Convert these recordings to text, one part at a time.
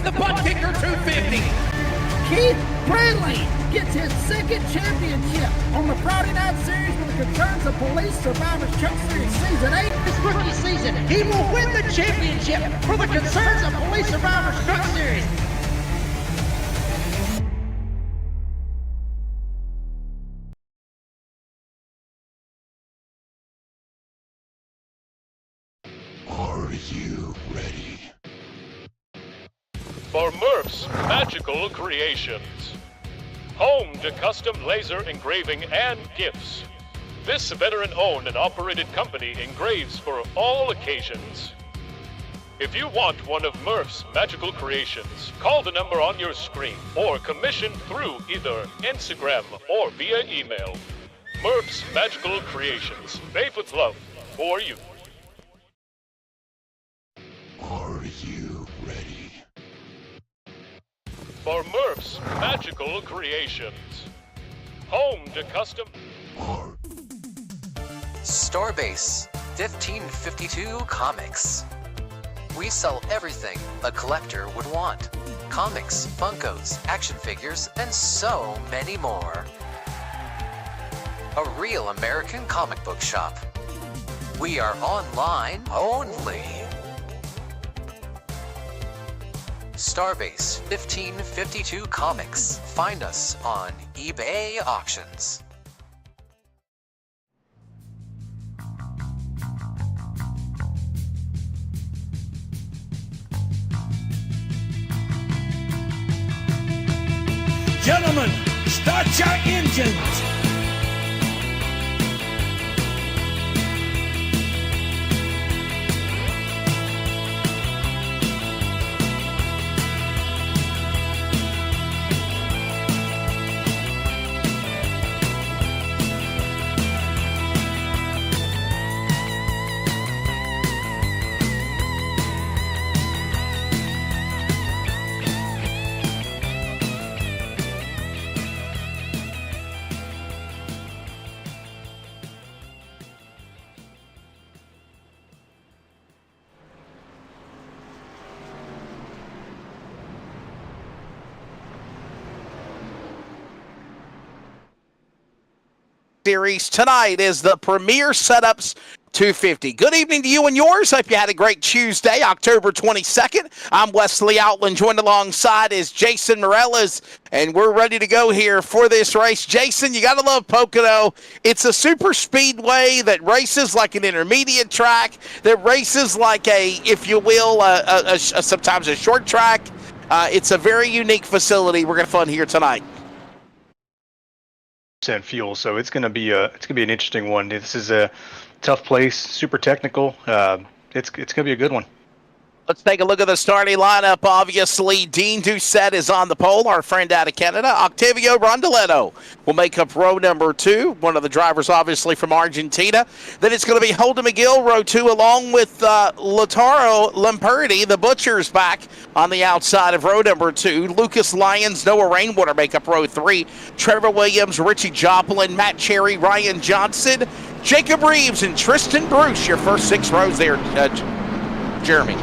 the butt kicker 250. Keith Braley gets his second championship on the Friday Night Series with the Concerns of Police Survivors Truck Series Season 8. This rookie season, he will win the championship for the Concerns of Police Survivors Truck Series. Are you ready? For Murph's Magical Creations. Home to custom laser engraving and gifts. This veteran-owned and operated company engraves for all occasions. If you want one of Murph's Magical Creations, call the number on your screen or commission through either Instagram or via email. Murph's Magical Creations, made with love for you. Are you ready? For Murph's Magical Creations. Home to custom... Starbase 1552 Comics. We sell everything a collector would want. Comics, Funkos, action figures, and so many more. A real American comic book shop. We are online only. Starbase 1552 Comics. Find us on eBay Auctions. Gentlemen, start your engines. Series tonight is the Premier Setups 250. Good evening to you and yours. Hope you had a great Tuesday, October 22nd. I'm Wesley Outland, joined alongside is Jason Morellas, and we're ready to go here for this race. Jason, you got to love Pocono. It's a super speedway that races like an intermediate track, that races like a, if you will, sometimes a short track. It's a very unique facility. We're going to have fun here tonight. Fuel, so it's gonna be an interesting one. This is a tough place, super technical. It's gonna be a good one. Let's take a look at the starting lineup. Obviously, Dean Doucette is on the pole, our friend out of Canada. Octavio Rondoletto will make up row number 2, one of the drivers obviously from Argentina. Then it's going to be Holden McGill, row 2, along with Lautaro Lamperti, the Butcher's back on the outside of row number 2. Lucas Lyons, Noah Rainwater make up row 3. Trevor Williams, Richie Joplin, Matt Cherry, Ryan Johnson, Jacob Reeves, and Tristan Bruce, your first 6 rows there, Jeremy.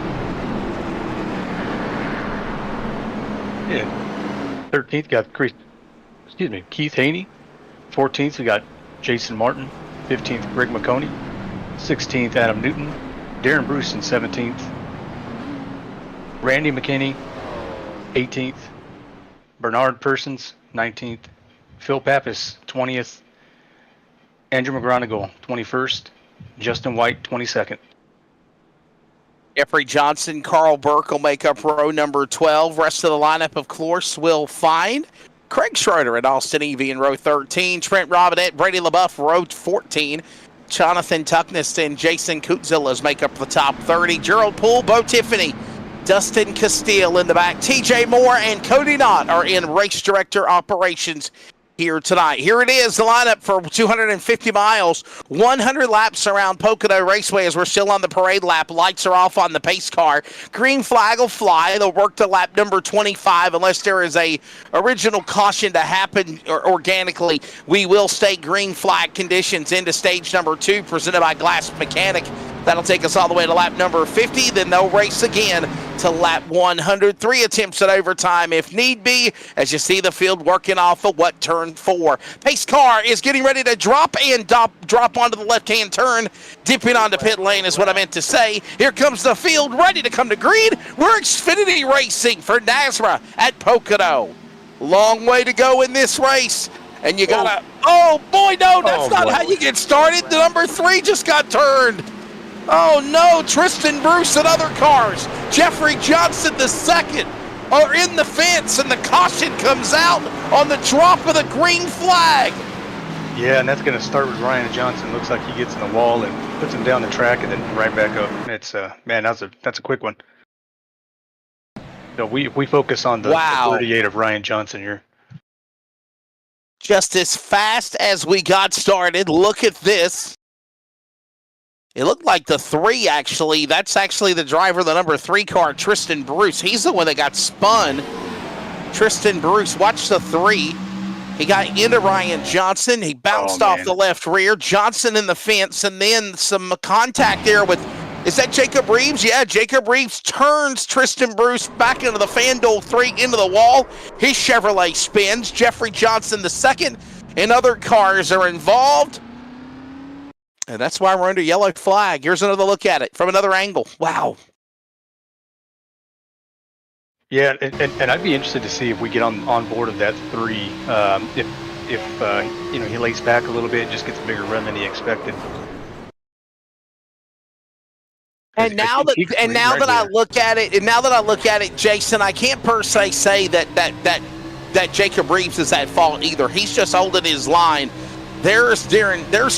Yeah, 13th got Keith Haney. 14th we got Jason Martin. 15th Greg McConey. 16th Adam Newton. Darren Bruce in 17th. Randy McKinney 18th. Bernard Persons 19th. Phil Pappas 20th. Andrew McGonigal 21st. Justin White 22nd. Jeffrey Johnson, Carl Burke will make up row number 12. Rest of the lineup, of course, will find Craig Schroeder and Austin Evie in row 13. Trent Robinette, Brady LaBeouf, row 14. Jonathan Tuckness and Jason Kutzillas make up the top 30. Gerald Poole, Bo Tiffany, Dustin Castile in the back. TJ Moore and Cody Knott are in race director operations here tonight. Here it is, the lineup for 250 miles, 100 laps around Pocono Raceway as we're still on the parade lap. Lights are off on the pace car. Green flag will fly. They'll work to lap number 25 unless there is a original caution to happen organically. We will stay green flag conditions into stage number 2 presented by Glass Mechanic. That'll take us all the way to lap number 50. Then they'll race again to lap 100. 3 attempts at overtime if need be, as you see the field working off of what turn 4. Pace car is getting ready to drop onto the left-hand turn. Dipping onto pit lane is what I meant to say. Here comes the field ready to come to green. We're Xfinity racing for NASRA at Pocono. Long way to go in this race. And you gotta, oh boy, no, that's not how you get started. The number 3 just got turned. Oh no, Tristan Bruce and other cars. Jeffrey Johnson the second are in the fence, and the caution comes out on the drop of the green flag. Yeah, and that's going to start with Ryan Johnson. Looks like he gets in the wall and puts him down the track and then right back up. It's man, that's a quick one. No, we focus on the 38 of Ryan Johnson here. Just as fast as we got started, look at this. It looked like the 3, actually. That's actually the driver of the number 3 car, Tristan Bruce. He's the one that got spun. Tristan Bruce, watch the 3. He got into Ryan Johnson. He bounced off the left rear. Johnson in the fence, and then some contact there with, is that Jacob Reeves? Yeah, Jacob Reeves turns Tristan Bruce back into the Fanduel 3 into the wall. His Chevrolet spins. Jeffrey Johnson the second, and other cars are involved. And that's why we're under yellow flag. Here's another look at it from another angle. Wow. Yeah, and I'd be interested to see if we get on board of that 3. If he lays back a little bit, just gets a bigger run than he expected. And now that I look at it, Jason, I can't per se say that Jacob Reeves is at fault either. He's just holding his line. There's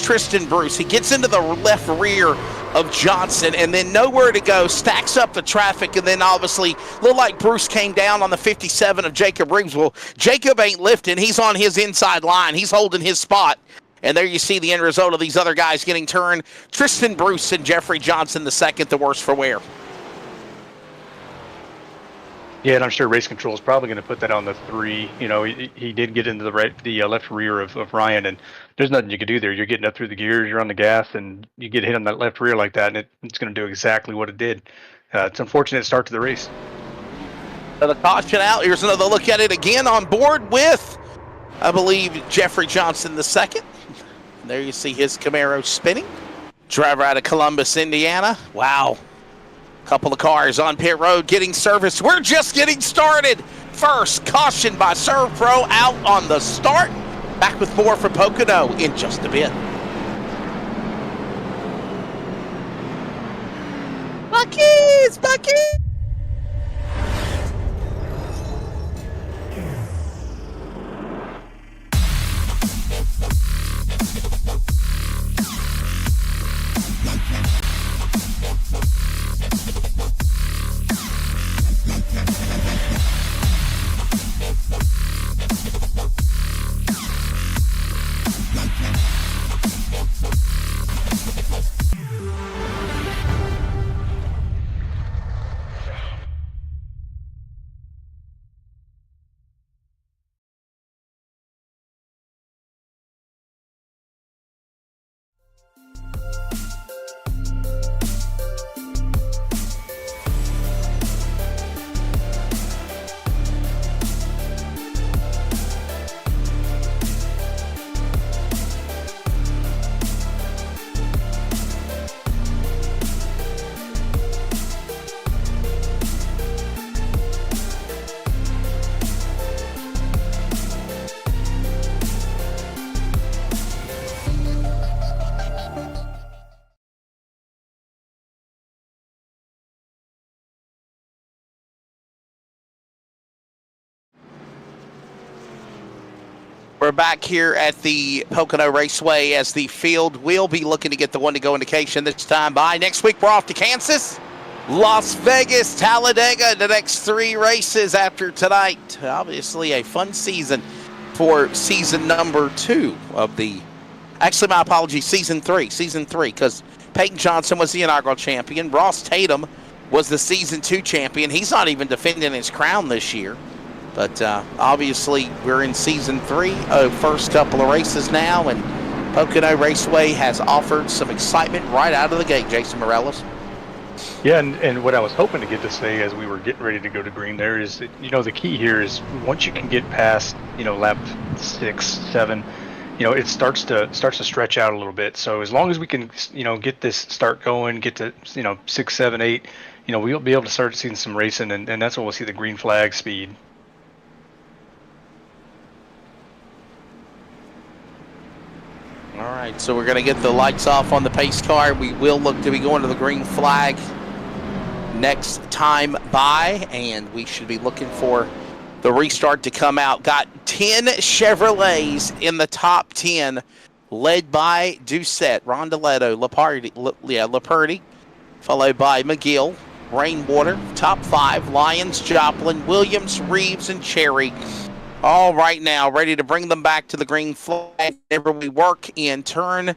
Tristan Bruce. He gets into the left rear of Johnson and then nowhere to go, stacks up the traffic, and then obviously looked like Bruce came down on the 57 of Jacob Reeves. Well, Jacob ain't lifting. He's on his inside line. He's holding his spot. And there you see the end result of these other guys getting turned. Tristan Bruce and Jeffrey Johnson the second, the worst for wear. Yeah, and I'm sure Race Control is probably going to put that on the 3. He did get into the left rear of Ryan, and there's nothing you can do there. You're getting up through the gears, you're on the gas, and you get hit on that left rear like that, and it's going to do exactly what it did. It's an unfortunate start to the race. So the caution out. Here's another look at it again on board with, I believe, Jeffrey Johnson the second. And there you see his Camaro spinning. Driver out of Columbus, Indiana. Wow. Couple of cars on pit road getting serviced. We're just getting started. First, caution by Serve Pro out on the start. Back with more from Pocono in just a bit. Bucky's! We're back here at the Pocono Raceway as the field will be looking to get the one-to-go indication this time by. Next week, we're off to Kansas, Las Vegas, Talladega, the next 3 races after tonight. Obviously, a fun season for season number 2 of the... Actually, my apologies, season 3, because Peyton Johnson was the inaugural champion. Ross Tatum was the season 2 champion. He's not even defending his crown this year. But obviously, we're in season 3, first couple of races now, and Pocono Raceway has offered some excitement right out of the gate, Jason Morales. Yeah, and what I was hoping to get to say as we were getting ready to go to green there is that, the key here is once you can get past, lap 6, 7, it starts to stretch out a little bit. So as long as we can, get this start going, get to, 6, 7, 8, we'll be able to start seeing some racing, and that's when we'll see the green flag speed. All right, so we're going to get the lights off on the pace car. We will look to be going to the green flag next time by, and we should be looking for the restart to come out. Got 10 Chevrolets in the top 10, led by Doucette, Rondeletto, Laperti, followed by McGill, Rainwater, top 5, Lyons, Joplin, Williams, Reeves, and Cherry. All right now, ready to bring them back to the green flag. Whenever we work in turn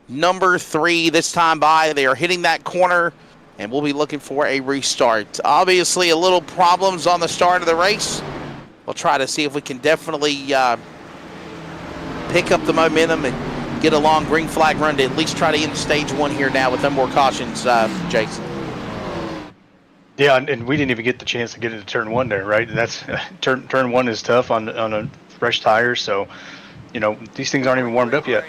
number 3 this time by, they are hitting that corner, and we'll be looking for a restart. Obviously, a little problems on the start of the race. We'll try to see if we can definitely pick up the momentum and get a long green flag run to at least try to end stage 1 here now with no more cautions, Jason. Yeah, and we didn't even get the chance to get into turn 1 there, right? That's turn 1 is tough on a fresh tire, so these things aren't even warmed up yet.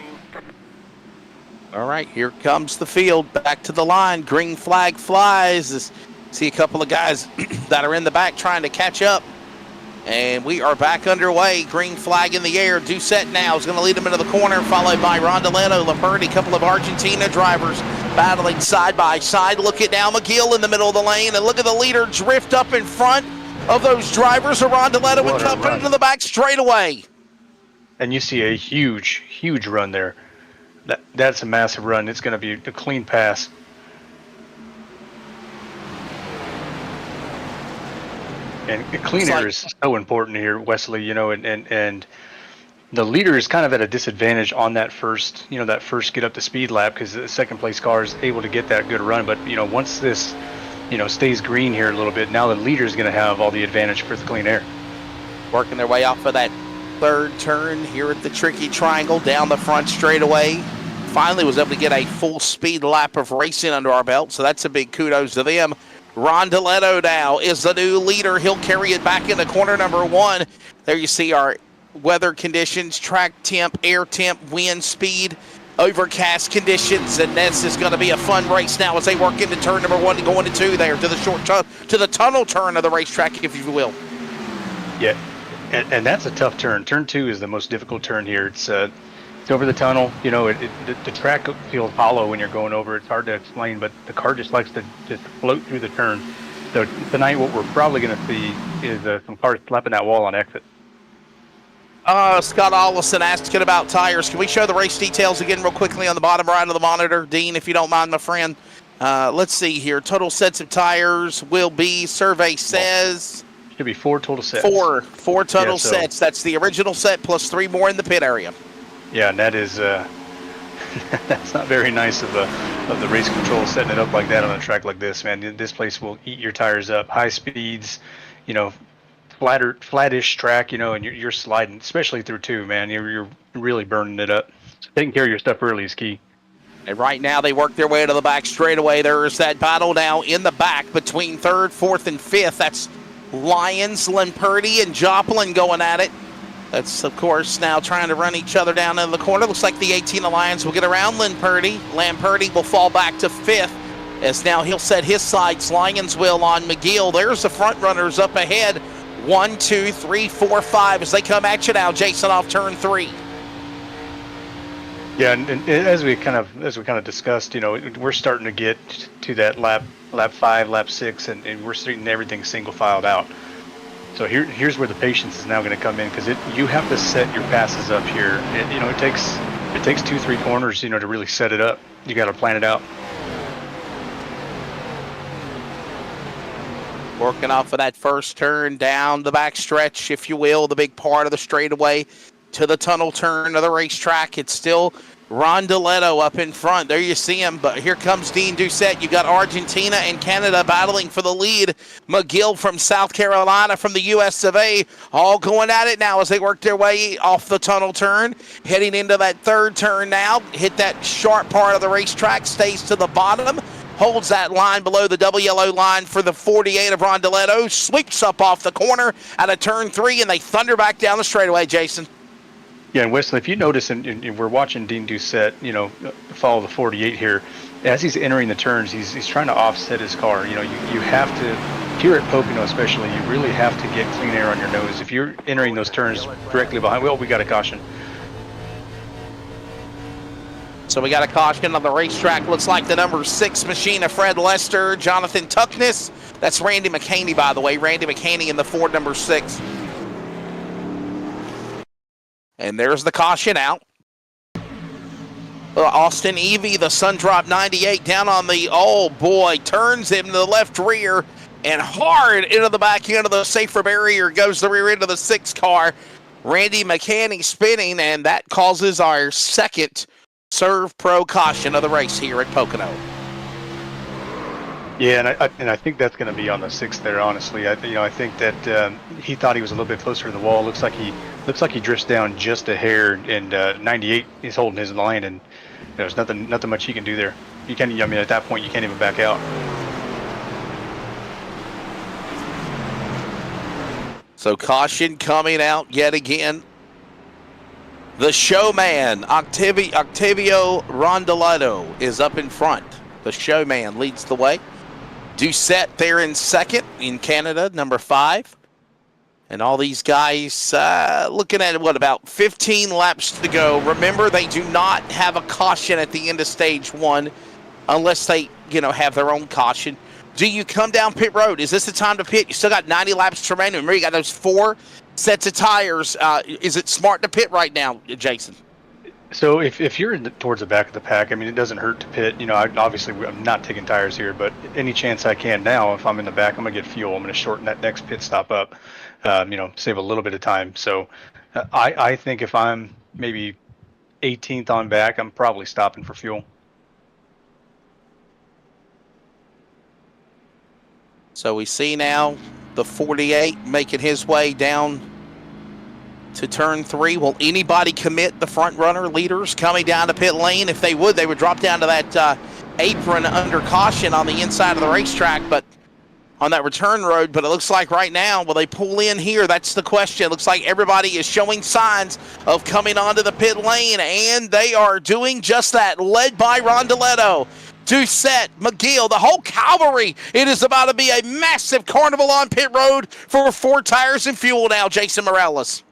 All right, here comes the field back to the line. Green flag flies. See a couple of guys that are in the back trying to catch up, and we are back underway. Green flag in the air. Doucette now is going to lead them into the corner, followed by Rondeletto, Laperti, a couple of Argentina drivers battling side by side. Look at now McGill in the middle of the lane, and look at the leader drift up in front of those drivers. Rondeletto would jump into the back straightaway. And you see a huge run there. That's a massive run. It's going to be a clean pass. And clean air is so important here, Wesley, and the leader is kind of at a disadvantage on that first get up to speed lap because the second place car is able to get that good run. But, once this, stays green here a little bit, now the leader is going to have all the advantage for the clean air. Working their way off of that third turn here at the tricky triangle down the front straightaway. Finally was able to get a full speed lap of racing under our belt, so that's a big kudos to them. Rondeletto now is the new leader. He'll carry it back into corner number 1. There you see our weather conditions, track temp, air temp, wind speed, overcast conditions, and this is going to be a fun race now as they work into turn number 1 and go into 2 there to the tunnel turn of the racetrack, if you will. Yeah, and that's a tough turn. Turn 2 is the most difficult turn here. It's over the tunnel. The track feels hollow when you're going over. It's hard to explain, but the car just likes to just float through the turn. So tonight, what we're probably going to see is some cars slapping that wall on exit. Scott Ollison asking about tires. Can we show the race details again real quickly on the bottom right of the monitor, Dean, if you don't mind, my friend? Let's see here. Total sets of tires will be, survey says... Should be 4 total sets. Four total sets. That's the original set plus 3 more in the pit area. Yeah, and that is that's not very nice of the race control setting it up like that on a track like this, man. This place will eat your tires up. High speeds, flattish track, and you're sliding, especially through 2, man. You're really burning it up. So taking care of your stuff early is key. And right now they work their way to the back straightaway. There's that battle now in the back between 3rd, 4th, and 5th. That's Lyons, Lamperti, and Joplin going at it. That's, of course, now trying to run each other down in the corner. Looks like the 18 Alliance will get around Lamperti. Lamperti will fall back to 5th as now he'll set his sights. Lyons will on McGill. There's the front runners up ahead. 1, 2, 3, 4, 5 as they come at you now, Jason, off turn 3. Yeah, and as we kind of discussed, we're starting to get to that lap 5, lap 6, and we're seeing everything single filed out. So here's where the patience is now going to come in, because you have to set your passes up here. It takes 2-3 corners, to really set it up. You got to plan it out. Working off of that first turn down the back stretch, if you will, the big part of the straightaway to the tunnel turn of the racetrack. It's still Rondeletto up in front. There you see him, but here comes Dean Doucette. You got Argentina and Canada battling for the lead. McGill from South Carolina from the US of A, all going at it now as they work their way off the tunnel turn. Heading into that third turn now. Hit that sharp part of the racetrack, stays to the bottom. holds that line below the double yellow line for the 48 of Rondeletto, sweeps up off the corner out of turn 3, and they thunder back down the straightaway, Jason. Yeah, and Wesley, if you notice, and we're watching Dean Doucette, follow the 48 here, as he's entering the turns, he's trying to offset his car. You have to, here at Pocono especially, you really have to get clean air on your nose. If you're entering those turns directly behind, well, we got a caution. So we got a caution on the racetrack. Looks like the number 6 machine of Fred Lester, Jonathan Tuckness. That's Randy McHaney, by the way. Randy McHaney in the Ford number 6. And there's the caution out. Austin Evie, the Sundrop 98, down on the, oh boy, turns him to the left rear and hard into the back end of the safer barrier goes the rear end of the 6 car. Randy McHaney spinning, and that causes our second Serve Pro caution of the race here at Pocono. Yeah, and I think that's going to be on the 6th there. Honestly, I think that he thought he was a little bit closer to the wall. Looks like he drifts down just a hair, and 98 is holding his line, and there's nothing much he can do there. You can't. I mean, at that point, you can't even back out. So caution coming out yet again. The showman, Octavio Rondeletto, is up in front. The showman leads the way. Doucette there in second in Canada, number 5. And all these guys looking at, about 15 laps to go. Remember, they do not have a caution at the end of stage 1 unless they, have their own caution. Do you come down pit road? Is this the time to pit? You still got 90 laps to remain. Remember, you got those 4 sets of tires. Is it smart to pit right now, Jason? So if you're towards the back of the pack, I mean, it doesn't hurt to pit. I'm not taking tires here, but any chance I can now, if I'm in the back, I'm going to get fuel. I'm going to shorten that next pit stop up, save a little bit of time. So I think if I'm maybe 18th on back, I'm probably stopping for fuel. So we see now the 48 making his way down to turn 3. Will anybody commit? The front runner leaders coming down to pit lane? If they would drop down to that apron under caution on the inside of the racetrack, but on that return road. But it looks like right now, will they pull in here? That's the question. It looks like everybody is showing signs of coming onto the pit lane, and they are doing just that, led by Rondeletto. Doucette, McGill, the whole cavalry. It is about to be a massive carnival on pit road for 4 tires and fuel now, Jason Morales.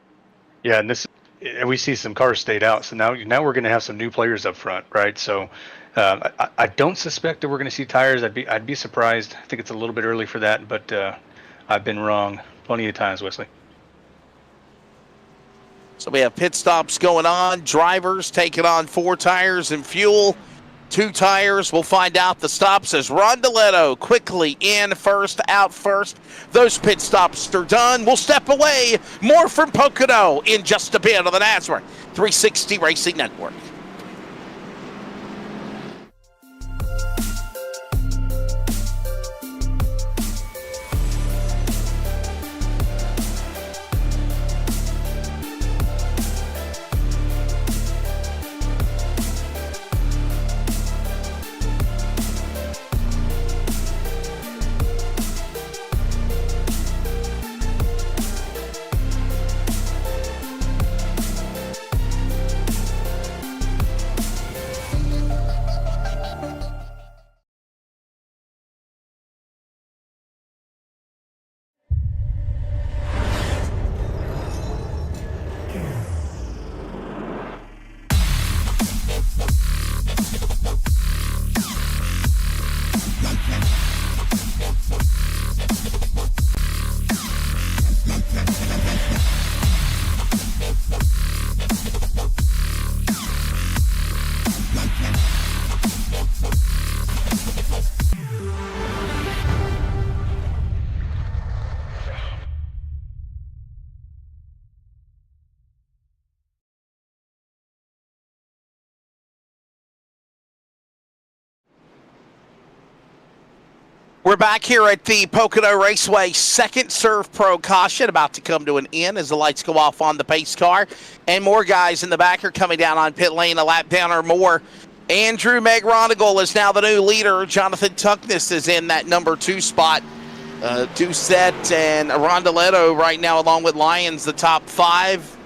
Yeah, and we see some cars stayed out. So now we're going to have some new players up front, right? So I don't suspect that we're going to see tires. I'd be surprised. I think it's a little bit early for that, but I've been wrong plenty of times, Wesley. So we have pit stops going on. Drivers taking on 4 tires and fuel. 2 tires. We'll find out the stops as Rondeletto quickly in first, out first. Those pit stops are done. We'll step away. More from Pocono in just a bit on the NASCAR 360 Racing Network. We're back here at the Pocono Raceway, second Serve Pro caution about to come to an end as the lights go off on the pace car. And more guys in the back are coming down on pit lane, a lap down or more. Andrew Megronigal is now the new leader. Jonathan Tuckness is in that number 2 spot. Doucette and Rondeletto right now, along with Lyons, the top 5.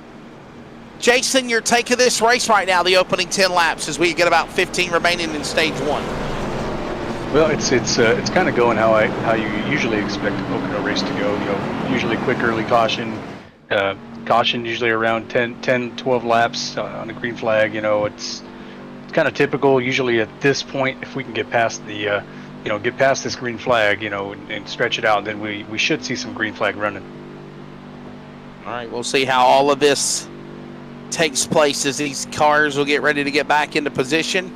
Jason, your take of this race right now, the opening 10 laps, as we get about 15 remaining in stage 1. Well, it's kind of going how you usually expect a Pocono race to go. Usually quick early caution. Caution usually around 10, 12 laps on a green flag. It's kind of typical. Usually at this point, if we can get past the get past this green flag, and stretch it out, then we should see some green flag running. All right, we'll see how all of this takes place as these cars will get ready to get back into position.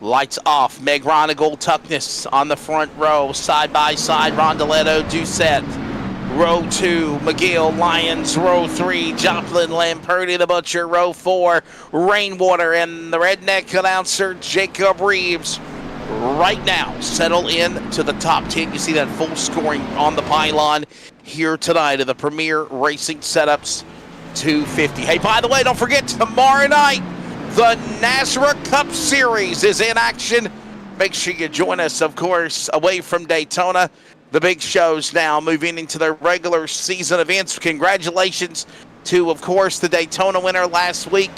Lights off. Megronigal, Tuckness on the front row, side by side. Rondeletto, Doucette. Row 2, McGill, Lyons. Row 3, Joplin, Lamperti, the Butcher. Row 4, Rainwater, and the redneck announcer, Jacob Reeves. Right now, settle in to the top 10. You see that full scoring on the pylon here tonight of the Premier Racing Setups 250. Hey, by the way, don't forget, tomorrow night, the NASRA Cup Series is in action. Make sure you join us, of course, away from Daytona. The big shows now moving into their regular season events. Congratulations to, of course, the Daytona winner last week,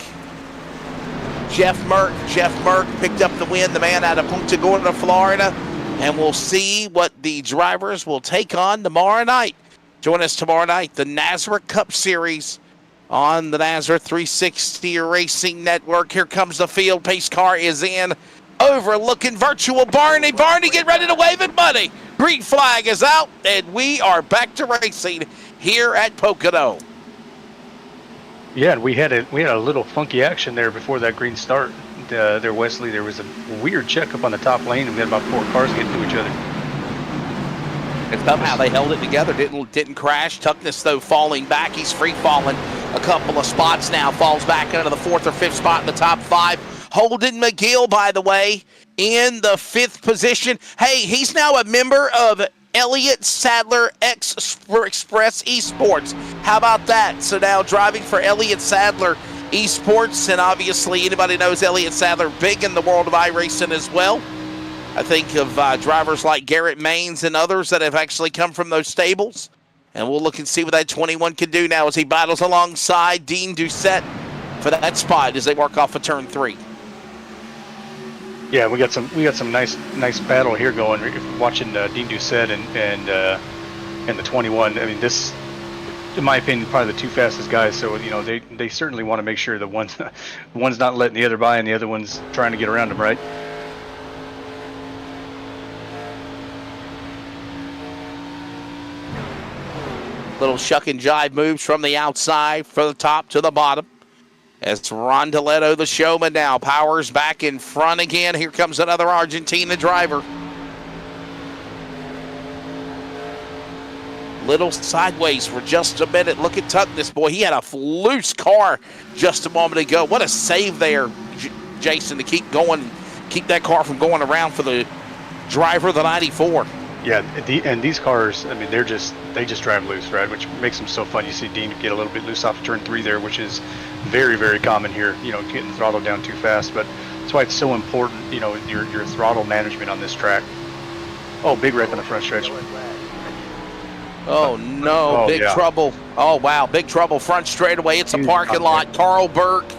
Jeff Merck. Jeff Merck picked up the win, the man out of Punta Gorda, Florida. And we'll see what the drivers will take on tomorrow night. Join us tomorrow night, the NASRA Cup Series on the NASRA 360 Racing Network. Here comes the field. Pace car is in, overlooking virtual Barney. Barney, get ready to wave it, buddy. Green flag is out, and we are back to racing here at Pocono. Yeah, we had a little funky action there before that green start. There, Wesley, there was a weird checkup on the top lane, and we had about 4 cars getting to each other. And somehow they held it together, didn't crash. Tuckness, though, falling back. He's free-falling a couple of spots now. Falls back into the 4th or 5th spot in the top 5. Holden McGill, by the way, in the 5th position. Hey, he's now a member of Elliott Sadler Express Esports. How about that? So now driving for Elliott Sadler Esports, and obviously anybody knows Elliott Sadler, big in the world of iRacing as well. I think of drivers like Garrett Maines and others that have actually come from those stables. And we'll look and see what that 21 can do now as he battles alongside Dean Doucette for that spot as they work off of turn 3. Yeah, we got some nice battle here going. Watching Dean Doucette and the 21. I mean, this, in my opinion, probably the 2 fastest guys. So they certainly want to make sure the one's not letting the other by and the other one's trying to get around him, right? Little shuck and jive moves from the outside, from the top to the bottom. As Rondeletto, the showman, now powers back in front again. Here comes another Argentina driver. Little sideways for just a minute. Look at Tuckness, boy. He had a loose car just a moment ago. What a save there, Jason, to keep going, keep that car from going around for the driver of the 94. Yeah, and these cars, I mean, they just drive loose, right? Which makes them so fun. You see Dean get a little bit loose off of turn 3 there, which is very, very common here. Getting the throttle down too fast, but that's why it's so important. Your throttle management on this track. Oh, big wreck on the front stretch. Oh no, big trouble. Oh wow, big trouble front straightaway. It's a parking lot. Carl Burke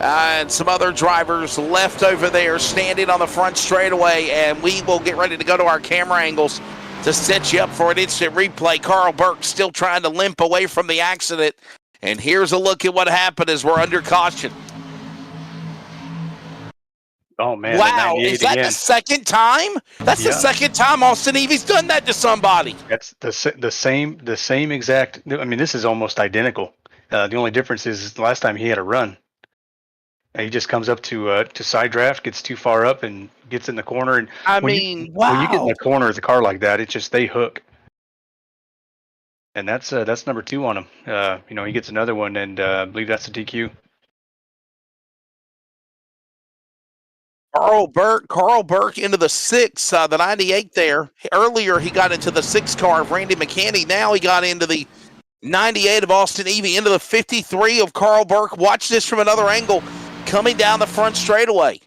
and some other drivers left over there standing on the front straightaway, and we will get ready to go to our camera angles to set you up for an instant replay. Carl Burke still trying to limp away from the accident, and here's a look at what happened as we're under caution. Oh man! Wow, is that the second time? That's the second time Austin Evie's done that to somebody. That's the same exact. I mean, this is almost identical. The only difference is the last time he had a run. He just comes up to side draft, gets too far up, and gets in the corner. And wow! When you get in the corner of the car like that, it's just they hook. And that's number 2 on him. He gets another one, and I believe that's the DQ. Carl Burke into the 6, the 98 there. Earlier, he got into the 6 car of Randy McCanny. Now he got into the 98 of Austin Evie, into the 53 of Carl Burke. Watch this from another angle, coming down the front straightaway.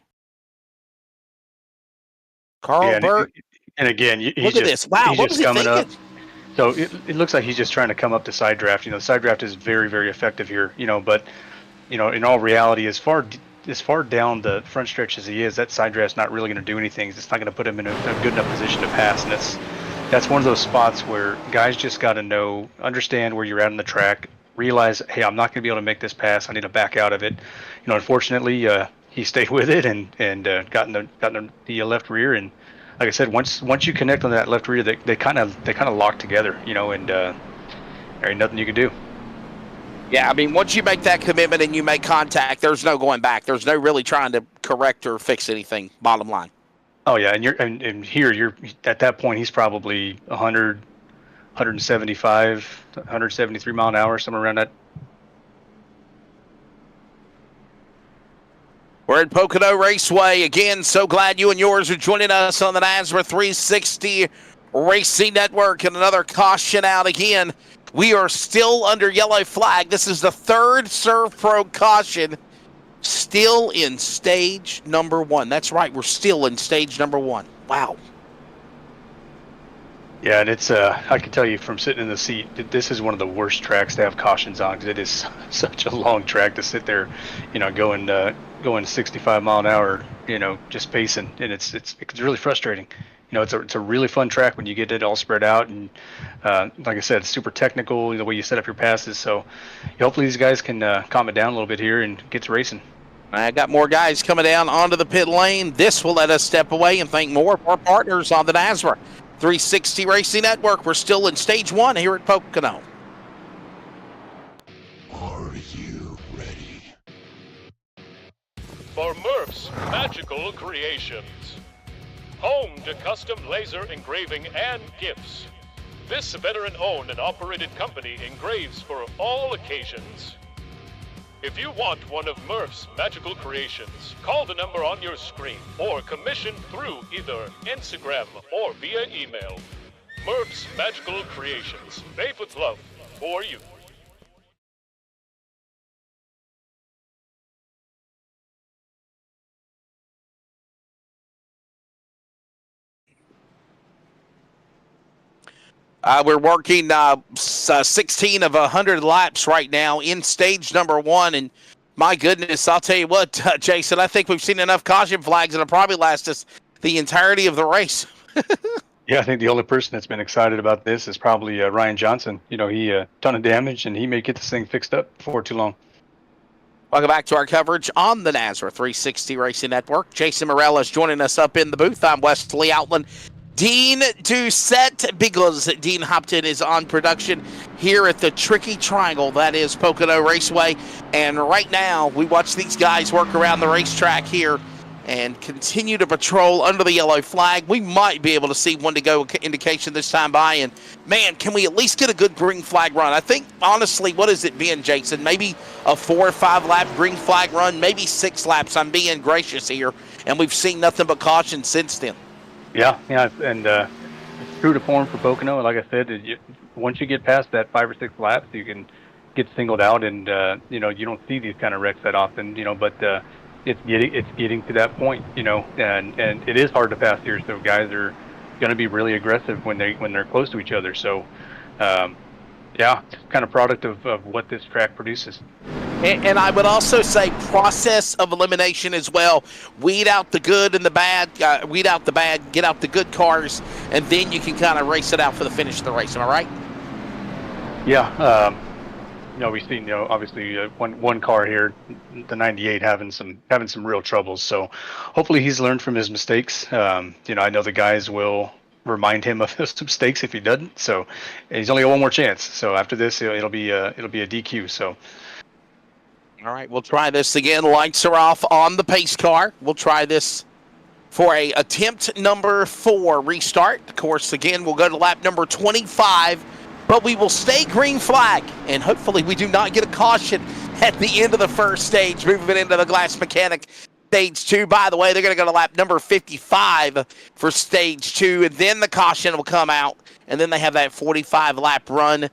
Carl Yeah, Burt. and again, Look at this. Wow, he's what was just he coming up. thinking? So it looks like he's just trying to come up to side draft. You know, side draft is very, very effective here. You know, but in all reality, as far down the front stretch as he is, that side draft's not really going to do anything. It's not going to put him in a good enough position to pass, and that's one of those spots where guys just got to understand where you're at on the track, realize, hey, I'm not going to be able to make this pass. I need to back out of it. You know, unfortunately, he stayed with it and got in the left rear. And like I said, once you connect on that left rear, they kind of lock together. You know, and there ain't nothing you can do. Yeah, I mean, once you make that commitment and you make contact, there's no going back. There's no really trying to correct or fix anything, bottom line. Oh, yeah, and here, you're at that point, he's probably 100, 175, 173 mile an hour, somewhere around that. We're at Pocono Raceway. Again, so glad you and yours are joining us on the NASRA 360 Racing Network. And another caution out again. We are still under yellow flag. This is the third Serve Pro caution, still in stage number 1. That's right, we're still in stage number 1. Wow. Yeah, and it's I can tell you from sitting in the seat, this is one of the worst tracks to have cautions on, because it is such a long track to sit there, you know, going 65 mile an hour, you know, just pacing, and it's really frustrating. You know, it's a really fun track when you get it all spread out, and like I said, it's super technical the way you set up your passes. So hopefully these guys can calm it down a little bit here and get to racing. I got more guys coming down onto the pit lane. This will let us step away and thank more of our partners on the NASRA 360 Racing Network. We're still in stage 1 here at Pocono. Are you ready? For Murph's Magical Creations. Home to custom laser engraving and gifts. This veteran-owned and operated company engraves for all occasions. If you want one of Murph's Magical Creations, call the number on your screen or commission through either Instagram or via email. Murph's Magical Creations, made with love for you. We're working 16 of 100 laps right now in stage number 1, and my goodness, I'll tell you what, Jason, I think we've seen enough caution flags that'll probably last us the entirety of the race. Yeah, I think the only person that's been excited about this is probably Ryan Johnson. You know, he ton of damage, and he may get this thing fixed up before too long. Welcome back to our coverage on the NASRA 360 Racing Network. Jason Morella is joining us up in the booth. I'm Wesley Outland. Dean Doucette, because Dean Hopton is on production here at the Tricky Triangle, that is Pocono Raceway. And right now, we watch these guys work around the racetrack here and continue to patrol under the yellow flag. We might be able to see one to go indication this time by. And, man, can we at least get a good green flag run? I think, honestly, what has it been, Jason? Maybe a 4 or 5 lap green flag run, maybe 6 laps. I'm being gracious here. And we've seen nothing but caution since then. Yeah, and it's true to form for Pocono. Like I said, once you get past that 5 or 6 laps, you can get singled out, and you know, you don't see these kind of wrecks that often. You know, but it's getting to that point. You know, and it is hard to pass here. So guys are going to be really aggressive when they're close to each other. So yeah, it's kind of product of what this track produces. And I would also say process of elimination as well. Weed out the good and the bad, weed out the bad, get out the good cars, and then you can kind of race it out for the finish of the race. Am I right? Yeah. You know, we've seen, you know, obviously one car here, the 98, having some real troubles. So hopefully he's learned from his mistakes. You know, I know the guys will remind him of his mistakes if he doesn't. So he's only got one more chance. So after this, it'll be a DQ. So. All right, we'll try this again. Lights are off on the pace car. We'll try this for a attempt number 4 restart. Of course, again, we'll go to lap number 25, but we will stay green flag, and hopefully we do not get a caution at the end of the first stage, moving into the glass mechanic stage 2. By the way, they're going to go to lap number 55 for stage 2, and then the caution will come out, and then they have that 45-lap run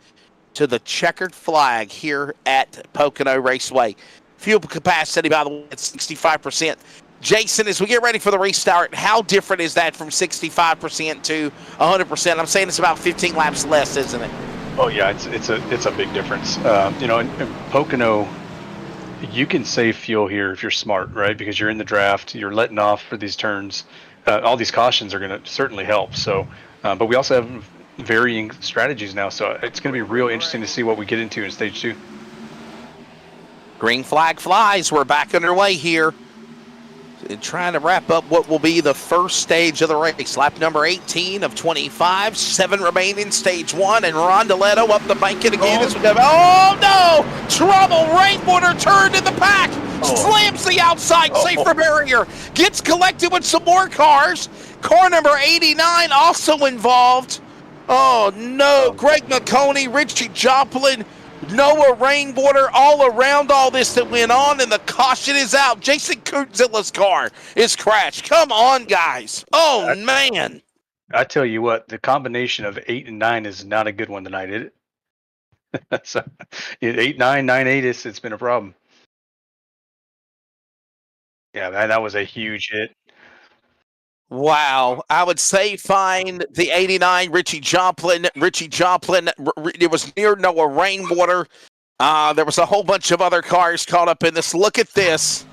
to the checkered flag here at Pocono Raceway. Fuel capacity, by the way, at 65%. Jason, as we get ready for the restart, how different is that from 65% to 100%? I'm saying it's about 15 laps less, isn't it? Oh yeah, it's a big difference. In Pocono, you can save fuel here if you're smart, right? Because you're in the draft, you're letting off for these turns. All these cautions are going to certainly help. So, but we also have varying strategies now, so it's going to be real interesting to see what we get into in stage 2. Green flag flies. We're back underway here. And trying to wrap up what will be the first stage of the race. Lap number 18 of 25. 7 remaining, stage 1. And Rondeletto up the bank again as we go. Oh, no! Trouble! Rainwater turned in the pack. Slams the outside safer barrier. Gets collected with some more cars. Car number 89 also involved. Oh, no. Greg McConey, Richie Joplin, Noah Rainwater, all around all this that went on, and the caution is out. Jason Kuntzilla's car is crashed. Come on, guys. Oh, man. I tell you what, the combination of 8 and 9 is not a good one tonight, is it? So, 8, 9, 9, 8, it's been a problem. Yeah, that was a huge hit. Wow. I would say find the 89, Richie Joplin. It was near Noah Rainwater. There was a whole bunch of other cars caught up in this. Look at this.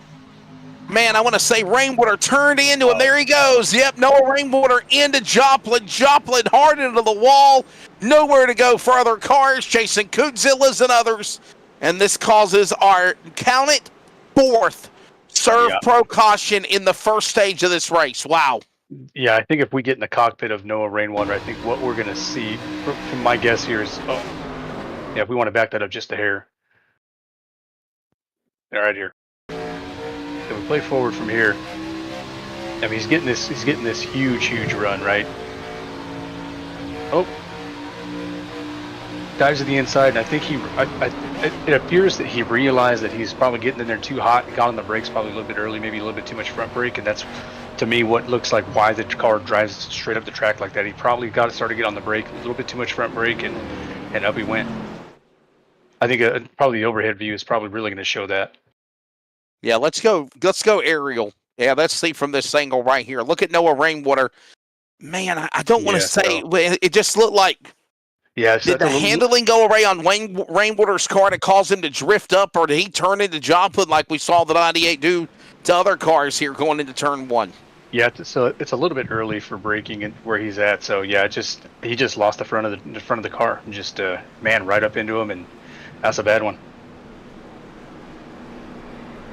Man, I want to say Rainwater turned into him. There he goes. Yep, Noah Rainwater into Joplin. Joplin hard into the wall. Nowhere to go for other cars. Chasing Kuntzilla's and others. And this causes our, count it, 4th serve pro caution in the first stage of this race. Wow. Yeah, I think if we get in the cockpit of Noah Rainwater, I think what we're going to see, from my guess here, is, if we want to back that up just a hair. Right here. If we play forward from here, I mean, he's getting this huge run, right? Oh. Dives to the inside, and I think it appears that he realized that he's probably getting in there too hot, got on the brakes probably a little bit early, maybe a little bit too much front brake, and that's, to me, what looks like why the car drives straight up the track like that. He probably got to start to get on the brake, a little bit too much front brake, and up he went. I think probably the overhead view is probably really going to show that. Yeah, let's go aerial. Yeah, let's see from this angle right here. Look at Noah Rainwater. Man, I don't want to say, it just looked like, did the handling go away on Rainwater's car that caused him to drift up, or did he turn into Joplin like we saw the 98 do to other cars here going into turn 1? Yeah, so it's a little bit early for braking and where he's at. So yeah, he just lost the front of the car and just right up into him, and that's a bad one.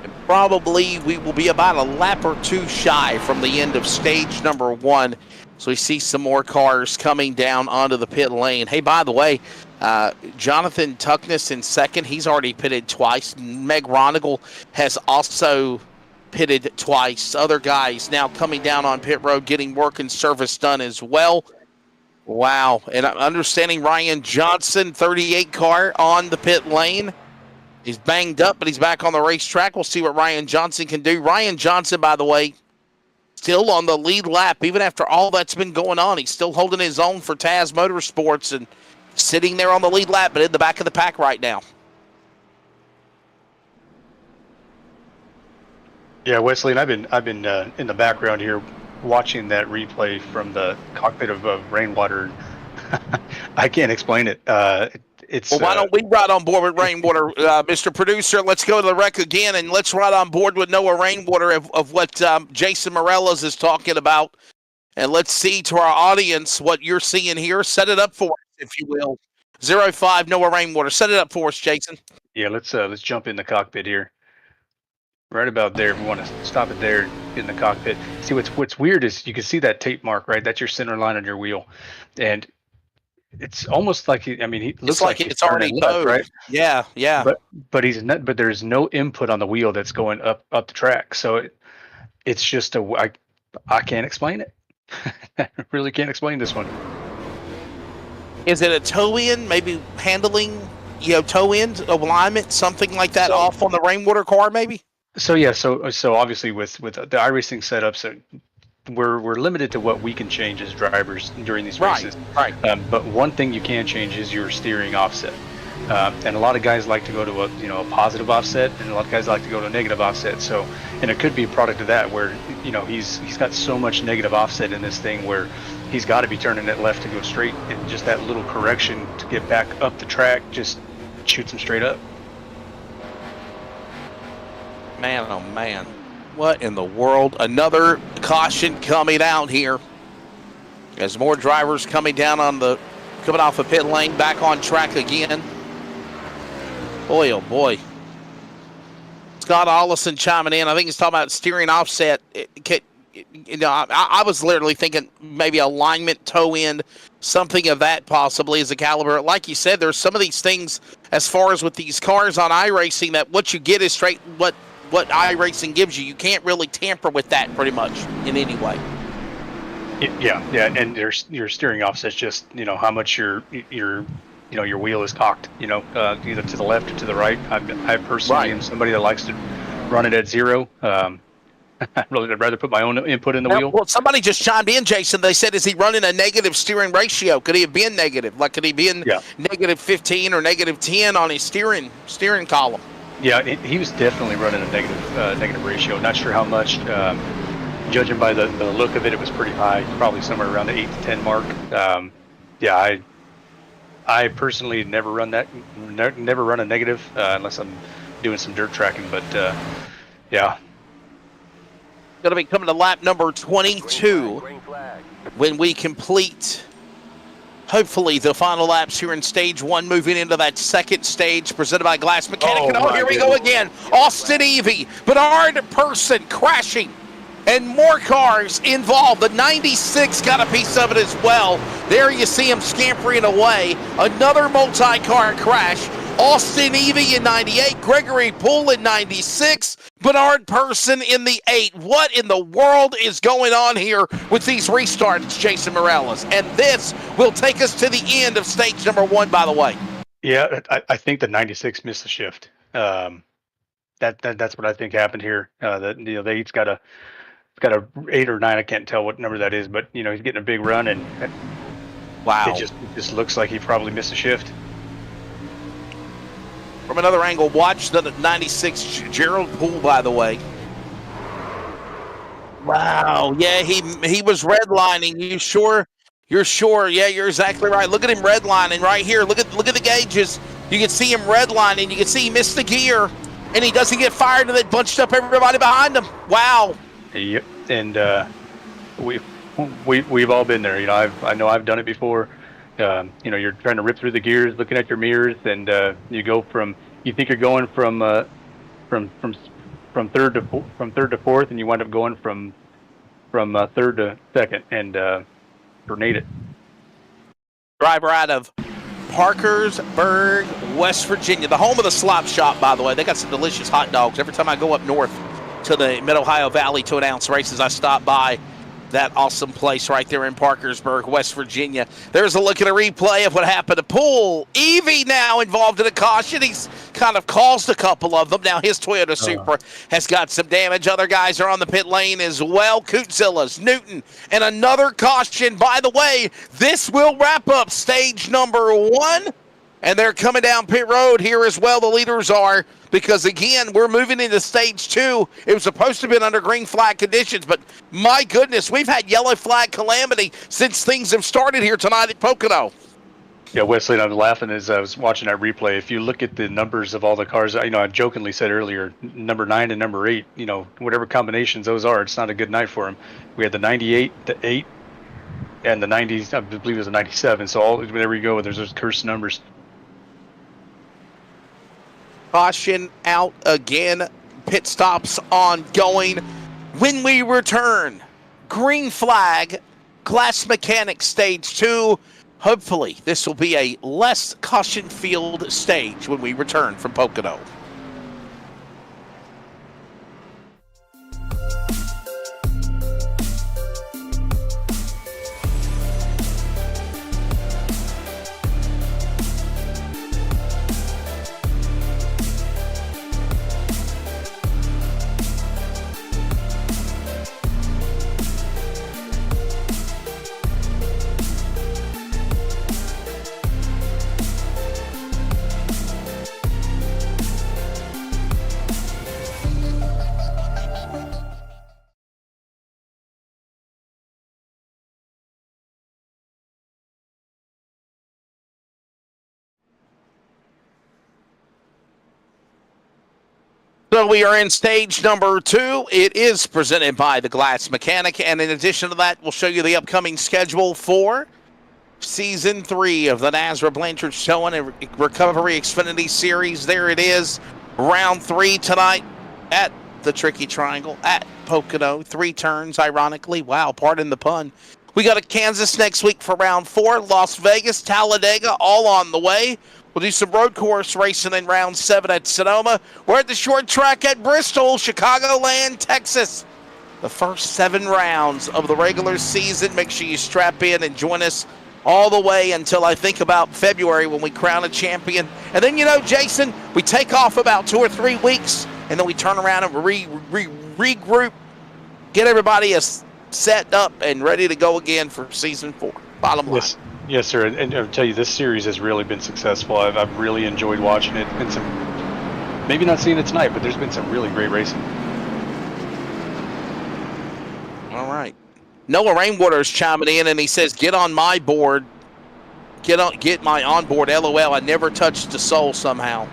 And probably we will be about a lap or two shy from the end of stage number 1. So we see some more cars coming down onto the pit lane. Hey, by the way, Jonathan Tuckness in second. He's already pitted twice. Meg Ronigal has also pitted twice. Other guys now coming down on pit road, getting work and service done as well. Wow. And I'm understanding Ryan Johnson, 38 car on the pit lane. He's banged up, but he's back on the racetrack. We'll see what Ryan Johnson can do. Ryan Johnson, by the way, still on the lead lap, even after all that's been going on. He's still holding his own for Taz Motorsports and sitting there on the lead lap, but in the back of the pack right now. Yeah, Wesley, and I've been in the background here watching that replay from the cockpit of Rainwater. I can't explain it. Well, why don't we ride on board with Rainwater, Mr. Producer? Let's go to the wreck again, and let's ride on board with Noah Rainwater of what Jason Morellas is talking about. And let's see to our audience what you're seeing here. Set it up for us, if you will. 05 Noah Rainwater. Set it up for us, Jason. Yeah, let's jump in the cockpit here. Right about there. We want to stop it there in the cockpit. See, what's weird is you can see that tape mark, right? That's your center line on your wheel. And it's almost like he looks like it's already left, right? Yeah. But he's not. But there's no input on the wheel that's going up the track. So it's just I can't explain it. I really can't explain this one. Is it a toe-in? Maybe handling, toe-in, alignment, something like that off on the Rainwater car, maybe? So yeah. So obviously with the iRacing setup, so we're limited to what we can change as drivers during these races. Right. But one thing you can change is your steering offset. And a lot of guys like to go to a positive offset, and a lot of guys like to go to a negative offset. So, and it could be a product of that, where he's got so much negative offset in this thing where he's got to be turning it left to go straight, and just that little correction to get back up the track just shoots him straight up. Man, oh man, what in the world? Another caution coming out here as more drivers coming off the pit lane, back on track again. Boy, oh boy. Scott Ollison chiming in. I think he's talking about steering offset. I was literally thinking maybe alignment, toe end, something of that possibly as a caliber. Like you said, there's some of these things as far as with these cars on iRacing that what you get is straight what iRacing gives you. You can't really tamper with that pretty much in any way. Yeah, and your steering offset's just how much your wheel is cocked, either to the left or to the right. I personally am somebody that likes to run it at zero. I'd rather put my own input in the wheel. Well, somebody just chimed in, Jason. They said, is he running a negative steering ratio? Could he have been negative? Like, could he be in negative 15 or negative 10 on his steering column? Yeah, he was definitely running a negative ratio. Not sure how much. Judging by the look of it, it was pretty high, probably somewhere around the 8 to 10 mark. I personally never run a negative unless I'm doing some dirt tracking. But yeah, going to be coming to lap number 22 when we complete, hopefully, the final laps here in stage 1, moving into that second stage presented by Glass Mechanic. And here we go again. Austin Evie, Bernard Person crashing. And more cars involved. The 96 got a piece of it as well. There you see him scampering away. Another multi-car crash. Austin Evie in 98. Gregory Poole in 96. Bernard Person in the 8. What in the world is going on here with these restarts, Jason Morales? And this will take us to the end of stage number 1, by the way. Yeah, I think the 96 missed the shift. That's what I think happened here. The 8's got a 8 or 9. I can't tell what number that is, but he's getting a big run, and wow, it just looks like he probably missed a shift. From another angle, watch the 96 Gerald Poole, by the way. Wow, yeah, he was redlining. You're sure? Yeah, you're exactly right. Look at him redlining right here. Look at the gauges. You can see him redlining. You can see he missed the gear, and he doesn't get fired, and it bunched up everybody behind him. Wow. Yep, and we've all been there. I know I've done it before. You're trying to rip through the gears, looking at your mirrors, and you think you're going from third to fourth, and you wind up going from third to second, and grenade it. Driver out of Parkersburg, West Virginia, the home of the Slop Shop, by the way. They got some delicious hot dogs. Every time I go up north to the Mid-Ohio Valley to announce races, I stop by that awesome place right there in Parkersburg, West Virginia. There's a look at a replay of what happened to Poole. Evie now involved in a caution. He's kind of caused a couple of them. Now his Toyota Supra has got some damage. Other guys are on the pit lane as well. Cootzilla's, Newton, and another caution. By the way, this will wrap up stage number 1. And they're coming down pit road here as well, the leaders are, because, again, we're moving into stage 2. It was supposed to have been under green flag conditions, but, my goodness, we've had yellow flag calamity since things have started here tonight at Pocono. Yeah, Wesley, and I was laughing as I was watching that replay. If you look at the numbers of all the cars, I jokingly said earlier, number 9 and number 8, whatever combinations those are, it's not a good night for them. We had the 98, the 8, and the 90s, I believe it was a 97. So there we go, there's those cursed numbers. Caution out again. Pit stops ongoing. When we return, green flag, Glass Mechanic stage 2. Hopefully, this will be a less caution-filled stage when we return from Pocono. So we are in stage number 2. It is presented by the Glass Mechanic, and in addition to that, we'll show you the upcoming schedule for Season 3 of the NASRA Blanchard Showing and Recovery Xfinity Series. There it is, round 3 tonight at the Tricky Triangle at Pocono. 3 turns, ironically. Wow, pardon the pun. We got a Kansas next week for round 4, Las Vegas, Talladega, all on the way. We'll do some road course racing in round 7 at Sonoma. We're at the short track at Bristol, Chicagoland, Texas. The first 7 rounds of the regular season. Make sure you strap in and join us all the way until I think about February when we crown a champion. And then, Jason, we take off about 2 or 3 weeks, and then we turn around and regroup, get everybody set up and ready to go again for Season 4. Bottom line. Yes, sir. And I'll tell you, this series has really been successful. I've really enjoyed watching it. And maybe not seeing it tonight, but there's been some really great racing. All right. Noah Rainwater is chiming in, and he says, "Get on my board. Get my onboard. LOL. I never touched the soul somehow."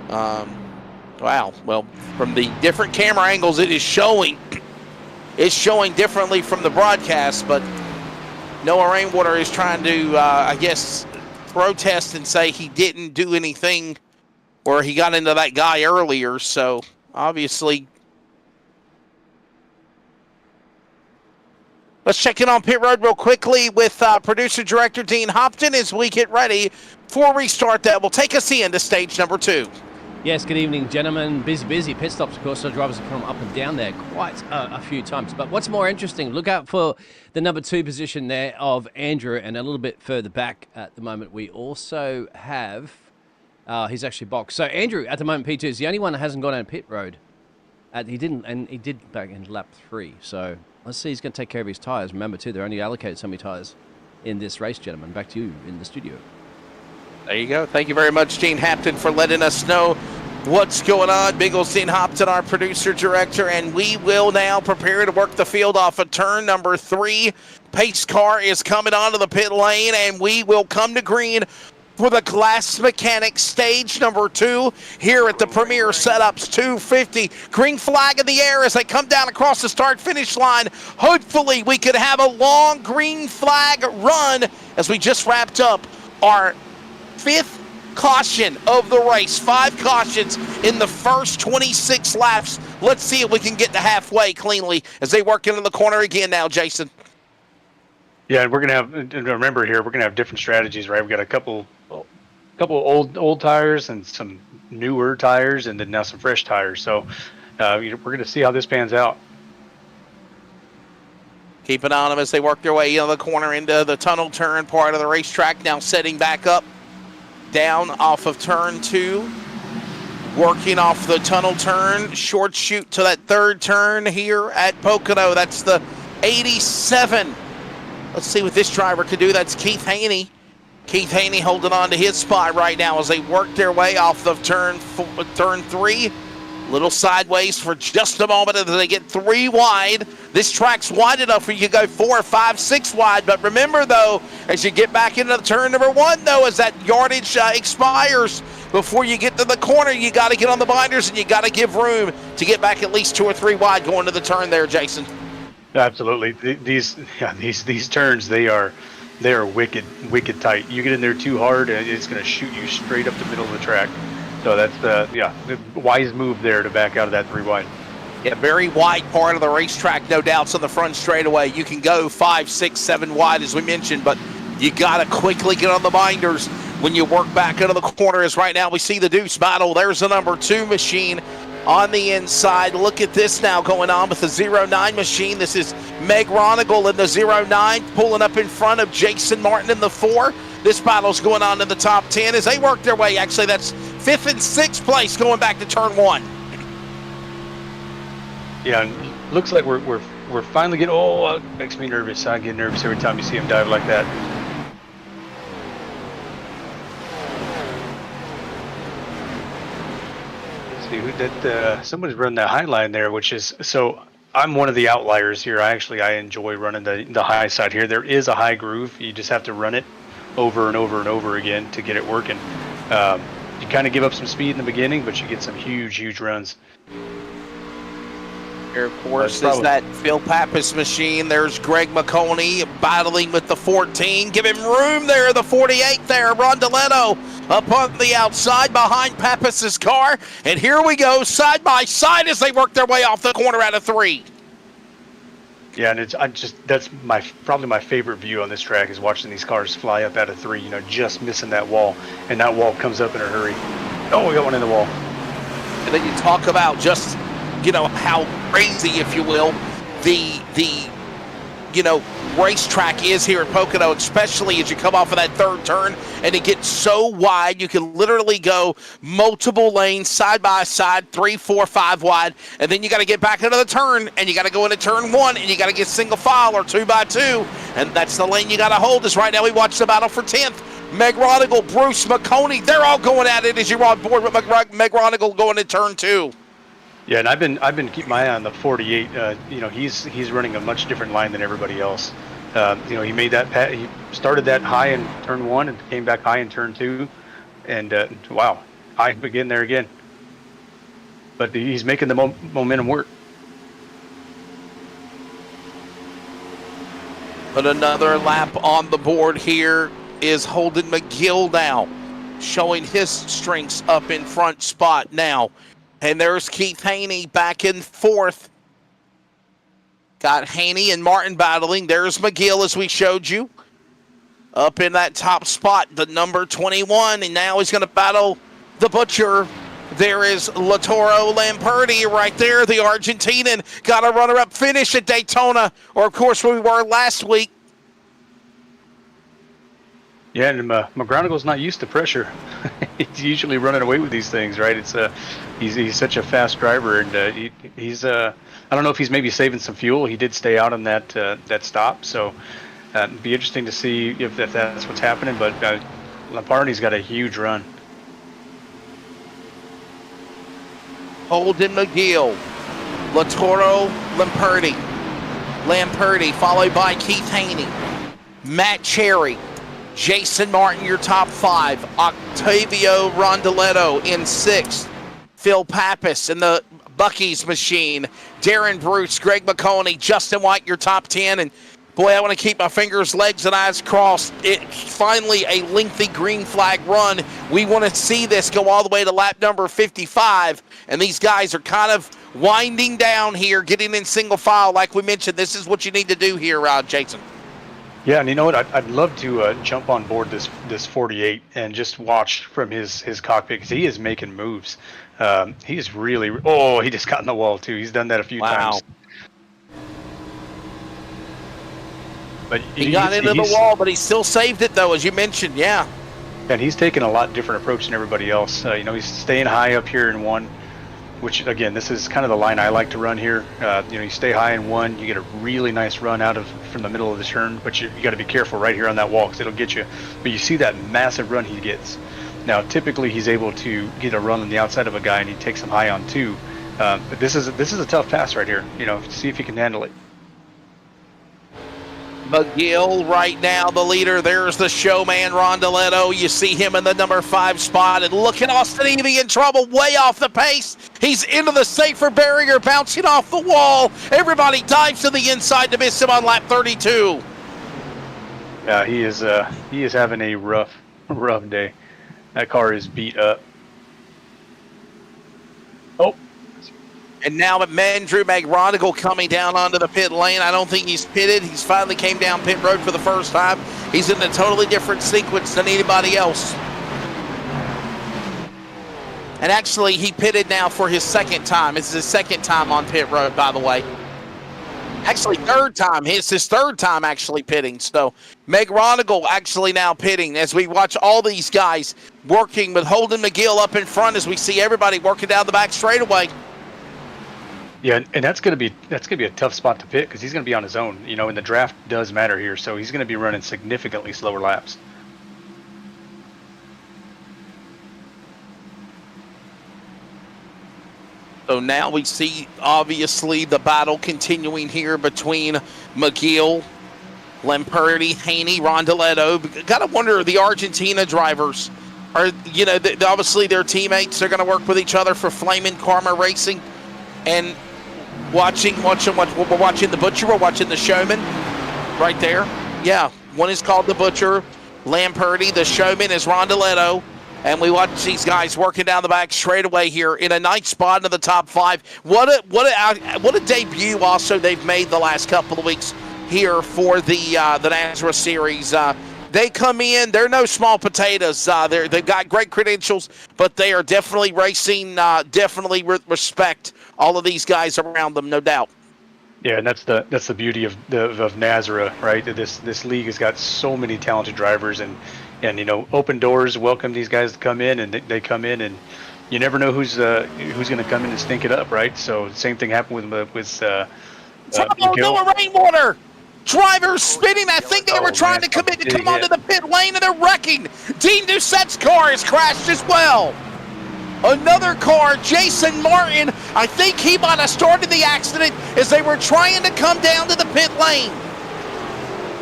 Wow. Well, from the different camera angles, it is showing. It's showing differently from the broadcast, but Noah Rainwater is trying to, protest and say he didn't do anything, or he got into that guy earlier. So obviously. Let's check in on pit road real quickly with producer-director Dean Hopton as we get ready for a restart that will take us into stage number 2. Yes, good evening, gentlemen. Busy pit stops, of course, so drivers have come up and down there quite a few times. But what's more interesting, look out for the number 2 position there of Andrew, and a little bit further back at the moment, we also have, he's actually boxed. So Andrew, at the moment, P2 is the only one that hasn't gone on pit road. He did back in lap 3, so let's see, he's going to take care of his tyres. Remember, too, they're only allocated so many tyres in this race, gentlemen. Back to you in the studio. There you go. Thank you very much, Gene Hampton, for letting us know what's going on. Big ol' Gene Hampton, our producer-director, and we will now prepare to work the field off of turn number 3. Pace car is coming onto the pit lane, and we will come to green for the Glass Mechanic stage number 2 here at the Premier Setups 250. Green flag in the air as they come down across the start-finish line. Hopefully we could have a long green flag run as we just wrapped up our 5th caution of the race. 5 cautions in the first 26 laps. Let's see if we can get to halfway cleanly as they work into the corner again now, Jason. Yeah, and we're gonna have. And remember here, we're gonna have different strategies, right? We got a couple old tires and some newer tires, and then now some fresh tires. So we're gonna see how this pans out. Keep an eye on them as they work their way into the corner, into the tunnel turn part of the racetrack. Now setting back up, down off of turn 2, working off the tunnel turn, short shoot to that 3rd turn here at Pocono. That's the 87. Let's see what this driver could do. That's Keith Haney. Keith Haney holding on to his spot right now as they work their way off of turn 3. Little sideways for just a moment as they get 3 wide. This track's wide enough where you go 4, 5, 6 wide. But remember, though, as you get back into turn number 1, though, as that yardage expires, before you get to the corner, you got to get on the binders and you got to give room to get back at least 2 or 3 wide going to the turn there, Jason. Absolutely. These turns, they are wicked tight. You get in there too hard, and it's going to shoot you straight up the middle of the track. So that's the wise move there to back out of that 3 wide. Yeah, very wide part of the racetrack, no doubts on the front straightaway. You can go 5, 6, 7 wide, as we mentioned, but you got to quickly get on the binders when you work back into the corner. As right now we see the deuce battle. There's the number 2 machine on the inside. Look at this now going on with the 09 machine. This is Meg Ronigal in the 09 pulling up in front of Jason Martin in the 4. This battle's going on in the top 10 as they work their way. Actually, that's 5th and 6th place going back to turn 1. Yeah, and looks like we're finally getting. Oh, it makes me nervous. I get nervous every time you see him dive like that. Let's see who that. Somebody's running that high line there, which is so. I'm one of the outliers here. I enjoy running the high side here. There is a high groove. You just have to run it over and over and over again to get it working. you kind of give up some speed in the beginning, but you get some huge runs. Here, of course, is that Phil Pappas machine. There's Greg McConey battling with the 14. Give him room there, the 48 there. Rondeletto up on the outside behind Pappas's car. And here we go, side by side as they work their way off the corner out of 3. Yeah, and that's probably my favorite view on this track is watching these cars fly up out of 3, you know, just missing that wall. And that wall comes up in a hurry. Oh, we got one in the wall. And then you talk about just, you know, how crazy, if you will, the you know, racetrack is here at Pocono, especially as you come off of that third turn and it gets so wide you can literally go multiple lanes side by side, 3, 4, 5 wide, and then you got to get back into the turn and you got to go into turn 1 and you got to get single file or 2 by 2, and that's the lane you got to hold. As right now we watch the battle for 10th. Meg Ronigal, Bruce McConey, they're all going at it as you're on board with Meg Ronigal going to turn 2. Yeah, and I've been keeping my eye on the 48. You know, he's running a much different line than everybody else. You know, he made that he started that high in turn 1 and came back high in turn 2, and wow, high again there again. But he's making the momentum work. But another lap on the board here is Holden McGill now, showing his strengths up in front spot now. And there's Keith Haney back in 4th. Got Haney and Martin battling. There's McGill, as we showed you, up in that top spot, the number 21. And now he's going to battle the Butcher. There is Latoro Lamperti right there, the Argentinian. Got a runner-up finish at Daytona, or of course where we were last week. Yeah, and McGonigal's not used to pressure. He's usually running away with these things, right? It's he's such a fast driver, and he's I don't know if he's maybe saving some fuel. He did stay out on that stop, so it'd be interesting to see if that's what's happening. But Lamparti's got a huge run. Holden McGill, Latoro Lamperti, followed by Keith Haney, Matt Cherry, Jason Martin, your top 5. Octavio Rondeletto in 6th. Phil Pappas in the Bucky's machine. Darren Bruce, Greg McConey, Justin White, your top 10. And boy, I want to keep my fingers, legs, and eyes crossed. Finally, a lengthy green flag run. We want to see this go all the way to lap number 55. And these guys are kind of winding down here, getting in single file. Like we mentioned, this is what you need to do here, Jason. Yeah, and you know what? I'd love to jump on board this 48 and just watch from his cockpit, because he is making moves. He is really. Oh, he just got in the wall too. He's done that a few times. But he got into the wall, but he still saved it, though, as you mentioned. Yeah. And he's taking a lot different approach than everybody else. You know, he's staying high up here in 1. Which, again, this is kind of the line I like to run here. You know, you stay high in 1, you get a really nice run out from the middle of the turn, but you got to be careful right here on that wall because it'll get you. But you see that massive run he gets. Now, typically he's able to get a run on the outside of a guy and he takes him high on 2. But this is a tough pass right here. You know, see if he can handle it. McGill right now, the leader. There's the showman, Rondeletto. You see him in the number 5 spot. And look at Austin Evie in trouble, way off the pace. He's into the safer barrier, bouncing off the wall. Everybody dives to the inside to miss him on lap 32. Yeah, he is having a rough day. That car is beat up. Oh. And now Andrew McRonigal coming down onto the pit lane. I don't think he's pitted. He's finally came down pit road for the first time. He's in a totally different sequence than anybody else. And actually, he pitted now for his 2nd time. It's his 2nd time on pit road, by the way. Actually, 3rd time. It's his 3rd time actually pitting. So, McRonigal actually now pitting as we watch all these guys working with Holden McGill up in front as we see everybody working down the back straightaway. Yeah, and that's gonna be a tough spot to pit because he's gonna be on his own. You know, and the draft does matter here, so he's gonna be running significantly slower laps. So now we see, obviously, the battle continuing here between McGill, Lamperti, Haney, Rondeletto. Got to wonder, the Argentina drivers, are, you know, obviously their teammates. They're going to work with each other for Flamin' Karma Racing. And we're watching the Butcher. We're watching the Showman right there. Yeah, one is called the Butcher, Lamperti. The Showman is Rondoletto. And we watch these guys working down the back straightaway here in a nice spot into the top 5. What a debut also they've made the last couple of weeks here for the NASRA series. They come in, they're no small potatoes. They've got great credentials, but they are definitely racing, definitely respect all of these guys around them, no doubt. Yeah, and that's the beauty of NASRA, right? This league has got so many talented drivers, and you know, open doors, welcome these guys to come in, and they come in, and you never know who's going to come in and stink it up, right? So same thing happened with Noah Rainwater. Drivers spinning. I think they were trying to come onto the pit lane, and they're wrecking. Dean Doucette's car has crashed as well. Another car, Jason Martin, I think he might have started the accident as they were trying to come down to the pit lane.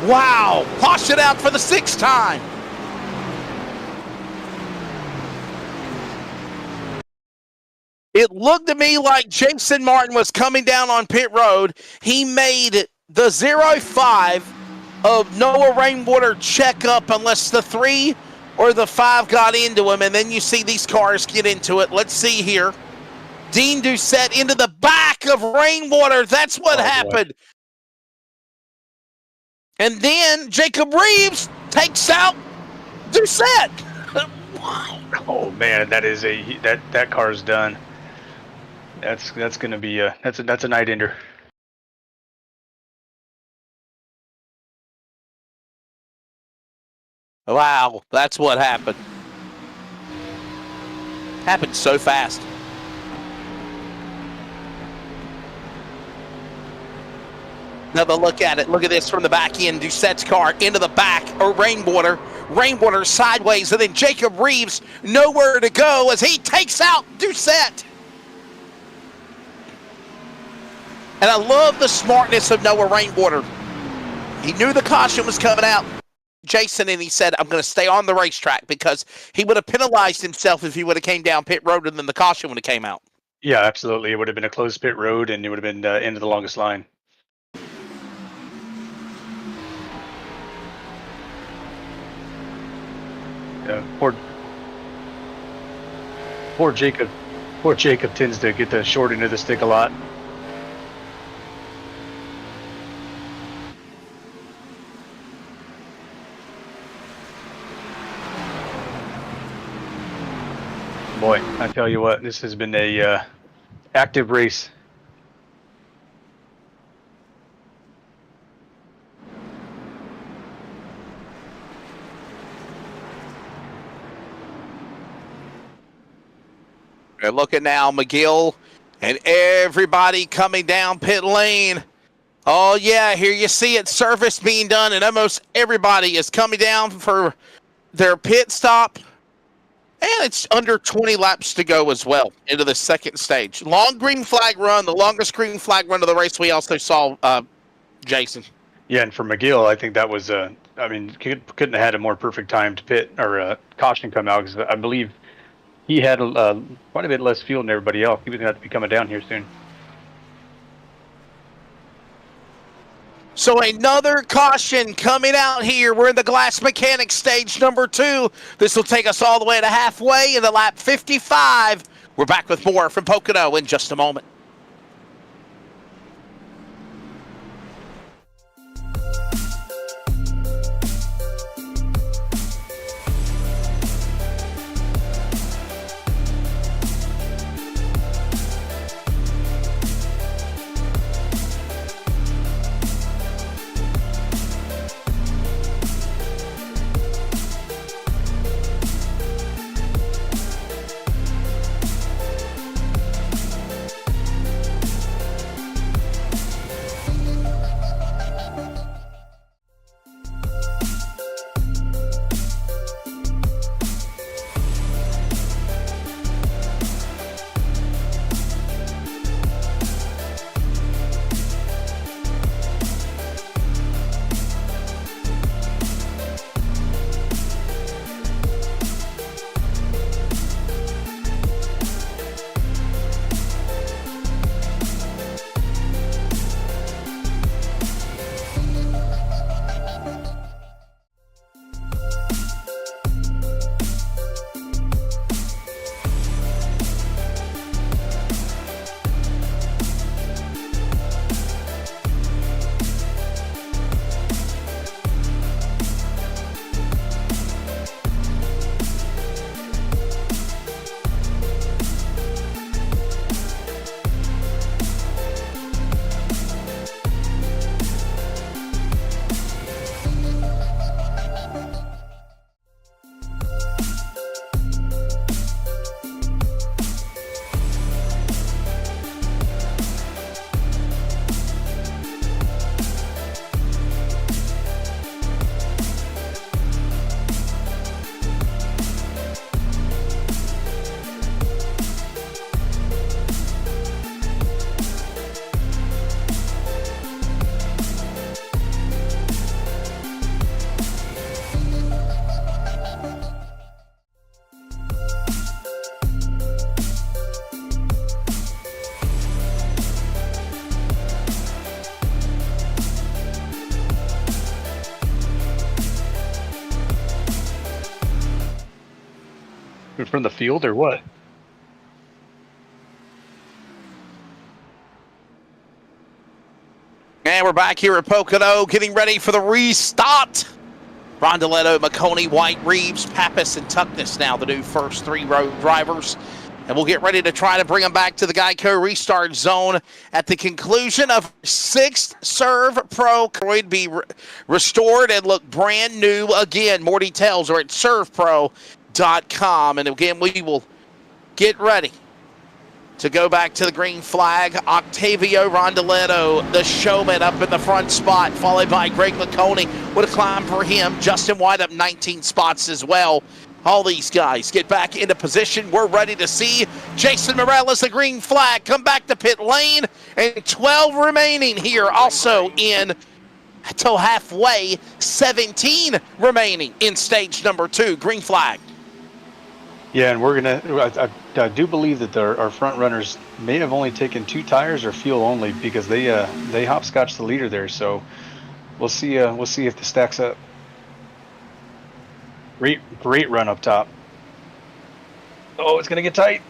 Wow, caution out for the 6th time. It looked to me like Jason Martin was coming down on pit road. He made the 0-5 of Noah Rainwater check up unless the 3 or the 5 got into him, and then you see these cars get into it. Let's see here. Dean Doucette into the back of Rainwater. That's what happened. Boy. And then Jacob Reeves takes out Doucette. Oh man, that car's done. That's going to be that's a night ender. Wow, that's what happened. Happened so fast. Another look at it. Look at this from the back end. Doucette's car into the back. Or Rainwater. Rainwater sideways. And then Jacob Reeves nowhere to go as he takes out Doucette. And I love the smartness of Noah Rainwater. He knew the caution was coming out, Jason, and he said, I'm going to stay on the racetrack, because he would have penalized himself if he would have came down pit road and then the caution would have came out. Yeah, absolutely. It would have been a closed pit road, and it would have been into the longest line. Poor Jacob. Poor Jacob tends to get the short end of the stick a lot. Boy, I tell you what, this has been a active race. We're looking now, McGill, and everybody coming down pit lane. Oh yeah, here you see it, service being done, and almost everybody is coming down for their pit stop. And it's under 20 laps to go as well into the 2nd stage. Long green flag run, the longest green flag run of the race we also saw, Jason. Yeah, and for McGill, I think that was, I mean, couldn't have had a more perfect time to pit or caution come out, because I believe he had quite a bit less fuel than everybody else. He was going to have to be coming down here soon. So another caution coming out here. We're in the Glass Mechanics stage number 2. This will take us all the way to halfway into lap 55. We're back with more from Pocono in just a moment. from the field or what? And we're back here at Pocono, getting ready for the restart. Rondeletto, McConey, White, Reeves, Pappas, and Tuckness now the new first 3 road drivers. And we'll get ready to try to bring them back to the Geico restart zone at the conclusion of 6th Serve Pro. Could be restored and look brand new again. More details are at servepro.com. And again, we will get ready to go back to the green flag. Octavio Rondeletto, the showman, up in the front spot, followed by Greg McConey. What a climb for him. Justin White up 19 spots as well. All these guys get back into position. We're ready to see Jason Morales, the green flag, come back to pit lane. And 12 remaining here, also in till halfway. 17 remaining in stage number 2, green flag. Yeah, and we're gonna. I do believe that our front runners may have only taken 2 tires or fuel only because they hopscotched the leader there. So we'll see. We'll see if this stacks up. Great run up top. Oh, it's gonna get tight.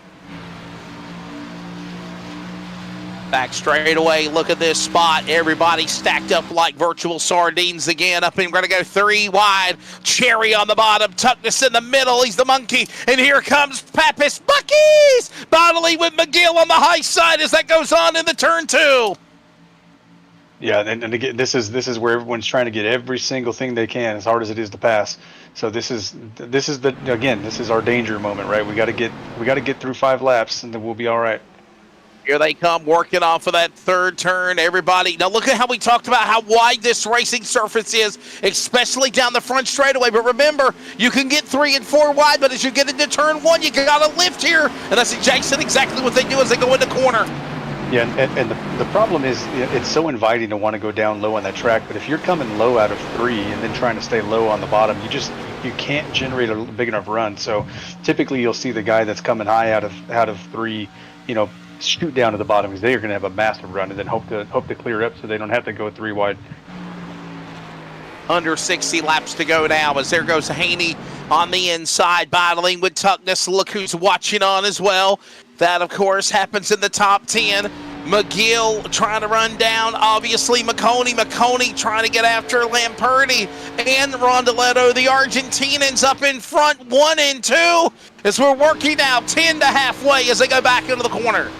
Back straight away. Look at this spot. Everybody stacked up like virtual sardines again. Up and we're going to go 3 wide. Cherry on the bottom. Tuckness in the middle. He's the monkey. And here comes Pappas. Bucky's battling with McGill on the high side as that goes on in the turn 2. Yeah, and again, this is where everyone's trying to get every single thing they can, as hard as it is to pass. So this is our danger moment, right? We got to get through 5 laps, and then we'll be all right. Here they come, working off of that third turn. Everybody, now look at how we talked about how wide this racing surface is, especially down the front straightaway. But remember, you can get 3 and 4 wide, but as you get into turn 1, you got to lift here. And that's exactly what they do as they go into corner. Yeah, and the problem is it's so inviting to want to go down low on that track. But if you're coming low out of 3 and then trying to stay low on the bottom, you can't generate a big enough run. So typically you'll see the guy that's coming high out of 3, shoot down to the bottom because they are going to have a massive run and then hope to clear up so they don't have to go 3 wide. Under 60 laps to go now as there goes Haney on the inside battling with Tuckness. Look who's watching on as well. That, of course, happens in the top 10. McGill trying to run down, obviously, McConey trying to get after Lamperti and Rondeletto. The Argentinians up in front, 1 and 2, as we're working now 10 to halfway as they go back into the corner.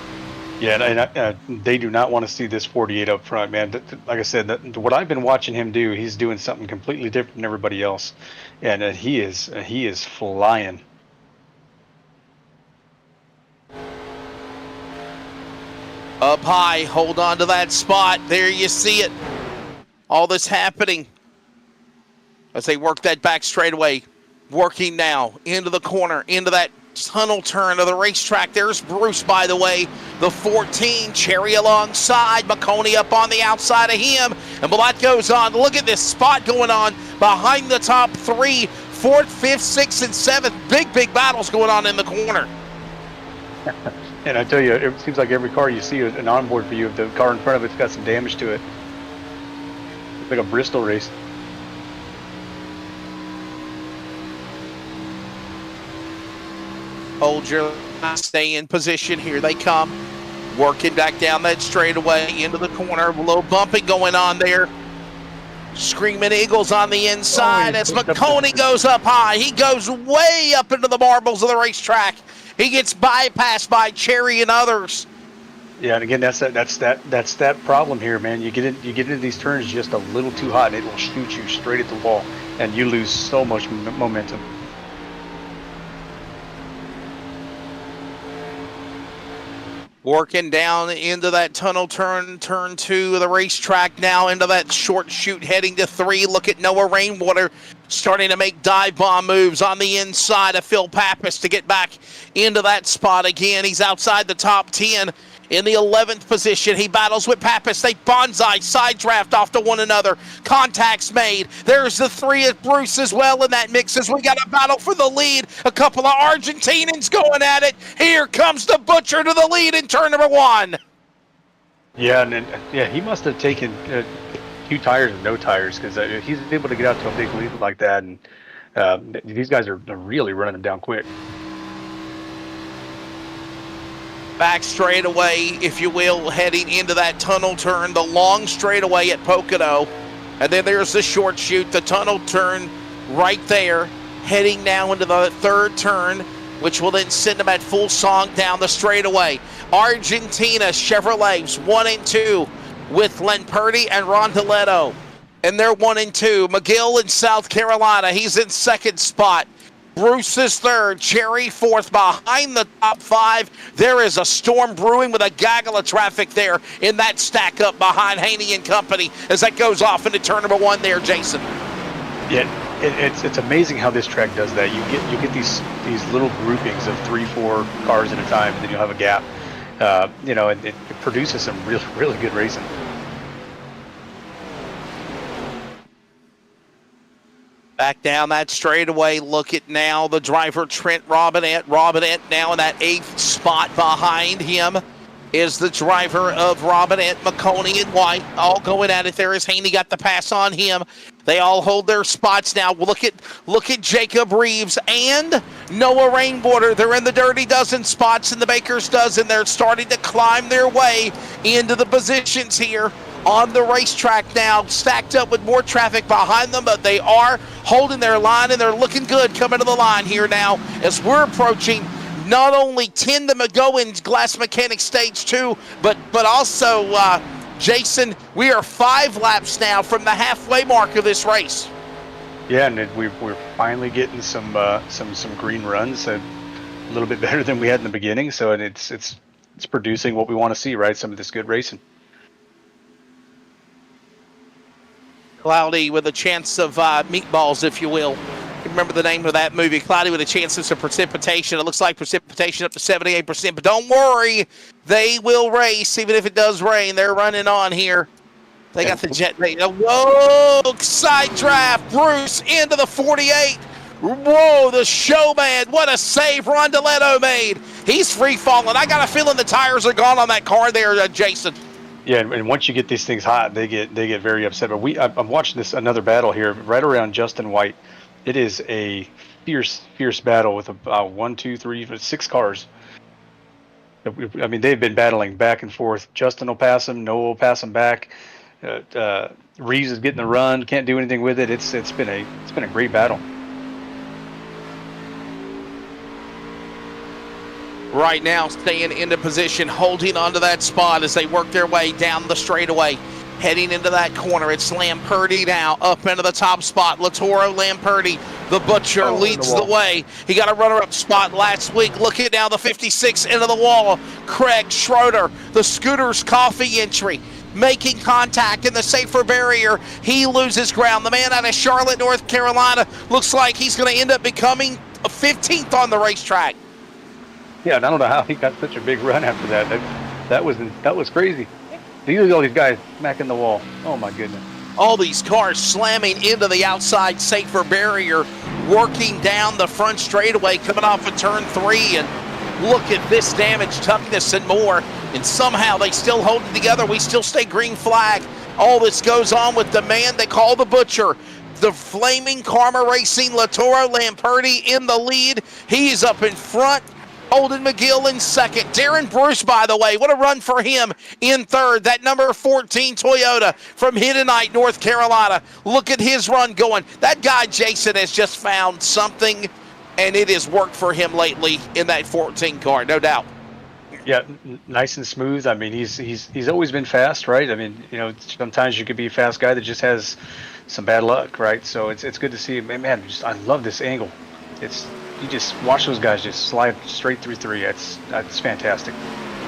Yeah, and they do not want to see this 48 up front, man. Like I said, what I've been watching him do, he's doing something completely different than everybody else, and he is flying. Up high, hold on to that spot. There you see it. All this happening as they work that back straightaway. Working now into the corner, into that tunnel turn of the racetrack. There's Bruce, by the way, the 14. Cherry alongside. McConey up on the outside of him. And that goes on. Look at this spot going on behind the top 3. 4th, 5th, 6th, and 7th. Big battles going on in the corner. And I tell you, it seems like every car you see is an onboard for you. If the car in front of it's got some damage to it. It's like a Bristol race. Hold your stay in position. Here they come. Working back down that straightaway into the corner. A little bumping going on there. Screaming Eagles on the inside as McConey goes up high. He goes way up into the marbles of the racetrack. He gets bypassed by Cherry and others. Yeah, and again, that's that problem here, man. You get into these turns just a little too hot, and it will shoot you straight at the wall, and you lose so much momentum. Working down into that tunnel turn 2 of the racetrack now into that short chute heading to 3. Look at Noah Rainwater starting to make dive bomb moves on the inside of Phil Pappas to get back into that spot again. He's outside the top 10 in the 11th position. He battles with Pappas. They bonsai side draft off to one another. Contacts made. There's the 3 of Bruce as well in that mix as we got a battle for the lead. A couple of Argentinians going at it. Here comes the Butcher to the lead in turn number 1. Yeah, and he must have taken 2 tires and no tires because he's able to get out to a big lead like that, and these guys are really running them down quick. Back straightaway, if you will, heading into that tunnel turn, the long straightaway at Pocono. And then there's the short chute, the tunnel turn right there, heading now into the third turn, which will then send them at full song down the straightaway. Argentina Chevrolets 1 and 2 with Lamperti and Rondeletto. And they're 1 and 2. McGill in South Carolina, he's in second spot. Bruce is third, Cherry fourth. Behind the top five, there is a storm brewing with a gaggle of traffic there in that stack up behind Haney and Company as that goes off into turn number 1 there, Jason. Yeah, it's amazing how this track does that. You get these little groupings of 3-4 cars at a time, and then you'll have a gap. And it produces some really good racing. Back down that straightaway, look at now the driver Trent Robinette. Robinette now in that 8th spot. Behind him is the driver of Robinette, McConey and White, all going at it there as Haney got the pass on him. They all hold their spots now. Look at Jacob Reeves and Noah Rainwater. They're in the Dirty Dozen spots in the Baker's Dozen. They're starting to climb their way into the positions here on the racetrack now, stacked up with more traffic behind them, but they are holding their line, and they're looking good coming to the line here now as we're approaching not only 10 to go in Glass Mechanic Stage 2, but also, Jason, we are 5 laps now from the halfway mark of this race. Yeah, and we're finally getting some green runs, a little bit better than we had in the beginning, so it's producing what we want to see, right? Some of this good racing. Cloudy with a chance of meatballs, if you will. Remember the name of that movie, Cloudy with a chance of some precipitation. It looks like precipitation up to 78%, but don't worry, they will race even if it does rain. They're running on here. They got the jet. Whoa, side draft, Bruce into the 48. Whoa, the showman, what a save Rondeletto made. He's free falling. I got a feeling the tires are gone on that car there, Jason. Yeah, and once you get these things hot, they get very upset. But I'm watching another battle here right around Justin White. It is a fierce battle with about 1, 2, 3, 6 cars. I mean, they've been battling back and forth. Justin will pass him, Noah will pass him back. Reeves is getting the run, can't do anything with it. It's been a great battle. Right now, staying into position, holding onto that spot as they work their way down the straightaway, heading into that corner. It's Lamperti now up into the top spot. Latoro Lamperti, the Butcher, leads the way. He got a runner-up spot last week. Look at now the 56 into the wall. Craig Schroeder, the Scooter's Coffee entry, making contact in the safer barrier. He loses ground. The man out of Charlotte, North Carolina, looks like he's going to end up becoming 15th on the racetrack. Yeah, and I don't know how he got such a big run after that. That was crazy. Look at all these guys smacking the wall. Oh my goodness. All these cars slamming into the outside safer barrier, working down the front straightaway, coming off of turn 3, and look at this damage, toughness, and more. And somehow they still hold it together. We still stay green flag. All this goes on with the man they call the Butcher. The Flaming Karma Racing, Latoro Lamperti in the lead. He's up in front. Holden McGill in second. Darren Bruce, by the way, what a run for him in third. That number 14 Toyota from Hiddenite, North Carolina. Look at his run going. That guy, Jason, has just found something, and it has worked for him lately in that 14 car, no doubt. Yeah, nice and smooth. I mean, he's always been fast, right? I mean, sometimes you could be a fast guy that just has some bad luck, right? So it's good to see. Man, I love this angle. You just watch those guys just slide straight through 3. That's fantastic.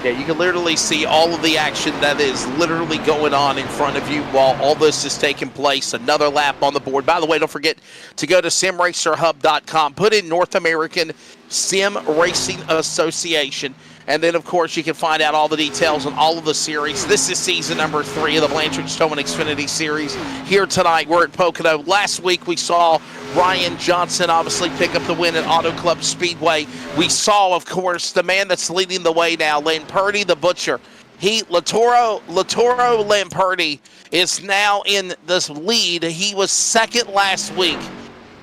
Yeah, you can literally see all of the action that is literally going on in front of you while all this is taking place. Another lap on the board. By the way, don't forget to go to simracerhub.com. Put in North American Sim Racing Association. And then, of course, you can find out all the details on all of the series. This is season number 3 of the Blanchard Stoneman Xfinity Series. Here tonight, we're at Pocono. Last week, we saw Ryan Johnson obviously pick up the win at Auto Club Speedway. We saw, of course, the man that's leading the way now, Lamperti the Butcher. Latoro Lamperti is now in this lead. He was second last week.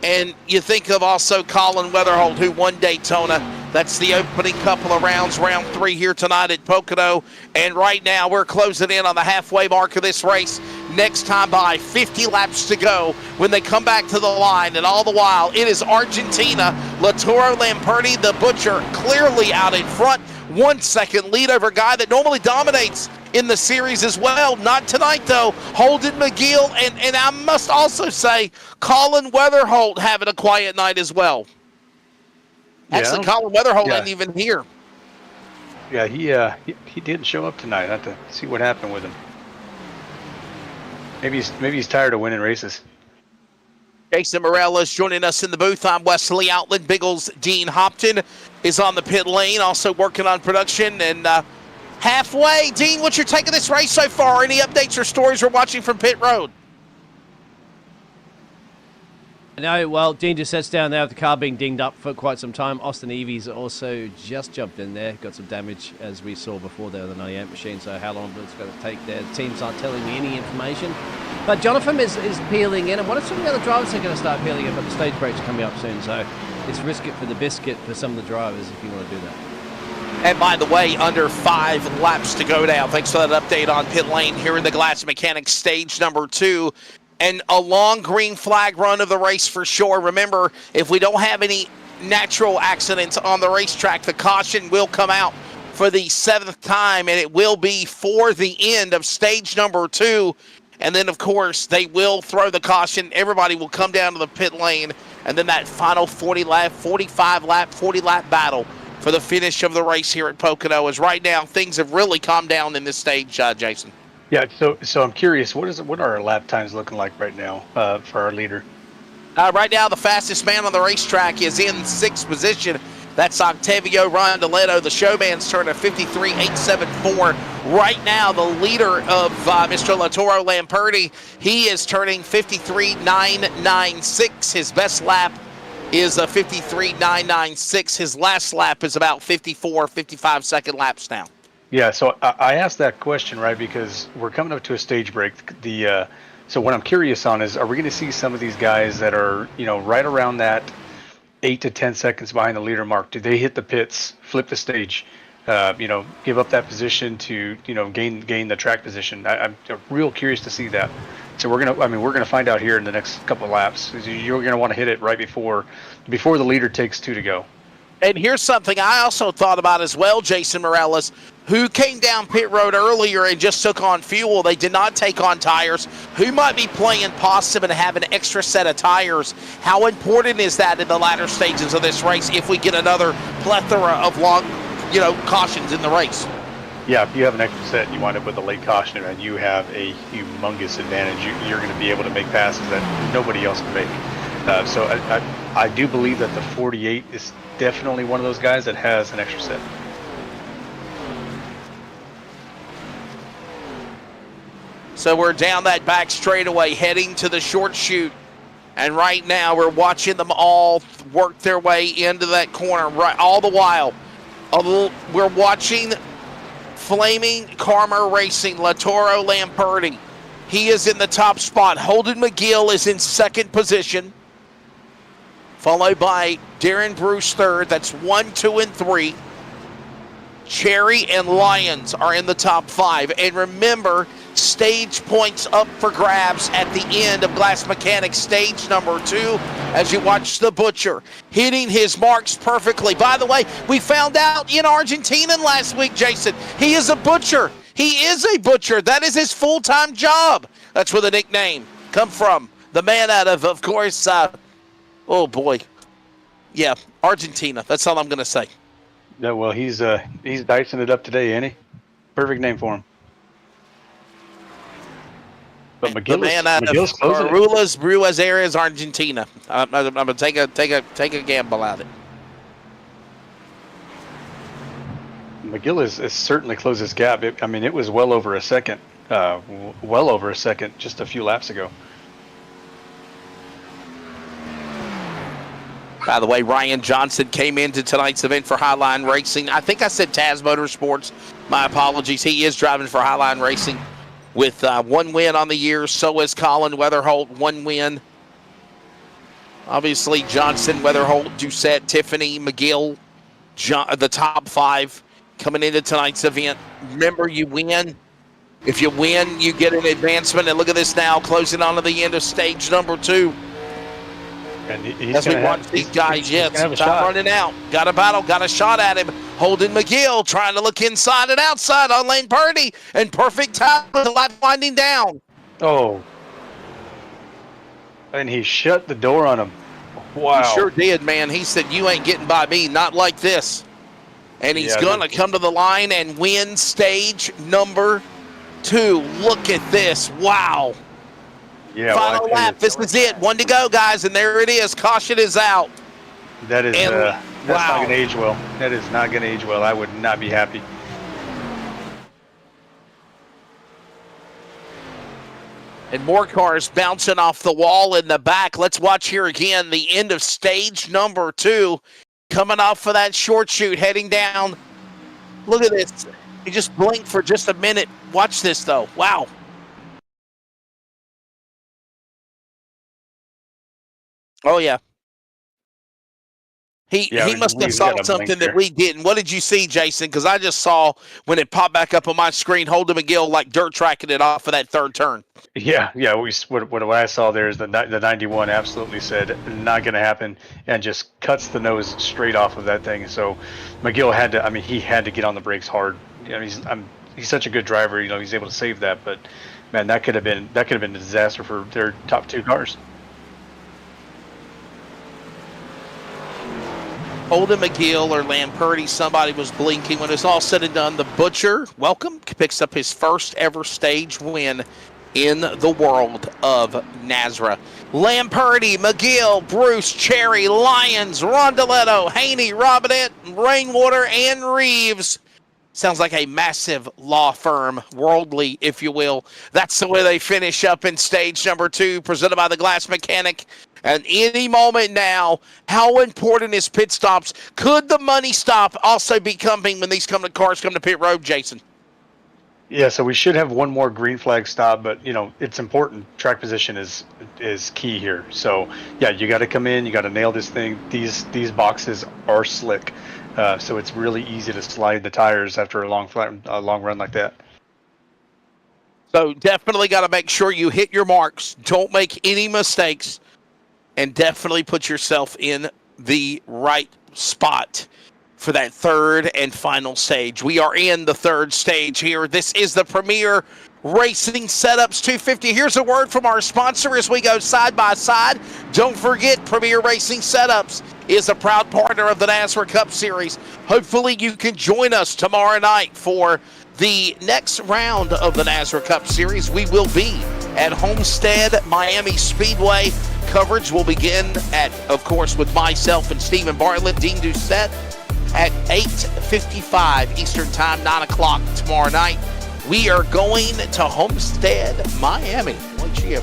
And you think of also Colin Weatherholt, who won Daytona. That's the opening couple of rounds, round 3 here tonight at Pocono. And right now we're closing in on the halfway mark of this race. Next time by 50 laps to go when they come back to the line. And all the while, it is Argentina. Latoro Lamperti, the Butcher, clearly out in front. 1 second lead over a guy that normally dominates in the series as well. Not tonight, though. Holden McGill, and I must also say, Colin Weatherholt having a quiet night as well. Actually, Colin Weatherholt ain't even here. Yeah, he didn't show up tonight. I have to see what happened with him. Maybe he's tired of winning races. Jason Morales joining us in the booth. I'm Wesley Outland. Biggles Dean Hopton is on the pit lane, also working on production. And halfway, Dean, what's your take of this race so far? Any updates or stories we're watching from pit road? No, well, Dean just sits down there with the car being dinged up for quite some time. Austin Evie's also just jumped in there, got some damage as we saw before there with the 98 machine, so how long it's going to take there. The team's not telling me any information. But Jonathan is peeling in, and what are some of the other drivers that are going to start peeling in? But the stage break's coming up soon, so it's risk it for the biscuit for some of the drivers if you want to do that. And by the way, under 5 laps to go now. Thanks for that update on pit lane here in the Glass Mechanics stage number 2. And a long green flag run of the race for sure. Remember, if we don't have any natural accidents on the racetrack, the caution will come out for the 7th time, and it will be for the end of stage number 2. And then, of course, they will throw the caution. Everybody will come down to the pit lane, and then that final 40-lap battle for the finish of the race here at Pocono. As right now, things have really calmed down in this stage, Jason. Yeah, so I'm curious, what are our lap times looking like right now for our leader? Right now, the fastest man on the racetrack is in 6th position. That's Octavio Rondoletto. The showman's turned a 53.874. Right now, the leader of Mr. Latoro Lamperti, he is turning 53.996. His best lap is a 53.996. His last lap is about 55 second laps now. Yeah, so I asked that question, right, because we're coming up to a stage break. So what I'm curious on is, are we going to see some of these guys that are, right around that 8 to 10 seconds behind the leader mark? Do they hit the pits, flip the stage, give up that position to, gain the track position? I'm real curious to see that. So we're gonna find out here in the next couple of laps. You're gonna want to hit it right before the leader takes 2 to go. And here's something I also thought about as well, Jason Morales, who came down pit road earlier and just took on fuel. They did not take on tires. Who might be playing possum and have an extra set of tires? How important is that in the latter stages of this race if we get another plethora of long, cautions in the race? Yeah, if you have an extra set, you wind up with a late caution, and you have a humongous advantage. You're going to be able to make passes that nobody else can make. So I do believe that the 48 is definitely one of those guys that has an extra set. So we're down that back straightaway heading to the short chute. And right now we're watching them all work their way into that corner. Right, all the while, we're watching Flaming Karma Racing, Latoro Lamperti. He is in the top spot. Holden McGill is in 2nd position, followed by Darren Bruce 3rd. That's 1, 2, and 3. Cherry and Lyons are in the top 5. And remember, stage points up for grabs at the end of Glass Mechanics stage number 2 as you watch the Butcher hitting his marks perfectly. By the way, we found out in Argentina last week, Jason, he is a butcher. He is a butcher. That is his full-time job. That's where the nickname come from. The man out of course, oh boy. Yeah, Argentina. That's all I'm going to say. Yeah, well, he's dicing it up today, ain't he? Perfect name for him. But McGill's closing Rulas, Buenos Aires, Argentina. I'm going to take a gamble at it. McGill has certainly closed his gap. It was well over a second just a few laps ago. By the way, Ryan Johnson came into tonight's event for Highline Racing. I think I said Taz Motorsports. My apologies. He is driving for Highline Racing with 1 win on the year. So is Colin Weatherholt, 1 win. Obviously, Johnson, Weatherholt, Doucette, Tiffany, McGill. the top 5 coming into tonight's event. Remember, you win. If you win, you get an advancement. And look at this now, closing on to the end of stage number 2. And he's as we watch these guys, time running out. Got a battle, got a shot at him. Holden McGill trying to look inside and outside on Lane Purdy. And perfect time with the lap winding down. Oh. And he shut the door on him. Wow. He sure did, man. He said, you ain't getting by me, not like this. And he's going to come to the line and win stage number 2. Look at this. Wow. Yeah, final lap. This is it. 1 to go, guys. And there it is. Caution is out. That is that's not going to age well. That is not going to age well. I would not be happy. And more cars bouncing off the wall in the back. Let's watch here again. The end of stage number 2. Coming off for that short shoot, heading down. Look at this. He just blinked for just a minute. Watch this, though. Wow. Oh, yeah. He must have saw something that we didn't. What did you see, Jason? Because I just saw when it popped back up on my screen, Holden McGill like dirt tracking it off of that third turn. Yeah. What I saw there is the 91 absolutely said not going to happen and just cuts the nose straight off of that thing. So McGill had to. I mean, he had to get on the brakes hard. You know, he's such a good driver. You know, he's able to save that. But man, that could have been a disaster for their top 2 cars. Holden McGill or Lamperti, somebody was blinking. When it's all said and done, the Butcher, welcome, picks up his first ever stage win in the world of NASRA. Lamperti, McGill, Bruce, Cherry, Lyons, Rondeletto, Haney, Robinette, Rainwater, and Reeves. Sounds like a massive law firm, worldly, if you will. That's the way they finish up in stage number 2, presented by the Glass Mechanic. And any moment now, how important is pit stops? Could the money stop also be coming when these cars come to pit road, Jason? Yeah, so we should have one more green flag stop, but you know it's important. Track position is key here. So yeah, you got to come in, you got to nail this thing. These boxes are slick, so it's really easy to slide the tires after a long run like that. So definitely got to make sure you hit your marks. Don't make any mistakes. And definitely put yourself in the right spot for that third and final stage. We are in the third stage here. This is the Premier Racing Setups 250. Here's a word from our sponsor as we go side by side. Don't forget, Premier Racing Setups is a proud partner of the NASRA Cup Series. Hopefully you can join us tomorrow night for the next round of the NASRA Cup Series. We will be at Homestead Miami Speedway. Coverage will begin of course, with myself and Stephen Bartlett, Dean Doucette, at 8:55 Eastern Time, 9 o'clock tomorrow night. We are going to Homestead, Miami. Once you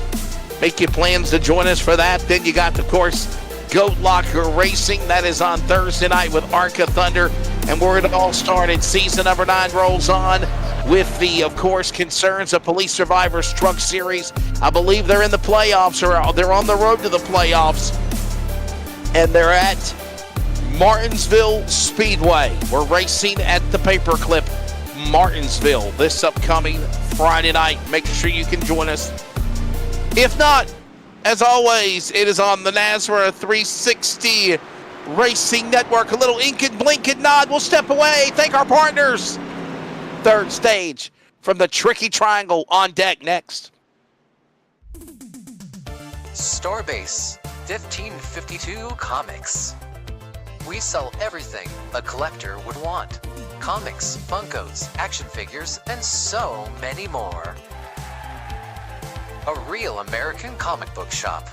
make your plans to join us for that, then you got, of course, Goat Locker Racing. That is on Thursday night with Arca Thunder. And we're going to all start at season number 9 rolls on with the, of course, concerns of Police Survivors Truck Series. I believe they're in the playoffs, or they're on the road to the playoffs. And they're at Martinsville Speedway. We're racing at the Paperclip Martinsville this upcoming Friday night. Make sure you can join us. If not, as always, it is on the NASRA 360 Racing Network. A little ink and blink and nod. We'll step away. Thank our partners. Third stage from the Tricky Triangle on deck next. Starbase 1552 Comics. We sell everything a collector would want. Comics, Funkos, action figures, and so many more. A real American comic book shop.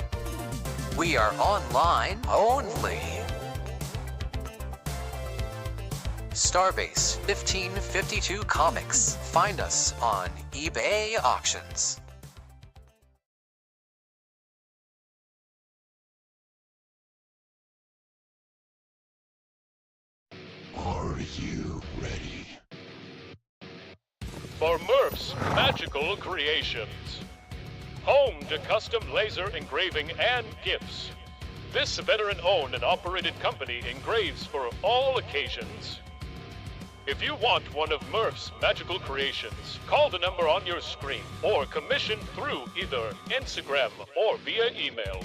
We are online only. Starbase 1552 Comics. Find us on eBay Auctions. Are you ready? For Murph's Magical Creations. Home to custom laser engraving and gifts. This veteran-owned and operated company engraves for all occasions. If you want one of Murph's magical creations, call the number on your screen or commission through either Instagram or via email.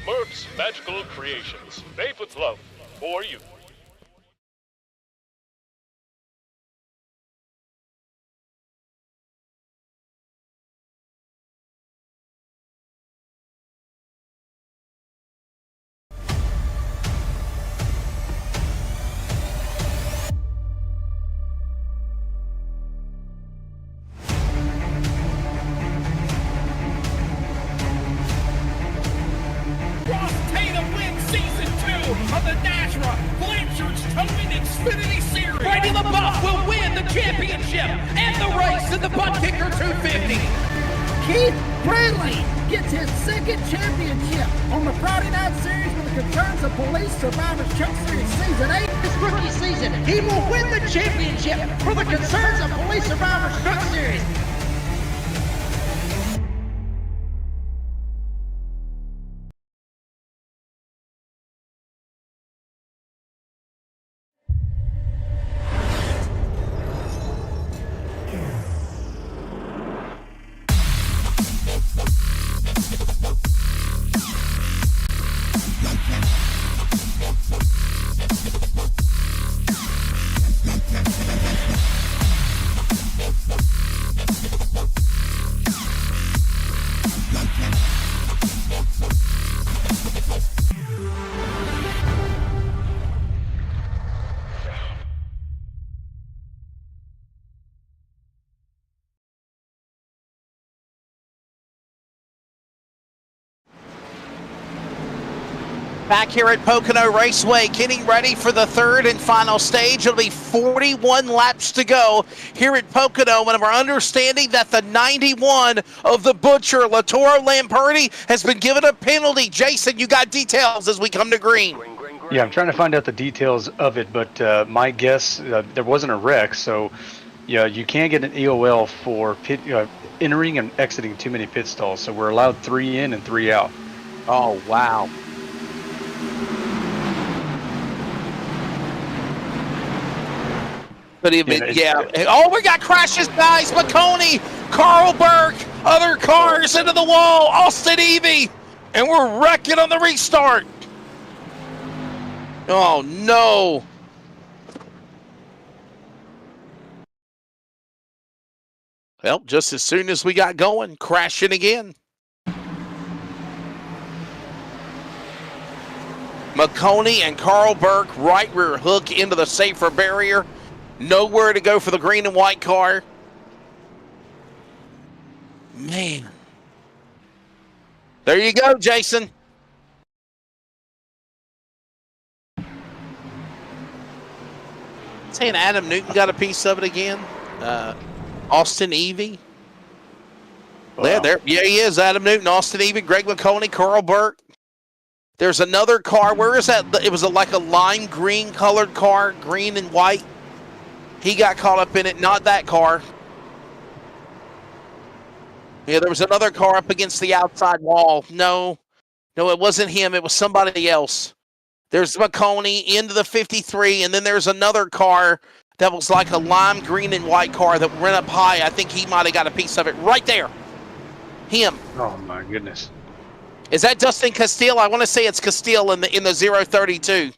Murph's Magical Creations, made with love for you. Of the NASRA Blanchard's Towing Xfinity Series. Brady LaBeouf will win the championship and the race in the Butt Kicker 250. Keith Bradley gets his second championship on the Friday Night Series with the concerns of Police Survivors Truck Series Season 8. His rookie season, he will win the championship for the concerns of Police Survivors Truck Series. Back here at Pocono Raceway, getting ready for the third and final stage. It'll be 41 laps to go here at Pocono, and we're understanding that the 91 of the Butcher, Latoro Lamperti, has been given a penalty. Jason, you got details as we come to green. Yeah, I'm trying to find out the details of it, but my guess, there wasn't a wreck, so yeah, you can't get an EOL for entering and exiting too many pit stalls, so we're allowed 3 in and 3 out. Oh, wow. But even, yeah. Oh, we got crashes, guys. McConey, Carl Burke, other cars into the wall. Austin Evie, and we're wrecking on the restart. Oh, no. Well, just as soon as we got going, crashing again. McConey and Carl Burke, right rear hook into the safer barrier. Nowhere to go for the green and white car. Man. There you go, Jason. Saying Adam Newton got a piece of it again. Austin Evie. Wow. Yeah, he is. Adam Newton, Austin Evie, Greg McConey, Carl Burke. There's another car. Where is that? It was like a lime green colored car, green and white. He got caught up in it, not that car. Yeah, there was another car up against the outside wall. No, it wasn't him. It was somebody else. There's McConey into the 53, and then there's another car that was like a lime green and white car that went up high. I think he might have got a piece of it right there. Him. Oh, my goodness. Is that Dustin Castile? I want to say it's Castile in the 032.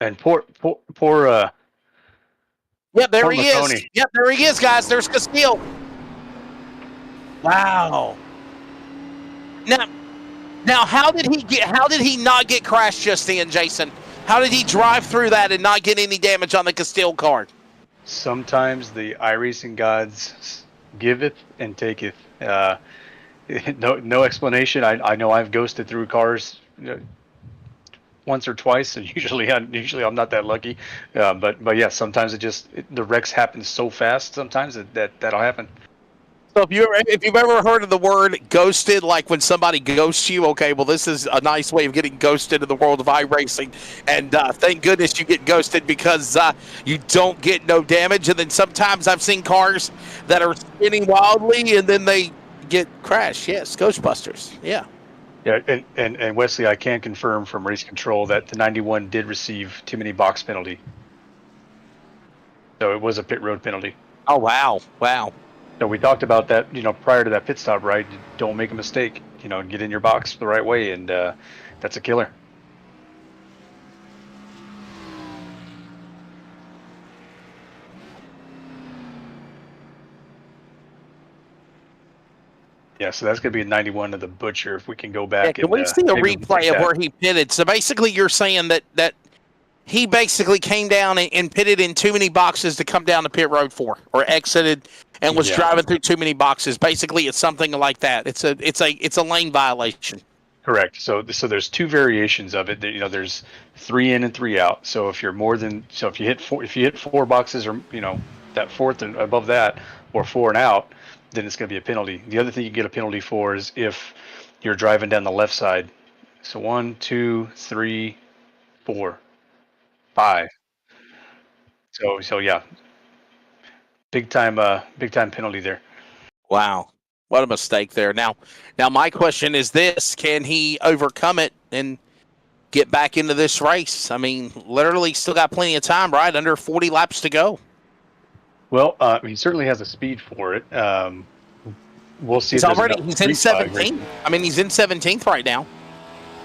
And poor. Yep, there he McConey. is. Yep, there he is, guys. There's Castile. Wow. Now, how did he not get crashed just then, Jason? How did he drive through that and not get any damage on the Castile car? Sometimes the iRacing gods giveth and taketh. No explanation. I know I've ghosted through cars once or twice, and usually I'm not that lucky. But yeah, sometimes the wrecks happen so fast. Sometimes that'll happen. So if you've ever heard of the word ghosted, like when somebody ghosts you, okay, well, this is a nice way of getting ghosted in the world of iRacing. And thank goodness you get ghosted, because you don't get no damage. And then sometimes I've seen cars that are spinning wildly and then they get crashed. Yes, Ghostbusters. Yeah. Yeah, and Wesley, I can confirm from race control that the 91 did receive too many box penalty. So it was a pit road penalty. Oh, wow. Wow. So we talked about that, prior to that pit stop, right? Don't make a mistake, get in your box the right way, and that's a killer. Yeah, so that's going to be a 91 of the Butcher if we can go back. Can we see a replay of where he pitted? So basically you're saying that he basically came down and pitted in too many boxes to come down the pit road for, or exited and was driving through too many boxes. Basically, it's something like that. It's a lane violation. Correct. So there's two variations of it. There's 3 in and 3 out. So if you hit four boxes, or that fourth and above that, or 4 and out, then it's going to be a penalty. The other thing you get a penalty for is if you're driving down the left side. So 1, 2, 3, 4, 5. So yeah, big time penalty there. Wow, what a mistake there. Now my question is this: can he overcome it and get back into this race? I mean, literally still got plenty of time, right? Under 40 laps to go. Well, he certainly has a speed for it. We'll see. He's in 17th. I mean, he's in 17th right now.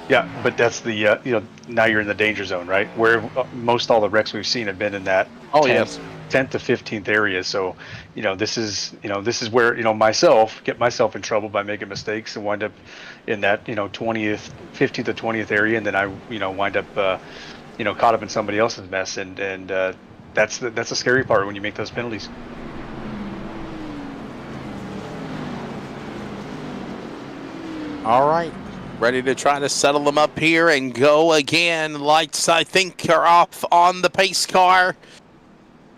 Yeah, but that's the now you're in the danger zone, right? Where most all the wrecks we've seen have been in that 10th to 15th area. So, this is where get myself in trouble by making mistakes and wind up in that 20th, 15th to 20th area, and then I wind up caught up in somebody else's mess, and that's the scary part when you make those penalties. All right. Ready to try to settle them up here and go again. Lights, I think, are off on the pace car.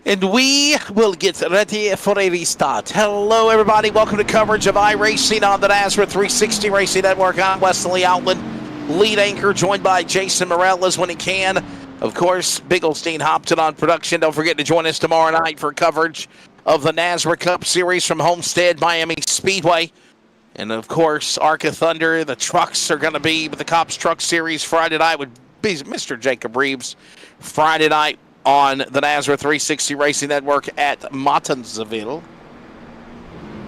And we will get ready for a restart. Hello, everybody. Welcome to coverage of iRacing on the NASRA 360 Racing Network. I'm Wesley Outland, lead anchor, joined by Jason Morales when he can. Of course, Bigglestein Hopton on production. Don't forget to join us tomorrow night for coverage of the NASRA Cup Series from Homestead Miami Speedway. And, of course, Arc of Thunder, the trucks are going to be with the Cops Truck Series Friday night with Mr. Jacob Reeves. Friday night on the NASRA 360 Racing Network at Martinsville.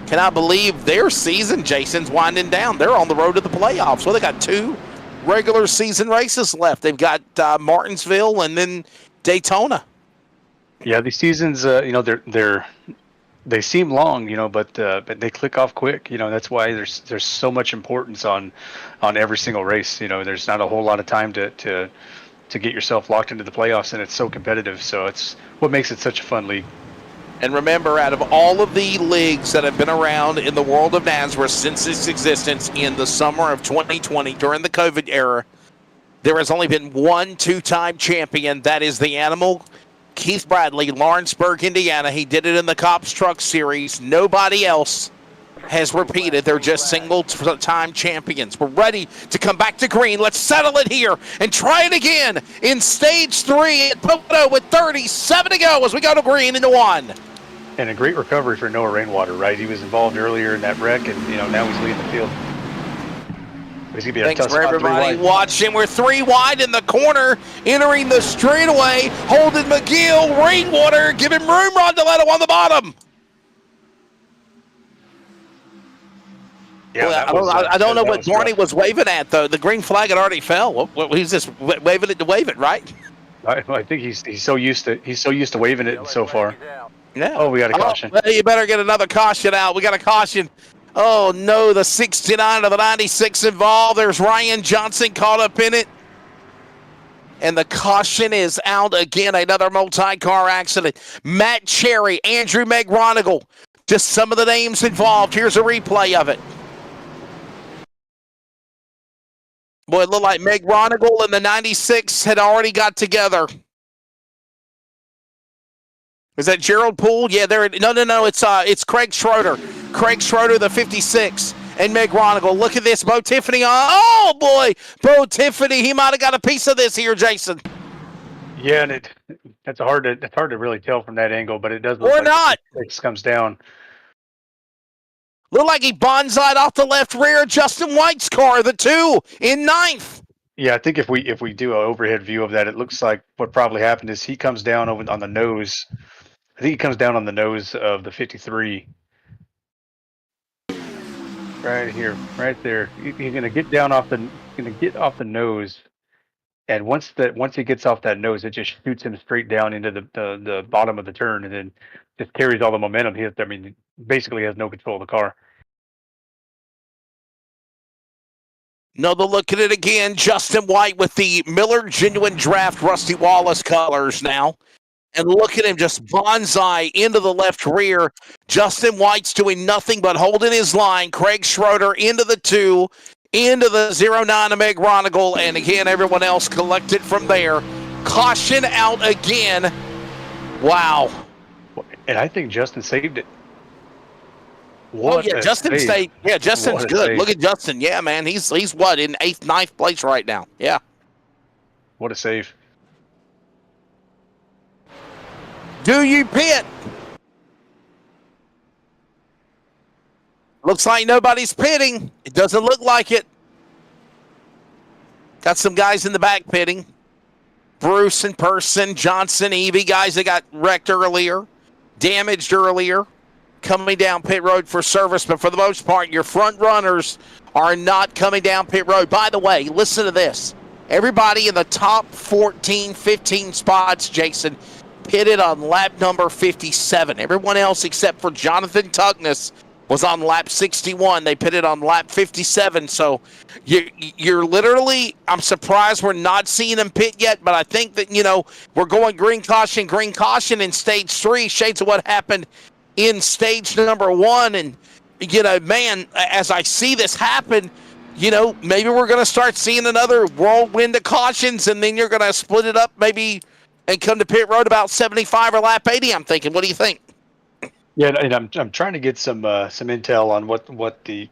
Cannot believe their season, Jason's winding down. They're on the road to the playoffs. Well, they got 2 regular season races left. They've got Martinsville and then Daytona. Yeah, these seasons, they seem long, but they click off quick. That's why there's so much importance on every single race. There's not a whole lot of time to get yourself locked into the playoffs, and it's so competitive. So it's what makes it such a fun league. And remember, out of all of the leagues that have been around in the world of NASRA since its existence in the summer of 2020 during the COVID era, there has only been one 2-time champion. That is the Animal, Keith Bradley, Lawrenceburg, Indiana. He did it in the Cops Truck Series. Nobody else has repeated. They're just single-time champions. We're ready to come back to green. Let's settle it here and try it again in Stage 3 at Pocono with 37 to go as we go to green into 1. And a great recovery for Noah Rainwater, right? He was involved earlier in that wreck, and now he's leading the field. He's gonna be a Thanks for everybody watching. We're 3 wide in the corner, entering the straightaway. Holden McGill, Rainwater, give him room. Rondeletto on the bottom. Yeah, well, I don't know what Barney was waving at, though. The green flag had already fell. He's just waving it to wave it, right? I think he's so used to waving it so far. Yeah. Oh, we got a caution. Well, you better get another caution out. We got a caution. Oh, no, the 69 of the 96 involved. There's Ryan Johnson caught up in it. And the caution is out again. Another multi-car accident. Matt Cherry, Andrew McGronigal. Just some of the names involved. Here's a replay of it. Boy, it looked like McGronigal and the 96 had already got together. Is that Gerald Poole? Yeah, no. It's Craig Schroeder. Craig Schroeder, the 56, and Meg Ronigal. Look at this, Bo Tiffany. Oh boy, Bo Tiffany. He might have got a piece of this here, Jason. Yeah, and it's hard to really tell from that angle, but it does look or like not. It comes down. Looked like he bonsaied off the left rear of Justin White's car, the 2 in 9th. Yeah, I think if we do an overhead view of that, it looks like what probably happened is he comes down over on the nose. I think he comes down on the nose of the 53. Right here, right there. He's gonna get down off the nose, and once he gets off that nose, it just shoots him straight down into the bottom of the turn, and then just carries all the momentum. Basically has no control of the car. Another look at it again. Justin White with the Miller Genuine Draft Rusty Wallace colors now. And look at him just bonsai into the left rear. Justin White's doing nothing but holding his line. Craig Schroeder into the 2, into the 09 of Meg Ronigal. And again, everyone else collected from there. Caution out again. Wow. And I think Justin saved it. Justin stayed. Yeah, Justin's good. Look at Justin. Yeah, man, he's what, in 8th, 9th place right now. Yeah. What a save. Do you pit? Looks like nobody's pitting. It doesn't look like it. Got some guys in the back pitting. Bruce and Person, Johnson, Evie, guys that got wrecked earlier, damaged earlier, coming down pit road for service. But for the most part, your front runners are not coming down pit road. By the way, listen to this. Everybody in the top 14, 15 spots, Jason, pitted on lap number 57. Everyone else except for Jonathan Tugness was on lap 61. They pitted on lap 57. So you're literally, I'm surprised we're not seeing them pit yet, but I think that, we're going green caution in stage 3, shades of what happened in stage number 1. And, man, as I see this happen, maybe we're going to start seeing another whirlwind of cautions, and then you're going to split it up maybe and come to pit road about 75 or lap 80, I'm thinking. What do you think? Yeah, and I'm trying to get some intel on what the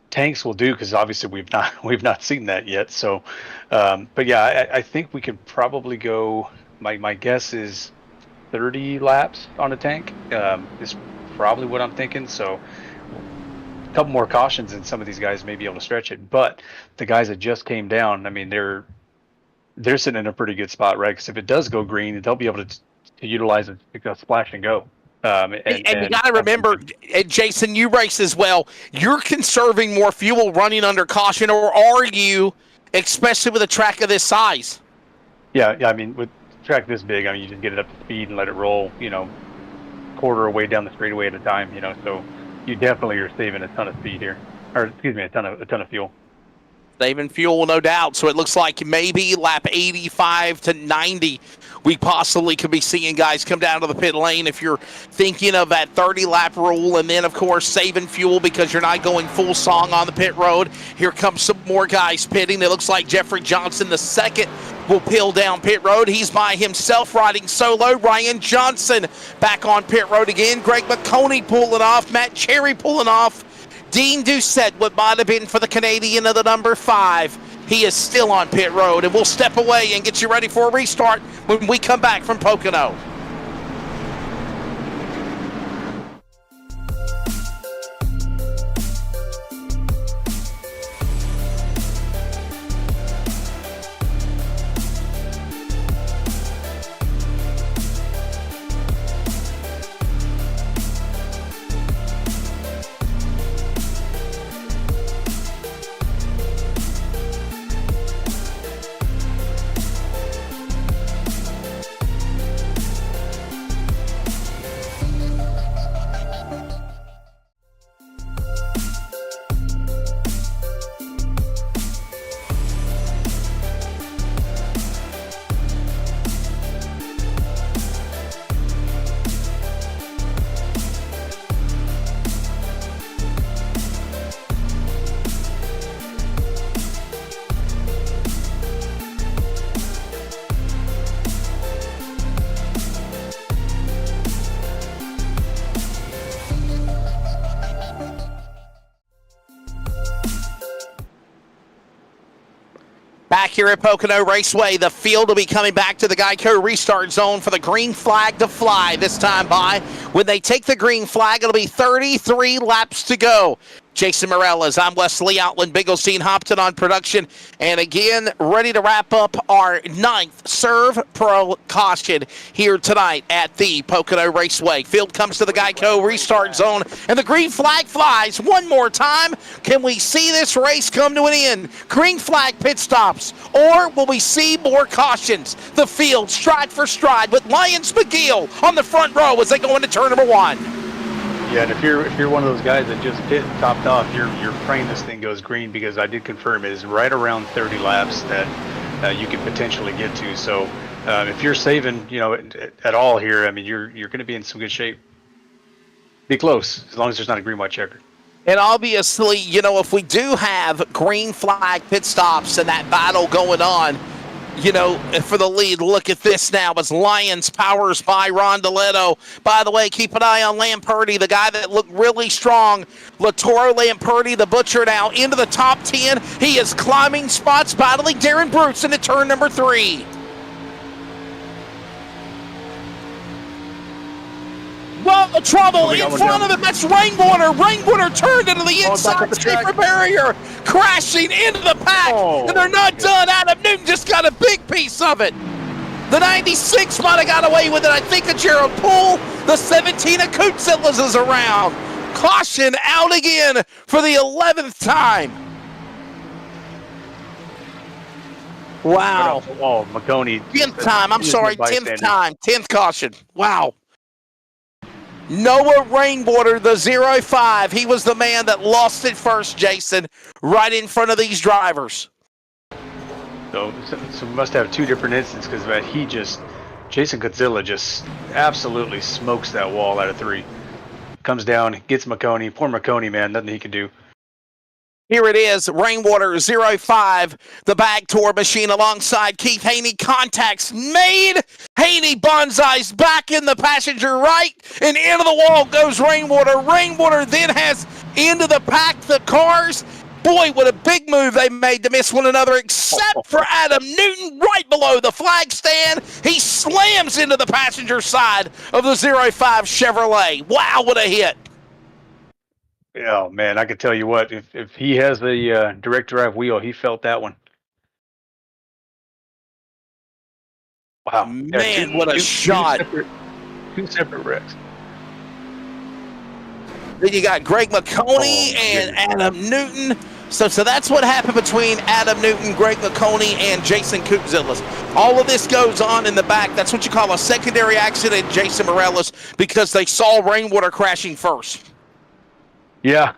tanks will do, because obviously we've not seen that yet. So, but yeah, I think we could probably go. My guess is 30 laps on a tank is probably what I'm thinking. So, a couple more cautions, and some of these guys may be able to stretch it. But the guys that just came down, I mean, they're sitting in a pretty good spot, right? Because if it does go green, they'll be able to utilize it because splash and go. And you got to remember, Jason, you race as well. You're conserving more fuel running under caution, or are you, especially with a track of this size? Yeah. I mean, with a track this big, I mean, you just get it up to speed and let it roll, quarter away down the straightaway at a time, So you definitely are saving a ton of speed here, or excuse me, a ton of fuel. Saving fuel, no doubt. So it looks like maybe lap 85 to 90, we possibly could be seeing guys come down to the pit lane if you're thinking of that 30-lap rule. And then, of course, saving fuel because you're not going full song on the pit road. Here comes some more guys pitting. It looks like Jeffrey Johnson, the second, will peel down pit road. He's by himself riding solo. Ryan Johnson back on pit road again. Greg McConey pulling off. Matt Cherry pulling off. Dean Doucette, what might have been for the Canadian of the number 5. He is still on pit road, and we'll step away and get you ready for a restart when we come back from Pocono. here at Pocono Raceway. The field will be coming back to the Geico restart zone for the green flag to fly this time by. When they take the green flag, it'll be 33 laps to go. Jason Morales, I'm Wesley Outland, Bigglesteen Hopton on production. And again, ready to wrap up our 9th Serve Pro Caution here tonight at the Pocono Raceway. Field comes to the Geico restart zone, and the green flag flies one more time. Can we see this race come to an end? Green flag pit stops, or will we see more cautions? The field stride for stride with Lyons McGill on the front row as they go into turn number 1. Yeah, and if you're one of those guys that just pit and topped off, you're praying this thing goes green, because I did confirm it is right around 30 laps that you could potentially get to. So if you're saving, at all here, I mean, you're going to be in some good shape. Be close, as long as there's not a green white checker. And obviously, if we do have green flag pit stops and that battle going on, for the lead, look at this now as Lyons powers by Rondeletto. By the way, keep an eye on Lamperti, the guy that looked really strong. Latoro Lamperti, the butcher, now into the top 10. He is climbing spots, battling Darren Brutes into turn number 3. Well, trouble in front of him. That's Rainwater. Rainwater turned into the inside safety barrier, crashing into the pack. And they're not done. Adam Newton just got a big piece of it. The 96 might have got away with it. I think of Gerald Poole. The 17 of Cootsillas is around. Caution out again for the 11th time. Wow. Oh, McConey. 10th time. I'm sorry. 10th time. 10th caution. Wow. Noah Rainwater, the 05. He was the man that lost it first, Jason, right in front of these drivers. So we must have two different instances, because Jason Godzilla just absolutely smokes that wall out of 3. Comes down, gets McConey. Poor McConey, man, nothing he can do. Here it is, Rainwater 05, the bag tour machine alongside Keith Haney. Contacts made. Haney bonsais back in the passenger right, and into the wall goes Rainwater. Rainwater then has into the pack the cars. Boy, what a big move they made to miss one another, except for Adam Newton right below the flag stand. He slams into the passenger side of the 05 Chevrolet. Wow, what a hit. Oh, man, I could tell you what, if he has the direct drive wheel, he felt that one. Wow. Man, what a shot. Two separate wrecks. Then you got Greg McConey and Adam Newton. So that's what happened between Adam Newton, Greg McConey, and Jason Coopzillas. All of this goes on in the back. That's what you call a secondary accident, Jason Morales, because they saw Rainwater crashing first. Yeah,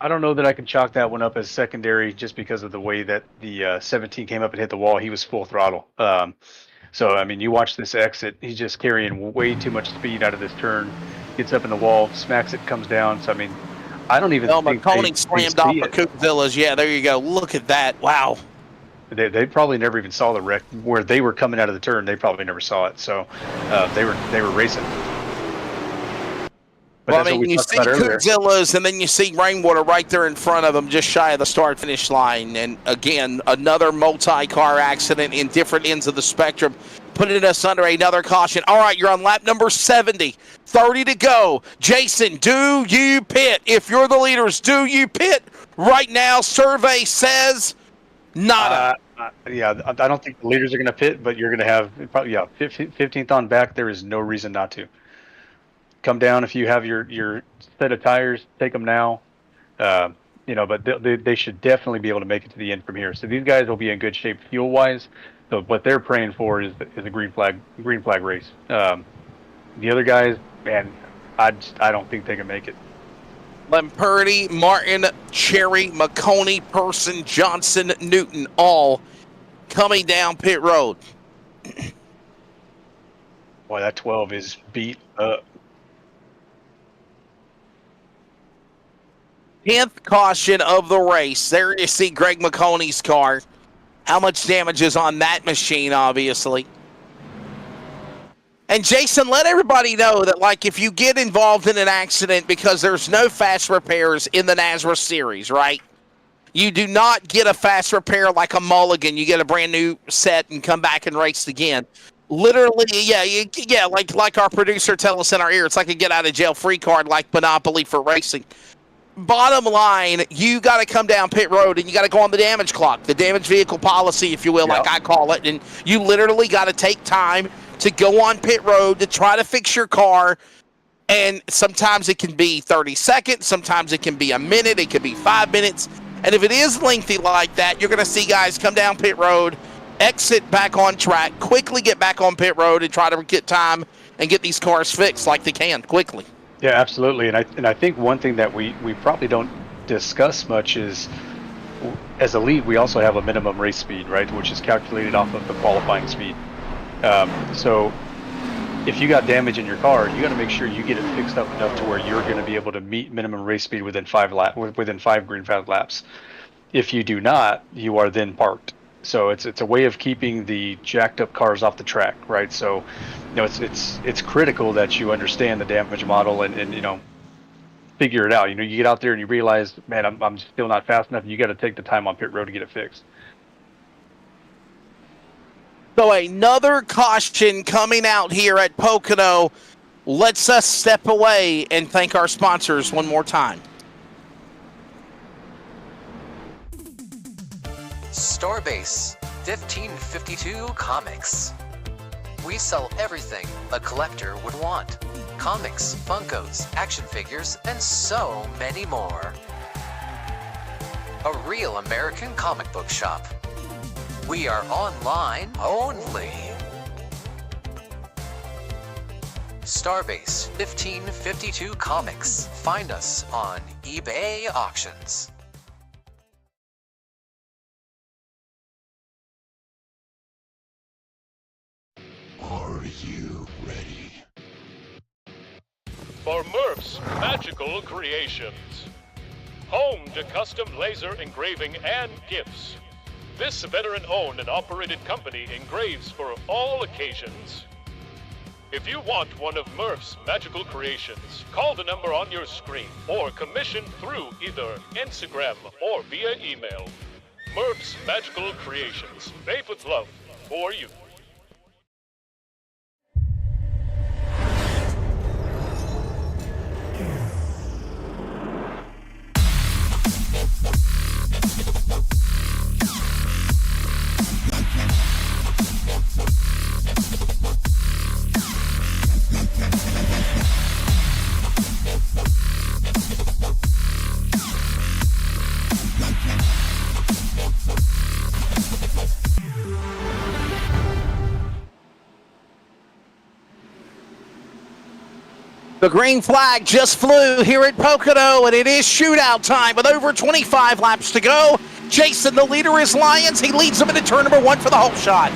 I don't know that I can chalk that one up as secondary, just because of the way that the 17 came up and hit the wall. He was full throttle. So, I mean, you watch this exit. He's just carrying way too much speed out of this turn. Gets up in the wall, smacks it, comes down. So, I mean, I don't even think McConey slammed off the Coopzillas. Yeah, there you go. Look at that. Wow. They probably never even saw the wreck where they were coming out of the turn. They probably never saw it. So, they were racing. Well, I mean, you see Coopzillas, and then you see Rainwater right there in front of them, just shy of the start-finish line. And again, another multi-car accident in different ends of the spectrum, putting us under another caution. All right, you're on lap number 70, 30 to go. Jason, do you pit? If you're the leaders, do you pit? Right now, survey says nada. Yeah, I don't think the leaders are going to pit, but you're going to have probably 15th on back. There is no reason not to. Come down if you have your set of tires. Take them now, but they should definitely be able to make it to the end from here. So these guys will be in good shape fuel wise. So what they're praying for is a green flag race. The other guys, man, I don't think they can make it. Lamperti, Martin, Cherry, McConey, Person, Johnson, Newton, all coming down pit road. Boy, that 12 is beat up. 10th caution of the race. There you see Greg McConey's car. How much damage is on that machine, obviously. And Jason, let everybody know that, like, if you get involved in an accident, because there's no fast repairs in the NASRA series, right? You do not get a fast repair like a mulligan. You get a brand new set and come back and race again. Literally, yeah, like our producer tell us in our ear, it's like a get out of jail free card, like Monopoly for racing. Bottom line, you got to come down pit road and you got to go on the damage clock, the damage vehicle policy, if you will, like I call it. And you literally got to take time to go on pit road to try to fix your car. And sometimes it can be 30 seconds, sometimes it can be a minute, it could be 5 minutes. And if it is lengthy like that, you're going to see guys come down pit road, exit back on track, quickly get back on pit road and try to get time and get these cars fixed like they can quickly. Yeah, absolutely. And I think one thing that we probably don't discuss much is, as a lead, we also have a minimum race speed, right, which is calculated off of the qualifying speed. So if you got damage in your car, you got to make sure you get it fixed up enough to where you're going to be able to meet minimum race speed within 5 green flag laps. If you do not, you are then parked. So it's a way of keeping the jacked up cars off the track, right? So, it's critical that you understand the damage model and figure it out. You get out there and you realize, man, I'm still not fast enough. You got to take the time on pit road to get it fixed. So another caution coming out here at Pocono. Let's us step away and thank our sponsors one more time. Starbase 1552 Comics. We sell everything a collector would want. Comics, Funkos, action figures, and so many more. A real American comic book shop. We are online only. Starbase 1552 Comics. Find us on eBay Auctions. Are you ready? For Murph's Magical Creations. Home to custom laser engraving and gifts. This veteran-owned and operated company engraves for all occasions. If you want one of Murph's Magical Creations, call the number on your screen or commission through either Instagram or via email. Murph's Magical Creations, made with love for you. The green flag just flew here at Pocono, and it is shootout time with over 25 laps to go. Jason, the leader, is Lyons. He leads them into turn number 1 for the whole shot.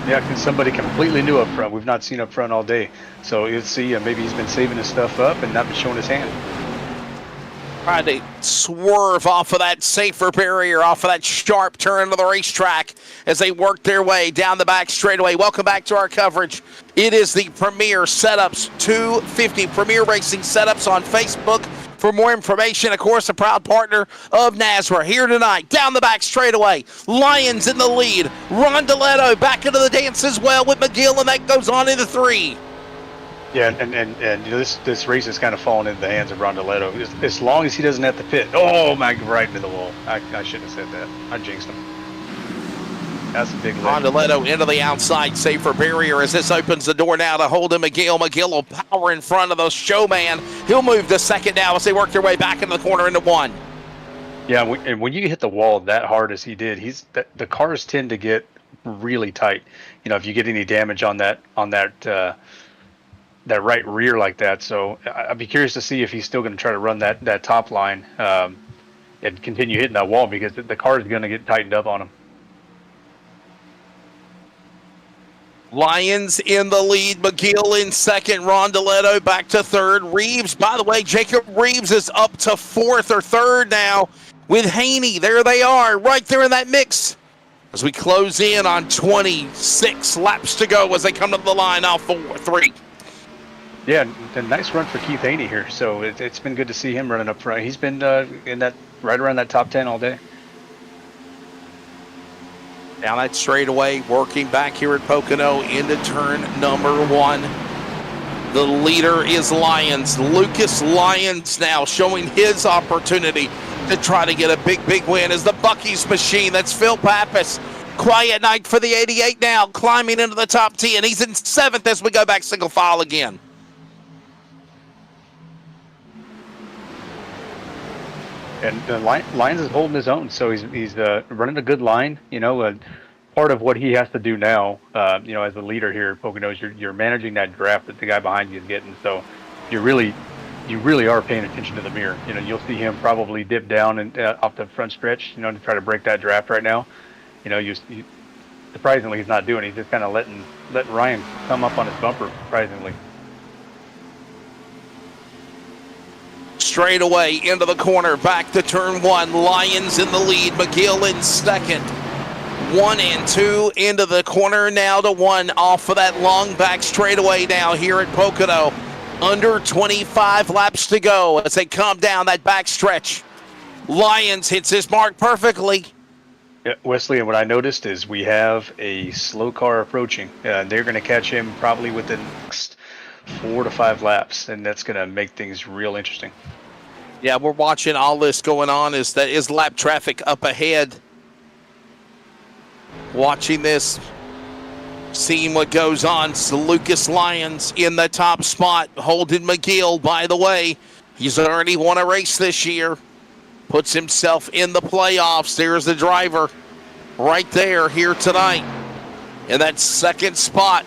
Yeah, because somebody completely new up front. We've not seen up front all day. So you'll see maybe he's been saving his stuff up and not been showing his hand. Trying to swerve off of that safer barrier, off of that sharp turn of the racetrack as they work their way down the back straightaway. Welcome back to our coverage. It is the Premier Setups 250, Premier Racing Setups on Facebook. For more information, of course, a proud partner of NASRA. Here tonight, down the back straightaway, Lyons in the lead. Rondeletto back into the dance as well with McGill, and that goes on into 3. Yeah, and this race is kind of falling into the hands of Rondeletto. As long as he doesn't have to pit. Oh, my, right into the wall. I shouldn't have said that. I jinxed him. That's a big lift. Rondeletto into the outside safer barrier as this opens the door now to Holden McGill. McGill will power in front of the showman. He'll move to second now as they work their way back into the corner into 1. Yeah, and when you hit the wall that hard as he did, the cars tend to get really tight. If you get any damage on that right rear like that. So I'd be curious to see if he's still going to try to run that top line and continue hitting that wall, because the car is going to get tightened up on him. Lyons in the lead, McGill in second, Rondeletto back to third. Reeves, by the way, Jacob Reeves is up to 4th or 3rd now with Haney. There they are, right there in that mix as we close in on 26 laps to go as they come to the line off 3. Yeah, a nice run for Keith Haney here. So it's been good to see him running up front. He's been in that right around that top 10 all day. Down that straightaway, working back here at Pocono into turn number 1. The leader is Lyons. Lucas Lyons now showing his opportunity to try to get a big win as the Buc-ee's machine. That's Phil Pappas. Quiet night for the 88 now, climbing into the top 10. He's in 7th as we go back single file again. And Lyons is holding his own, so he's running a good line. Part of what he has to do now, as a leader here at Pocono, is you're managing that draft that the guy behind you is getting. So you really are paying attention to the mirror. You'll see him probably dip down and off the front stretch, to try to break that draft right now. Surprisingly, he's not doing it. He's just kind of letting Ryan come up on his bumper, surprisingly. Straight away into the corner, back to turn 1. Lyons in the lead, McGill in 2nd. 1 and 2 into the corner now to 1 off of that long back straightaway now here at Pocono. Under 25 laps to go as they come down that back stretch. Lyons hits his mark perfectly. Yeah, Wesley, and what I noticed is we have a slow car approaching. They're going to catch him probably within the next 4 to 5 laps, and that's going to make things real interesting. Yeah, we're watching all this going on. Is lap traffic up ahead. Watching this, seeing what goes on. So Lucas Lyons in the top spot. Holden McGill, by the way, he's already won a race this year. Puts himself in the playoffs. There's the driver right there here tonight in that 2nd spot.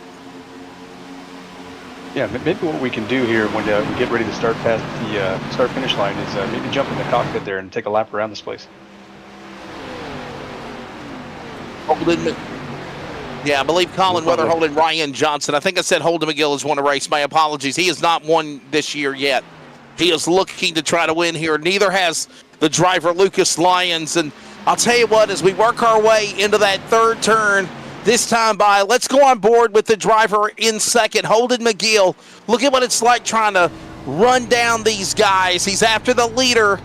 Yeah, maybe what we can do here when we get ready to start past the start-finish line is maybe jump in the cockpit there and take a lap around this place. Holden, yeah, I believe Colin Weatherhold and Ryan Johnson. I think I said Holden McGill has won a race. My apologies. He has not won this year yet. He is looking to try to win here. Neither has the driver, Lucas Lyons. And I'll tell you what, as we work our way into that 3rd turn, this time by, let's go on board with the driver in 2nd, Holden McGill. Look at what it's like trying to run down these guys. He's after the leader.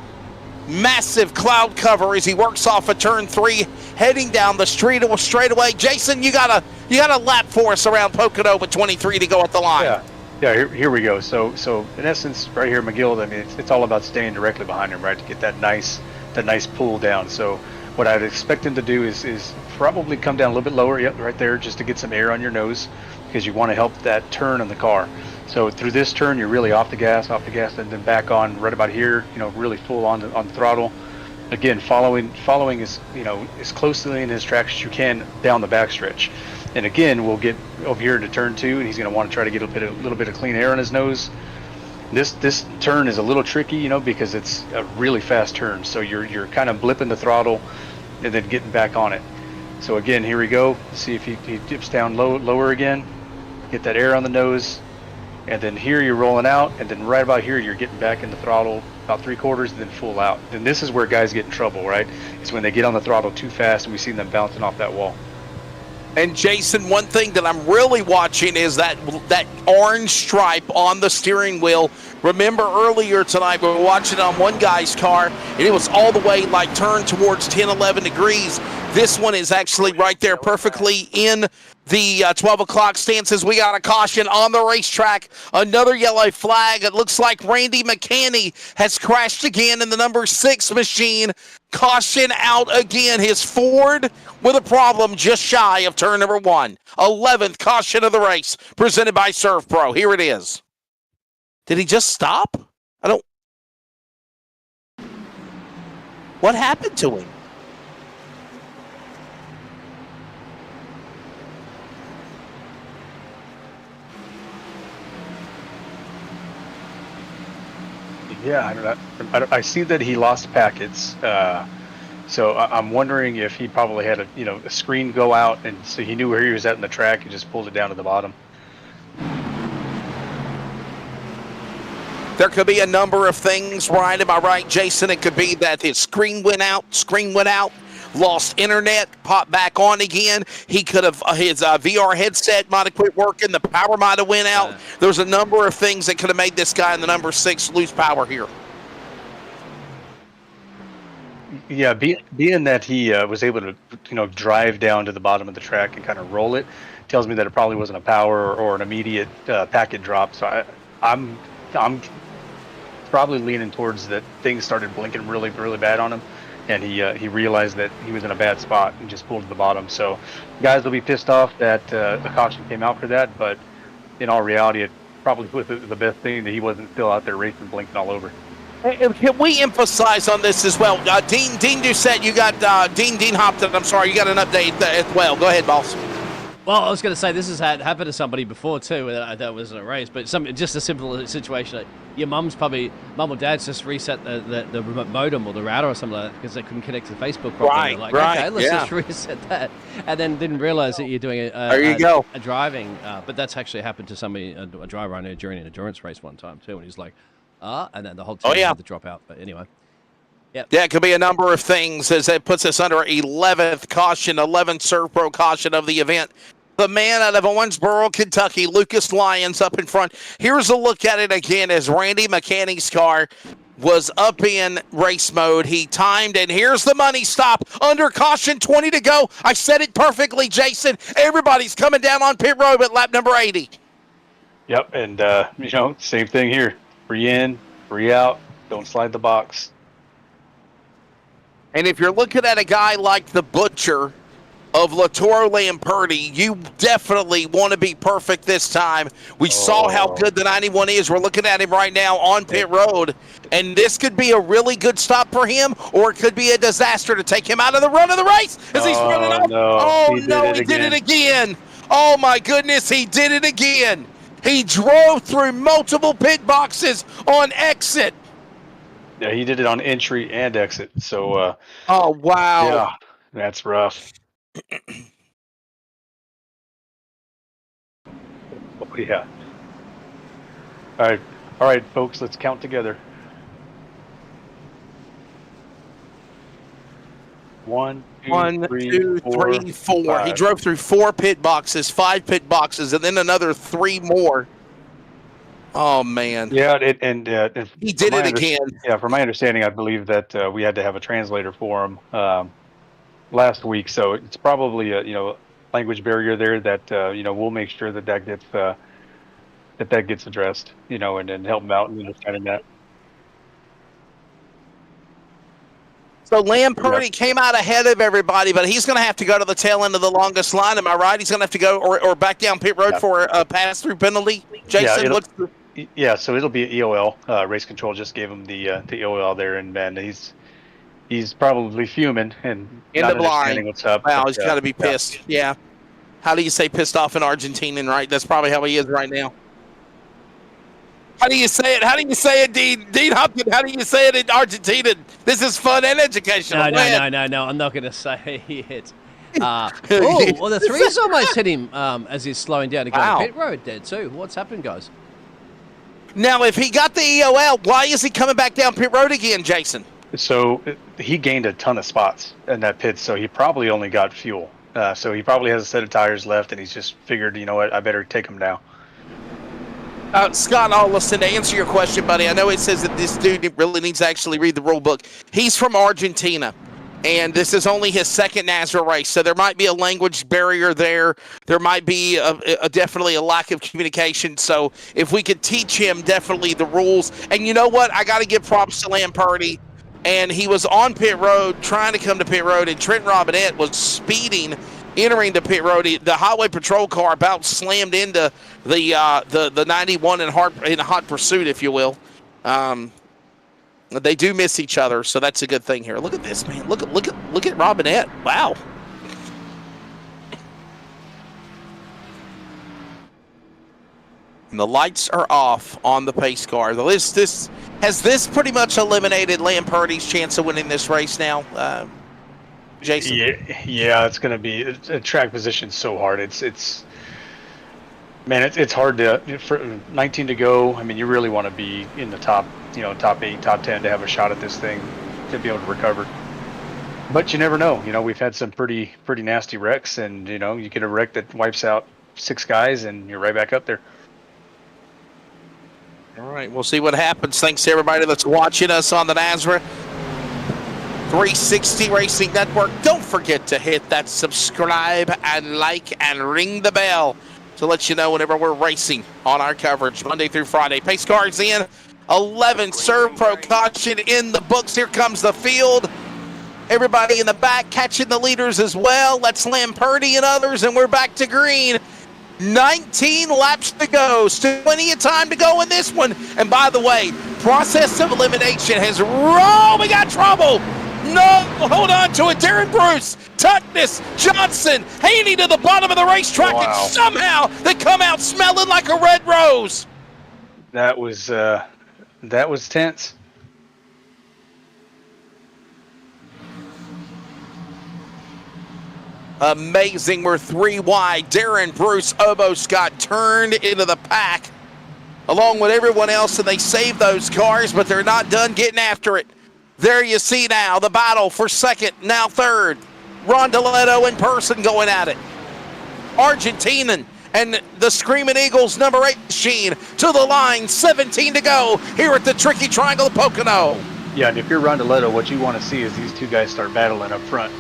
Massive cloud cover as he works off of turn 3, heading down the straightaway. Jason, you got a lap for us around Pocono with 23 to go at the line. Yeah. Here we go. So in essence, right here, McGill. I mean, it's all about staying directly behind him, right, to get that nice pull down. So what I'd expect him to do is probably come down a little bit lower. Yep, right there, just to get some air on your nose, because you want to help that turn in the car. So through this turn, you're really off the gas, and then back on right about here. Really full on the throttle. Again, following as closely in his tracks as you can down the backstretch. And again, we'll get over here into turn 2, and he's going to want to try to get a little bit of clean air on his nose. This turn is a little tricky, because it's a really fast turn. So you're kind of blipping the throttle and then getting back on it. So again, here we go. See if he dips down lower again. Get that air on the nose. And then here you're rolling out, and then right about here you're getting back in the throttle about 3/4 and then full out. And this is where guys get in trouble, right? It's when they get on the throttle too fast and we see them bouncing off that wall. And Jason, one thing that I'm really watching is that orange stripe on the steering wheel. Remember earlier tonight we were watching it on one guy's car, and it was all the way turned towards 10, 11 degrees. This one is actually right there perfectly in the 12 o'clock stances. We got a caution on the racetrack. Another yellow flag. It looks like Randy McCanney has crashed again in the number 6 machine. Caution out again. His Ford with a problem just shy of turn number 1. 11th caution of the race, presented by Serve Pro. Here it is. Did he just stop? What happened to him? Yeah, I see that he lost packets. So I'm wondering if he probably had a screen go out, and so he knew where he was at in the track and just pulled it down to the bottom. There could be a number of things, right? Am I right, Jason? It could be that his screen went out, lost internet, popped back on again. He could have, his VR headset might have quit working. The power might have went out. There's a number of things that could have made this guy in the number 6 lose power here. Yeah, being that he was able to, drive down to the bottom of the track and kind of roll it, tells me that it probably wasn't a power or an immediate packet drop. So I'm probably leaning towards that things started blinking really, really bad on him, and he realized that he was in a bad spot and just pulled to the bottom. So guys will be pissed off that the caution came out for that, but in all reality, it probably was the best thing that he wasn't still out there racing, blinking all over. Can we emphasize on this as well? Dean Doucette, you got Dean Hopton. I'm sorry, you got an update as well. Go ahead, boss. Well, I was going to say this has happened to somebody before too. That was a race, but just a simple situation. Your mum or dad's just reset the remote modem or the router or something like that because they couldn't connect to Facebook properly. Right, okay, let's just reset that, and then didn't realize that you're doing a driving. But that's actually happened to somebody, a driver I know during an endurance race one time too, and he's like, and then the whole team had to drop out. But anyway. Yep. Yeah, it could be a number of things as it puts us under 11th caution, 11th Serve Pro caution of the event. The man out of Owensboro, Kentucky, Lucas Lyons up in front. Here's a look at it again as Randy McCanney's car was up in race mode. He timed, and here's the money stop. Under caution, 20 to go. I said it perfectly, Jason. Everybody's coming down on pit road at lap number 80. Yep, and, same thing here. Free in, free out, don't slide the box. And if you're looking at a guy like the Butcher of Latoro Lamperti, you definitely want to be perfect this time. We saw how good the 91 is. We're looking at him right now on pit road, and this could be a really good stop for him, or it could be a disaster to take him out of the run of the race as he's running off. He did it again. Oh, my goodness, he did it again. He drove through multiple pit boxes on exit. Yeah, he did it on entry and exit. So, oh, wow. Yeah, that's rough. Oh, yeah. All right, folks, let's count together. 1, 2, 3, 4. 5. He drove through 4 pit boxes, 5 pit boxes, and then another 3 more. Oh, man. Yeah, he did it again. Yeah, from my understanding, I believe that we had to have a translator for him last week, so it's probably a language barrier there that we'll make sure that gets that gets addressed, and then help him out and kind of that. So Lamperti came out ahead of everybody, but he's going to have to go to the tail end of the longest line. Am I right? He's going to have to go or back down pit road for a pass-through penalty. Jason, so it'll be EOL. Race Control just gave him the EOL there, and man, he's probably fuming and not understanding what's up. Wow, he's got to be pissed. Yeah. How do you say pissed off in Argentinian, right? That's probably how he is right now. How do you say it? How do you say it, Dean Hopkins? How do you say it in Argentina? This is fun and educational. No. I'm not going to say it. Well, the 3's almost hit him as he's slowing down to go to pit road there too. What's happened, guys? Now, if he got the EOL, why is he coming back down pit road again, Jason? So he gained a ton of spots in that pit, so he probably only got fuel. So he probably has a set of tires left, and he's just figured, you know what, I better take him now. Scott Allison, to answer your question, buddy, I know it says that this dude really needs to actually read the rule book. He's from Argentina, and this is only his second NASRA race, so there might be a language barrier there. There might be definitely a lack of communication, so if we could teach him definitely the rules. And you know what? I got to give props to Lamperti, and he was on pit road trying to come to pit road, and Trent Robinette was speeding entering the pit road. The highway patrol car about slammed into the 91 in hot pursuit, if you will. They do miss each other, so that's a good thing here. Look at this, man. Look at Robinette. Wow. And the lights are off on the pace car. Has this pretty much eliminated Lamperti's chance of winning this race now? Jason? Yeah, it's going to be a track position so hard. It's hard for 19 to go. I mean, you really want to be in the top 8, top 10 to have a shot at this thing to be able to recover. But you never know. We've had some pretty nasty wrecks, and you get a wreck that wipes out 6 guys, and you're right back up there. All right, we'll see what happens. Thanks to everybody that's watching us on the NASRA. 360 Racing Network. Don't forget to hit that subscribe and like and ring the bell to let you know whenever we're racing on our coverage Monday through Friday. Pace cars in. 11 serve pro caution in the books. Here comes the field. Everybody in the back catching the leaders as well. Let's Lamperti and others, and we're back to green. 19 laps to go. Still plenty of time to go in this one. And by the way, process of elimination has we got trouble. No, hold on to it. Darren Bruce, Tuckness, Johnson, Haney to the bottom of the racetrack, and somehow they come out smelling like a red rose. That was tense. Amazing. We're 3 wide. Darren Bruce almost got turned into the pack along with everyone else, and they saved those cars, but they're not done getting after it. There you see now the battle for second, now third. Rondeletto in person going at it. Argentinian and the Screaming Eagles number 8 machine to the line, 17 to go here at the Tricky Triangle of Pocono. Yeah, and if you're Rondeletto, what you want to see is these two guys start battling up front,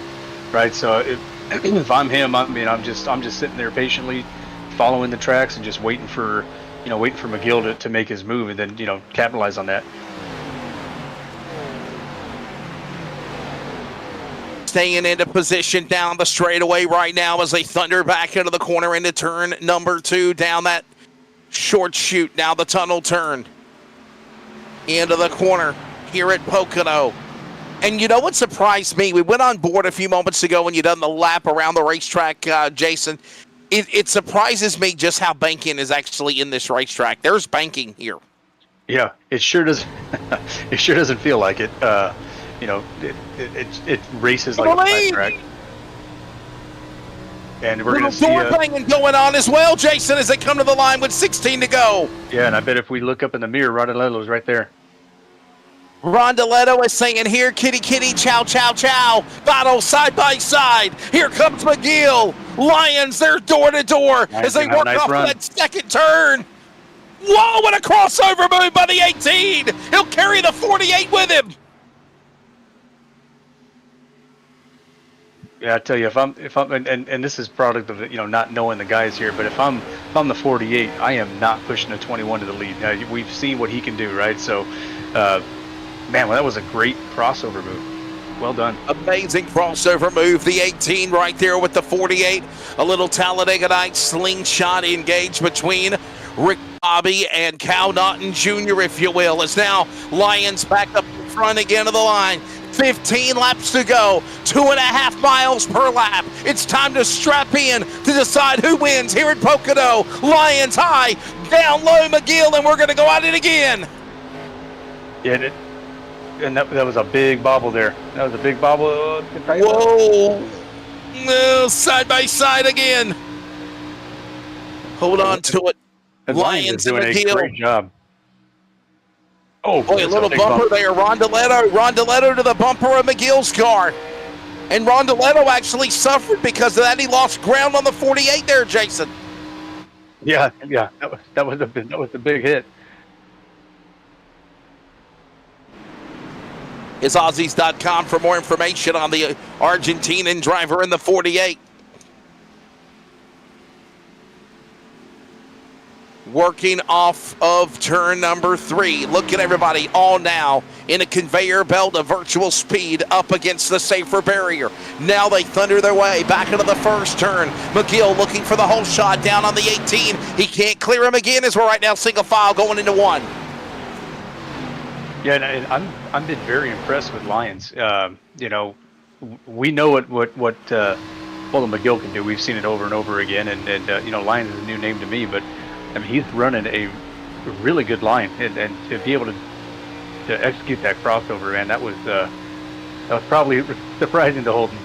right? So if I'm him, I'm just sitting there patiently following the tracks and just waiting for McGill to make his move and then capitalize on that. Staying into position down the straightaway right now as they thunder back into the corner into turn number 2 down that short chute. Now the tunnel turn into the corner here at Pocono. And you know what surprised me? We went on board a few moments ago when you done the lap around the racetrack, Jason. It surprises me just how banking is actually in this racetrack. There's banking here. Yeah, it sure does. It sure doesn't feel like it. It races like a flat track. And we're going to see door banging going on as well, Jason, as they come to the line with 16 to go. Yeah, and I bet if we look up in the mirror, Rondeletto's right there. Rondeletto is saying, here, kitty, kitty, chow, chow, chow. Battle side by side. Here comes McGill. Lions, they're door to door as they work off that second turn. Whoa, what a crossover move by the 18. He'll carry the 48 with him. Yeah, I tell you, if I'm, and this is product of not knowing the guys here, but if I'm the 48, I am not pushing a 21 to the lead. Now we've seen what he can do, right? So, man, well, that was a great crossover move. Well done. Amazing crossover move. The 18 right there with the 48. A little Talladega Night slingshot engaged between Rick Bobby and Cal Naughton Jr., if you will. As now Lions back up in front again of the line. 15 laps to go, 2.5 miles per lap. It's time to strap in to decide who wins here at Pocono. Lions high, down low McGill, and we're going to go at it again. Yeah, and that was a big bobble there. That was a big bobble. Whoa. Side by side again. Hold on to it. Lions doing and a McGill. great job. Oh, boy, a little bumper there. Rondeletto to the bumper of McGill's car. And Rondeletto actually suffered because of that. He lost ground on the 48 there, Jason. Yeah. That was a big hit. Is Aussies.com for more information on the Argentinian driver in the 48. Working off of turn number 3. Look at everybody all now in a conveyor belt of virtual speed up against the safer barrier. Now they thunder their way back into the first turn. McGill looking for the whole shot down on the 18. He can't clear him again as we're right now single file going into 1. Yeah, and I've been very impressed with Lions. We know what McGill can do. We've seen it over and over again, and Lions is a new name to me, but I mean, he's running a really good line, and to be able to execute that crossover, man, that was probably surprising to Holden.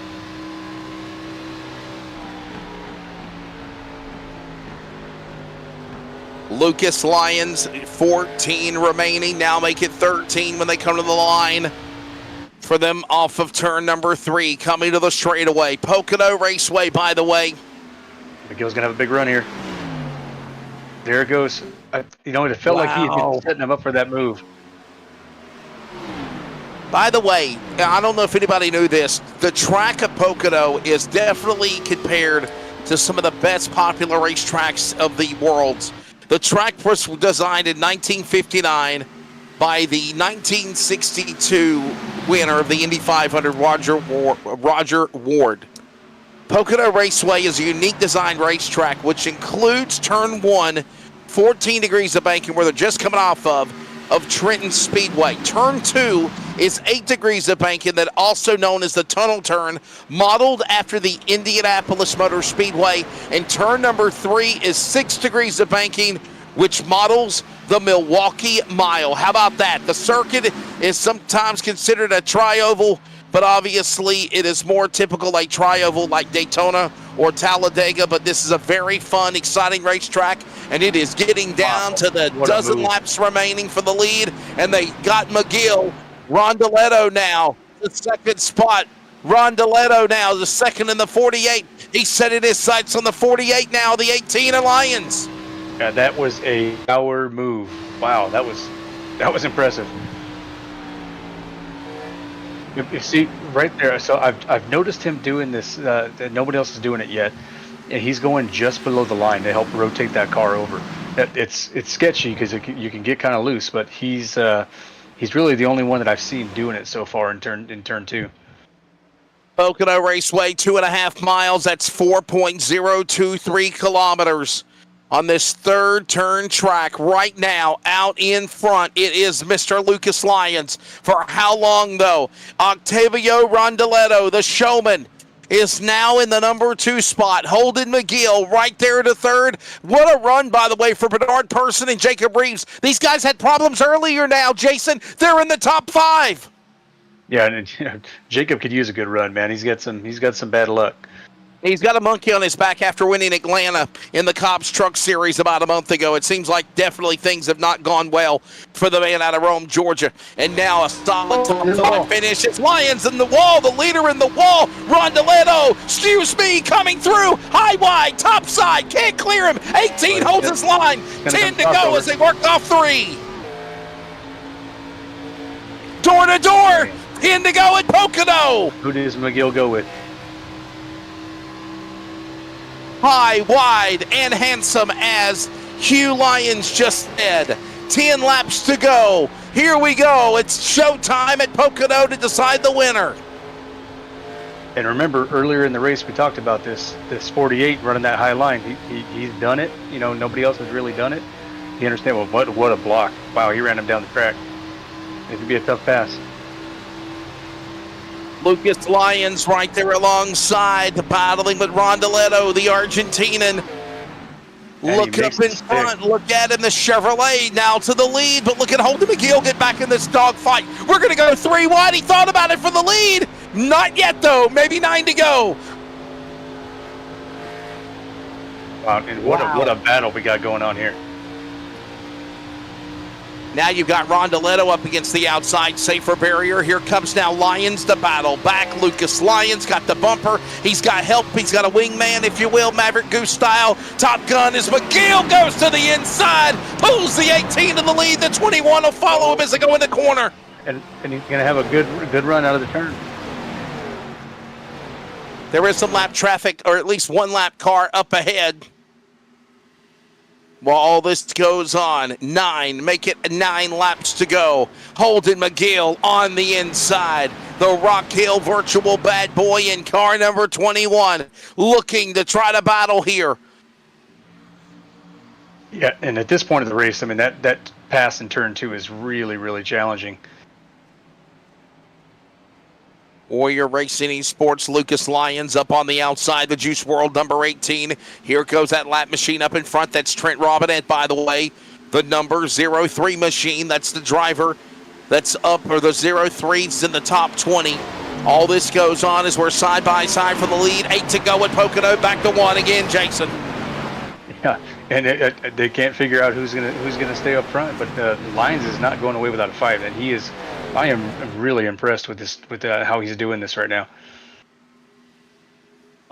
Lucas Lyons, 14 remaining. Now make it 13 when they come to the line for them off of turn number 3, coming to the straightaway. Pocono Raceway, by the way. McGill's gonna have a big run here. There it goes. It felt like he had been setting him up for that move. By the way, I don't know if anybody knew this. The track at Pocono is definitely compared to some of the best popular racetracks of the world. The track was designed in 1959 by the 1962 winner of the Indy 500, Roger Ward. Pocono Raceway is a unique design racetrack which includes turn 1, 14 degrees of banking where they're just coming off of Trenton Speedway. Turn 2 is 8 degrees of banking, that also known as the tunnel turn, modeled after the Indianapolis Motor Speedway. And turn number 3 is 6 degrees of banking, which models the Milwaukee Mile. How about that? The circuit is sometimes considered a tri-oval, but obviously it is more typical a tri-oval like Daytona or Talladega, but this is a very fun, exciting racetrack, and it is getting down to the dozen laps remaining for the lead, and they got McGill. Rondeletto now, the second spot. Rondeletto now, the second in the 48. He's setting his sights on the 48 now, the 18 Alliance. Yeah, that was a power move. Wow, that was impressive. You see right there. So I've noticed him doing this. Nobody else is doing it yet, and he's going just below the line to help rotate that car over. It's sketchy because you can get kind of loose, but he's really the only one that I've seen doing it so far in turn 2. Pocono Raceway, 2.5 miles. That's 4.023 kilometers. On this third turn track right now, out in front, it is Mr. Lucas Lyons. For how long, though? Octavio Rondeletto, the showman, is now in the number 2 spot. Holden McGill right there to third. What a run, by the way, for Bernard Person and Jacob Reeves. These guys had problems earlier now, Jason. They're in the top 5. Yeah, and Jacob could use a good run, man. He's got some bad luck. He's got a monkey on his back after winning Atlanta in the Cobb's Truck Series about a month ago. It seems like definitely things have not gone well for the man out of Rome, Georgia. And now a solid top 5 finish. It's Lyons in the wall, the leader in the wall. Rondeletto, excuse me, coming through. High wide, top side, can't clear him. 18 holds his line. 10 to go as they work off 3. Door to door, 10 to go at Pocono. Who does McGill go with? High, wide, and handsome, as Hugh Lyons just said. 10 laps to go. Here we go. It's showtime at Pocono to decide the winner. And remember, earlier in the race, we talked about this 48 running that high line. He's done it. You know, nobody else has really done it. You understand? Well, what a block. Wow, he ran him down the track. It could be a tough pass. Lucas Lyons right there alongside, battling with Rondeletto, the Argentinian. Look up in front, look at him, the Chevrolet now to the lead, but look at Holden McGill get back in this dogfight. We're going to go 3 wide. He thought about it for the lead. Not yet, though. Maybe 9 to go. Wow, and what a battle we got going on here. Now you've got Rondeletto up against the outside safer barrier. Here comes now Lyons to battle back. Lucas Lyons got the bumper. He's got help. He's got a wingman, if you will, Maverick Goose style. Top gun is McGill, goes to the inside, pulls the 18 to the lead. The 21 will follow him as they go in the corner. And he's going to have a good run out of the turn. There is some lap traffic, or at least one lap car up ahead. While all this goes on, 9, make it 9 laps to go. Holden McGill on the inside. The Rock Hill virtual bad boy in car number 21, looking to try to battle here. Yeah, and at this point of the race, I mean, that pass in turn 2 is really, really challenging. Warrior Racing Esports, Lucas Lyons up on the outside, the Juice World number 18. Here goes that lap machine up in front. That's Trent Robinette, by the way. The number 03 machine, that's the driver that's up, or the 03's in the top 20. All this goes on as we're side by side for the lead. 8 to go at Pocono, back to 1 again, Jason. Yeah, and they can't figure out who's gonna stay up front, but Lyons is not going away without a fight, and he is. I am really impressed with this, how he's doing this right now.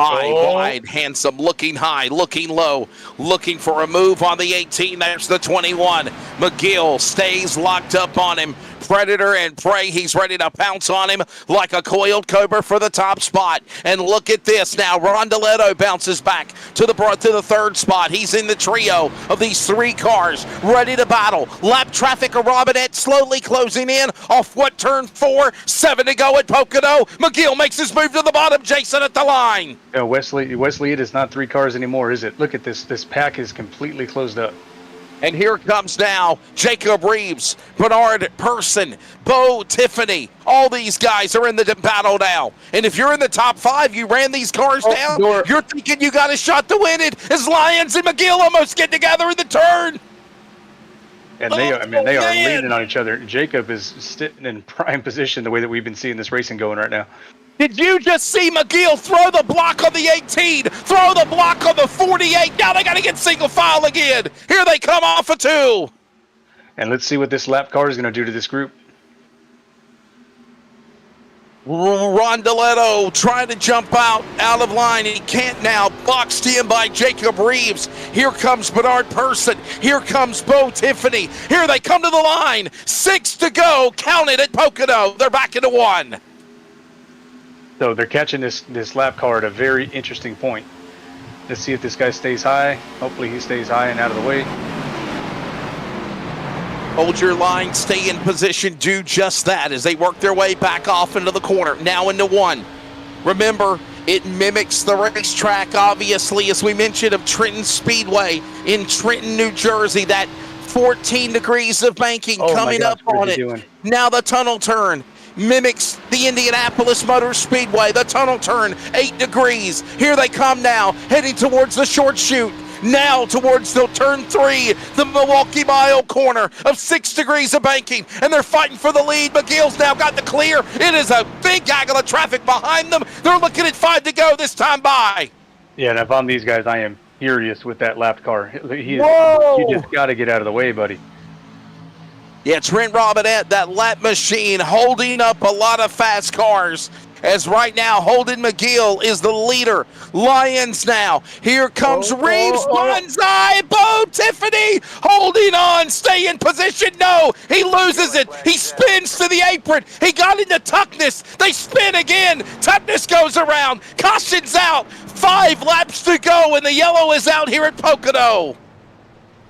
High, wide, handsome, looking high, looking low, looking for a move on the 18. There's the 21. McGill stays locked up on him. Predator and prey. He's ready to pounce on him like a coiled cobra for the top spot. And look at this now. Rondeletto bounces back to the third spot. He's in the trio of these 3 cars ready to battle. Lap traffic of Robinette slowly closing in off what turn 4. 7 to go at Pocono. McGill makes his move to the bottom. Jason at the line. Yeah, Wesley, it is not 3 cars anymore, is it? Look at this. This pack is completely closed up. And here comes now Jacob Reeves, Bernard Person, Bo Tiffany. All these guys are in the battle now. And if you're in the top 5, you ran these cars down, you're thinking you got a shot to win it as Lyons and McGill almost get together in the turn. And they are leaning on each other. Jacob is sitting in prime position the way that we've been seeing this racing going right now. Did you just see McGill throw the block on the 18, throw the block on the 48? Now they got to get single file again. Here they come off of 2. And let's see what this lap car is going to do to this group. Rondeletto trying to jump out of line. He can't now. Boxed in by Jacob Reeves. Here comes Bernard Person. Here comes Bo Tiffany. Here they come to the line. 6 to go. Count it at Pocono. They're back into 1. So they're catching this lap car at a very interesting point. Let's see if this guy stays high. Hopefully he stays high and out of the way. Hold your line, stay in position, do just that as they work their way back off into the corner, now into 1. Remember, it mimics the racetrack, obviously, as we mentioned, of Trenton Speedway in Trenton, New Jersey. That 14 degrees of banking coming up on it. Now the tunnel turn mimics the Indianapolis Motor Speedway. The tunnel turn, 8 degrees. Here they come now, heading towards the short chute. Now towards the turn 3, the Milwaukee Mile corner of 6 degrees of banking, and they're fighting for the lead. McGill's now got the clear. It is a big gaggle of traffic behind them. They're looking at 5 to go this time by. Yeah, and if I'm these guys, I am furious with that lapped car. You just got to get out of the way, buddy. Yeah, Trent Robinette, that lap machine, holding up a lot of fast cars. As right now, Holden McGill is the leader. Lyons now. Here comes Reeves. Bonsai. Bo Tiffany holding on. Stay in position. No, he loses it. He spins to the apron. He got into Tuckness. They spin again. Tuckness goes around. Caution's out. 5 laps to go, and the yellow is out here at Pocono.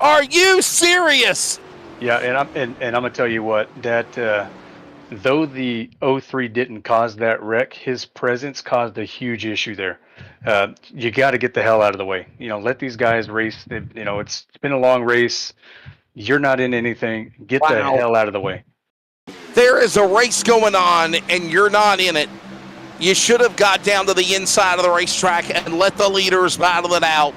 Are you serious? Yeah, and I'm going to tell you what, that though the 03 didn't cause that wreck, his presence caused a huge issue there. You got to get the hell out of the way. Let these guys race. It's been a long race. You're not in anything. Get the hell out of the way. There is a race going on, and you're not in it. You should have got down to the inside of the racetrack and let the leaders battle it out.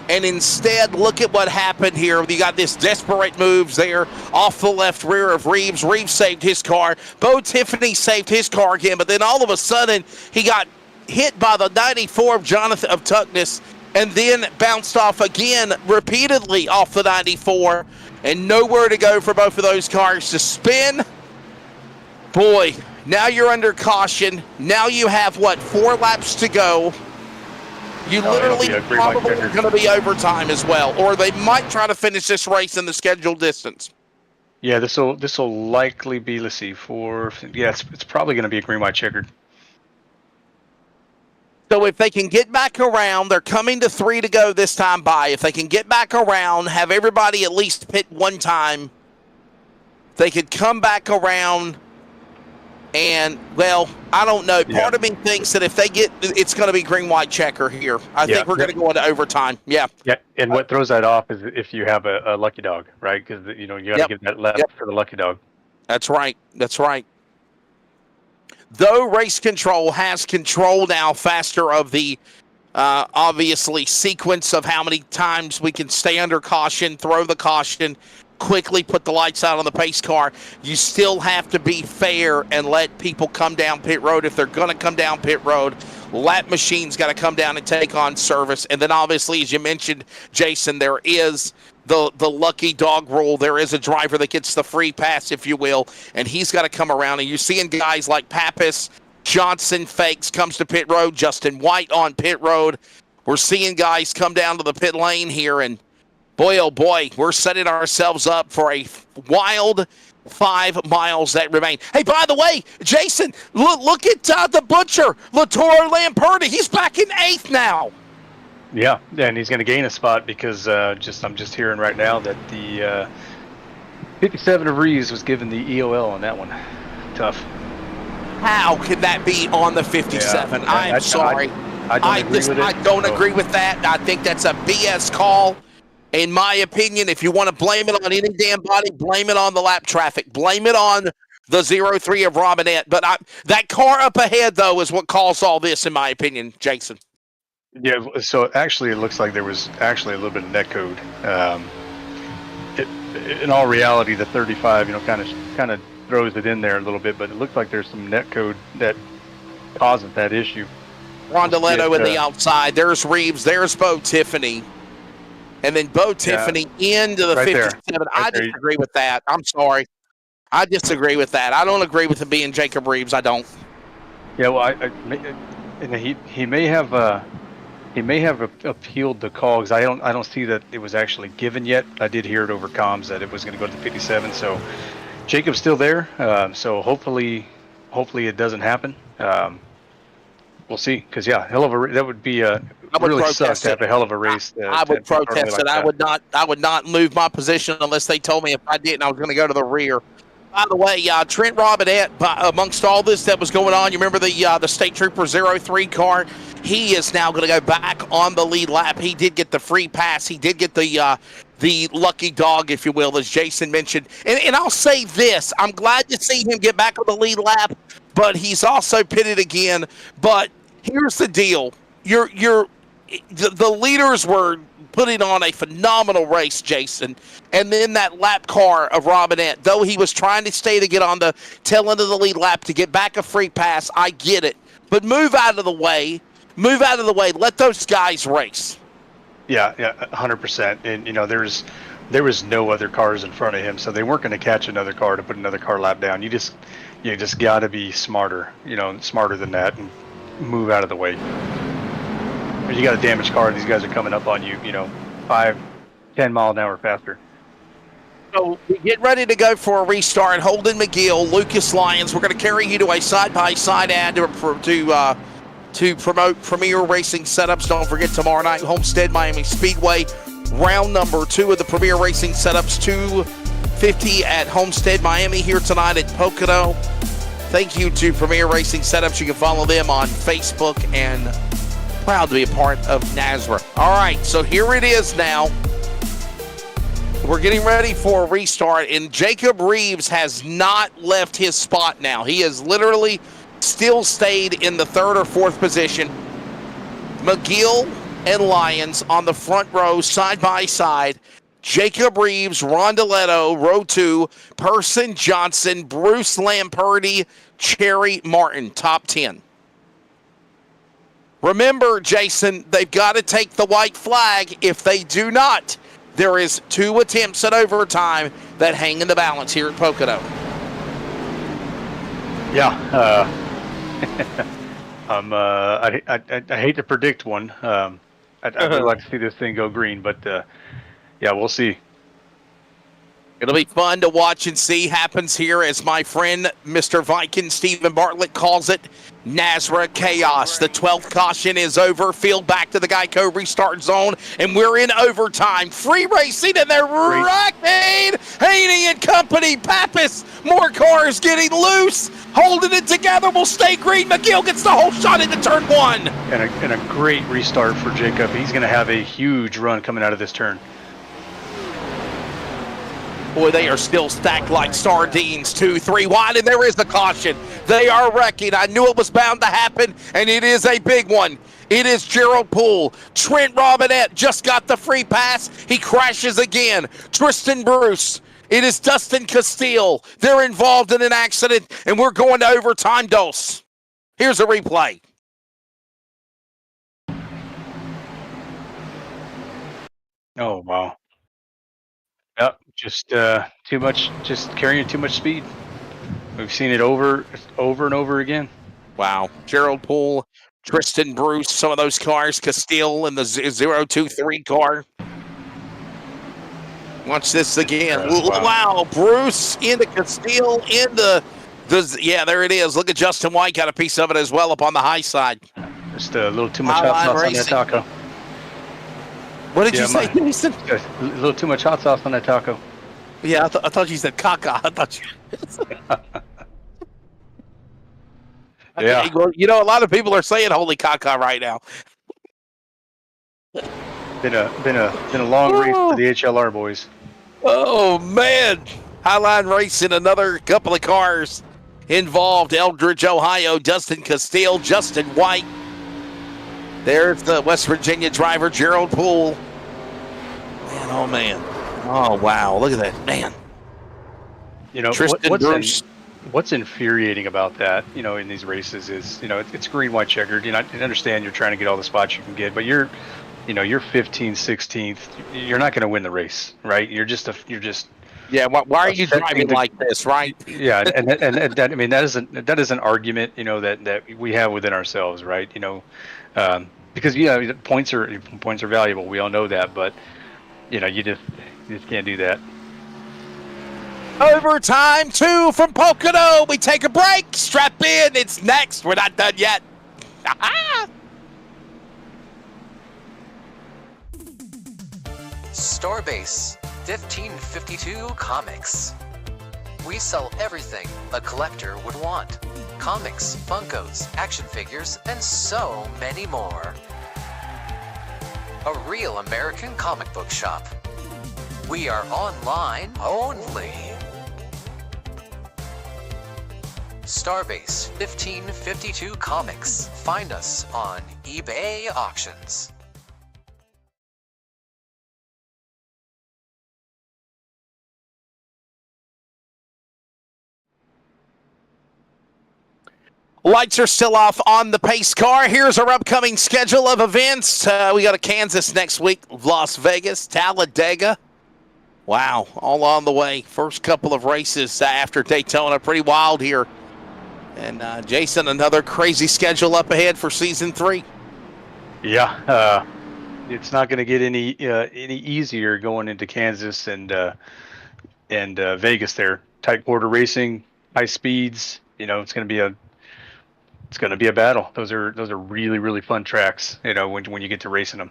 And instead, look at what happened here. You got this desperate moves there off the left rear of Reeves. Reeves saved his car. Bo Tiffany saved his car again. But then all of a sudden, he got hit by the 94 of Jonathan of Tuckness and then bounced off again repeatedly off the 94. And nowhere to go for both of those cars to spin. Boy, now you're under caution. Now you have, 4 laps to go. You literally probably are going to be overtime as well, or they might try to finish this race in the scheduled distance. Yeah, this will likely be, let's see, it's probably going to be a green white checkered. So if they can get back around, they're coming to 3 to go this time by. If they can get back around, have everybody at least pit one time, they could come back around. And, I don't know. Part of me thinks that if they get, it's going to be green-white checker here. I think we're going to go into overtime. Yeah. Yeah, and what throws that off is if you have a lucky dog, right? Because, you got to give that left for the lucky dog. That's right. That's right. Though race control has control now faster of the, obviously, sequence of how many times we can stay under caution, throw the caution, quickly put the lights out on the pace car, you still have to be fair and let people come down pit road. If they're going to come down pit road, lap machine's got to come down and take on service. And then obviously, as you mentioned, Jason, there is the lucky dog rule. There is a driver that gets the free pass, if you will, and he's got to come around. And you're seeing guys like Pappas, Johnson fakes, comes to pit road, Justin White on pit road. We're seeing guys come down to the pit lane here, and boy, oh boy, we're setting ourselves up for a wild 5 miles that remain. Hey, by the way, Jason, look at the butcher, Latoro Lamperti. He's back in 8th now. Yeah, and he's going to gain a spot because I'm just hearing right now that the 57 of Reeves was given the EOL on that one. Tough. How can that be on the 57? Yeah, I'm sorry. I don't agree with that. I think that's a BS call. In my opinion, if you want to blame it on any damn body, blame it on the lap traffic. Blame it on the 03 of Robinette. But that car up ahead, though, is what caused all this, in my opinion, Jason. Yeah, so actually it looks like there was actually a little bit of net code. In all reality, the 35, kind of throws it in there a little bit, but it looks like there's some net code that causes that issue. Rondoletto in the outside. There's Reeves. There's Bo Tiffany. And then Bo Tiffany into the right 57. Right I disagree with that. I'm sorry. I disagree with that. I don't agree with it being Jacob Reeves. I don't. Yeah, well, and he may have appealed the call because I don't see that it was actually given yet. I did hear it over comms that it was going to go to 57. So Jacob's still there. So hopefully it doesn't happen. We'll see. Because that would be really sucks to have a hell of a race. I would protest it. I would not move my position unless they told me if I didn't, I was going to go to the rear. By the way, Trent Robinette, amongst all this that was going on, you remember the State Trooper 03 car? He is now going to go back on the lead lap. He did get the free pass. He did get the lucky dog, if you will, as Jason mentioned. And I'll say this. I'm glad to see him get back on the lead lap, but he's also pitted again. But here's the deal. The leaders were putting on a phenomenal race, Jason. And then that lap car of Robinette, though he was trying to stay to get on the tail end of the lead lap to get back a free pass, I get it. But move out of the way. Move out of the way. Let those guys race. Yeah, 100%. And, there was no other cars in front of him, so they weren't going to catch another car to put another car lap down. You just got to be smarter, smarter than that and move out of the way. You got a damaged car, these guys are coming up on you, 5, 10 mile an hour faster. So we get ready to go for a restart. Holden McGill, Lucas Lyons. We're going to carry you to a side-by-side ad to promote Premier Racing Setups. Don't forget, tomorrow night, Homestead Miami Speedway, round number 2 of the Premier Racing Setups, 250 at Homestead Miami here tonight at Pocono. Thank you to Premier Racing Setups. You can follow them on Facebook, and proud to be a part of NASRA. All right, so here it is now. We're getting ready for a restart, and Jacob Reeves has not left his spot now. He has literally still stayed in the 3rd or 4th position. McGill and Lyons on the front row, side by side. Jacob Reeves, Rondoletto, row 2, Person Johnson, Bruce Lamperti, Cherry Martin, top 10. Remember, Jason, they've got to take the white flag. If they do not, there is 2 attempts at overtime that hang in the balance here at Pocono. Yeah, I hate to predict one. I'd really like to see this thing go green, but yeah, we'll see. It'll be fun to watch and see. Happens here, as my friend Mr. Viking Stephen Bartlett calls it, NASRA chaos. The 12th caution is over. Field back to the Geico restart zone, and we're in overtime. Free racing, and they're wrecking. Haney and company. Pappas, more cars getting loose. Holding it together will stay green. McGill gets the whole shot into turn 1. And a great restart for Jacob. He's going to have a huge run coming out of this turn. Boy, they are still stacked like sardines. 2, 3 wide, and there is the caution. They are wrecking. I knew it was bound to happen, and it is a big one. It is Gerald Poole. Trent Robinette just got the free pass. He crashes again. Tristan Bruce. It is Dustin Castile. They're involved in an accident, and we're going to overtime dose. Here's a replay. Oh, wow. Yep, just too much, just carrying too much speed. We've seen it over and over again. Wow. Gerald Poole, Tristan Bruce, some of those cars, Castile in the 023 car. Watch this again. Wow. Wow, Bruce into Castile, yeah, there it is. Look at Justin White, got a piece of it as well up on the high side. Just a little too much Highline hot sauce on racing. that taco. What did you say, Jason? A little too much hot sauce on that taco. Yeah, I thought you said caca. I thought you. Yeah. Okay, well, you know, a lot of people are saying "Holy caca" right now. Been a long race for the HLR boys. Oh man, Highline Racing, another couple of cars involved. Eldridge, Ohio, Dustin Castile, Justin White. There's the West Virginia driver, Gerald Poole. Man, oh man. Oh wow, look at that, man. You know, Tristan Bruce. What's infuriating about that, you know, in these races is, you know, it's green, white, checkered. You know, I understand you're trying to get all the spots you can get, but you're 15th, 16th. You're not going to win the race, right? You're just. Yeah, why are you driving like this, right? Yeah, and that, I mean, that is an argument, you know, that we have within ourselves, right? You know, because points are valuable. We all know that, but you know, you just can't do that. Overtime 2 from Pocono. We take a break. Strap in. It's next. We're not done yet. Starbase 1552 Comics. We sell everything a collector would want. Comics, Funkos, action figures, and so many more. A real American comic book shop. We are online only. Starbase 1552 Comics. Find us on eBay Auctions. Lights are still off on the pace car. Here's our upcoming schedule of events. We got a Kansas next week, Las Vegas, Talladega. Wow, all on the way. First couple of races after Daytona. Pretty wild here. And Jason, another crazy schedule up ahead for season 3. Yeah, it's not going to get any easier going into Kansas and Vegas. There, tight quarter racing, high speeds. You know, it's going to be a battle. Those are really, really fun tracks, you know, when you get to racing them.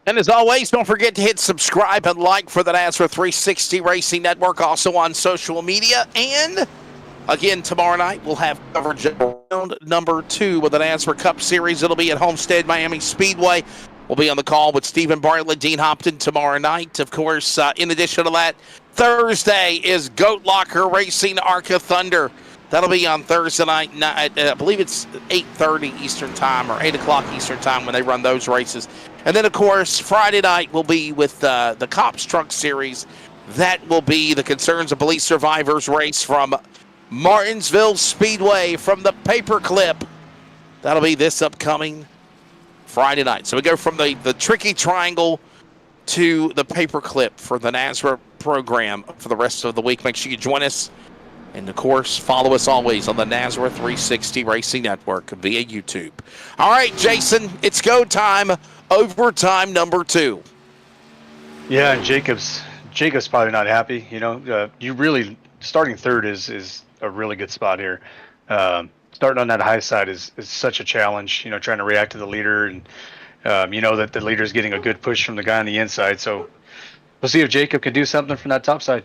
And as always, don't forget to hit subscribe and like for the NASCAR 360 Racing Network, also on social media. And again, tomorrow night, we'll have coverage of round number 2 with the NASCAR Cup Series. It'll be at Homestead Miami Speedway. We'll be on the call with Stephen Bartlett, Dean Hopton tomorrow night. Of course, in addition to that, Thursday is Goat Locker Racing Arca Thunder. That'll be on Thursday night. I believe it's 8:30 Eastern Time or 8 o'clock Eastern Time when they run those races. And then, of course, Friday night will be with the Cops Truck Series. That will be the Concerns of Police Survivors race from Martinsville Speedway from the Paperclip. That'll be this upcoming Friday night. So we go from the Tricky Triangle to the Paperclip for the NASCAR program for the rest of the week. Make sure you join us. And, of course, follow us always on the NASCAR 360 Racing Network via YouTube. All right, Jason, it's go time. Overtime number 2. Yeah, and Jacob's probably not happy. You know, you really starting third is a really good spot here. Starting on that high side is such a challenge. You know, trying to react to the leader, and you know that the leader's getting a good push from the guy on the inside. So we'll see if Jacob can do something from that top side.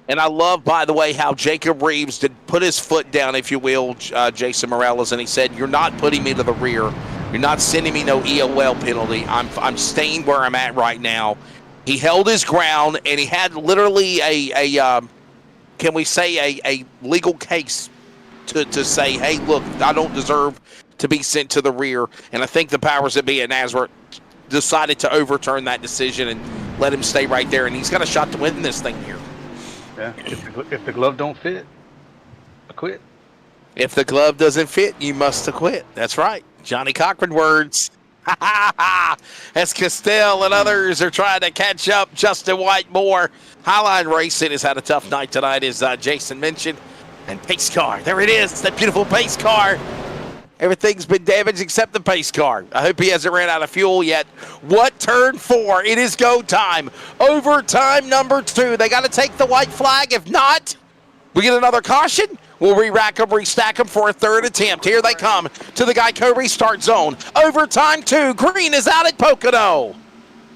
And I love, by the way, how Jacob Reeves did put his foot down, if you will, Jason Morales, and he said, "You're not putting me to the rear. You're not sending me no EOL penalty. I'm staying where I'm at right now." He held his ground, and he had literally a legal case to say, hey, look, I don't deserve to be sent to the rear. And I think the powers that be at NASCAR decided to overturn that decision and let him stay right there. And he's got a shot to win this thing here. Yeah, if the glove don't fit, I quit. If the glove doesn't fit, you must acquit. That's right. Johnny Cochran words. As Castile and others are trying to catch up, Justin White more. Highline Racing has had a tough night tonight, as Jason mentioned. And pace car, there it is, that beautiful pace car. Everything's been damaged except the pace car. I hope he hasn't ran out of fuel yet. What turn 4? It is go time. Overtime number 2. They got to take the white flag. If not, we get another caution. We'll re-rack them, restack them for a third attempt. Here they come to the Geico restart zone. Overtime 2. Green is out at Pocono.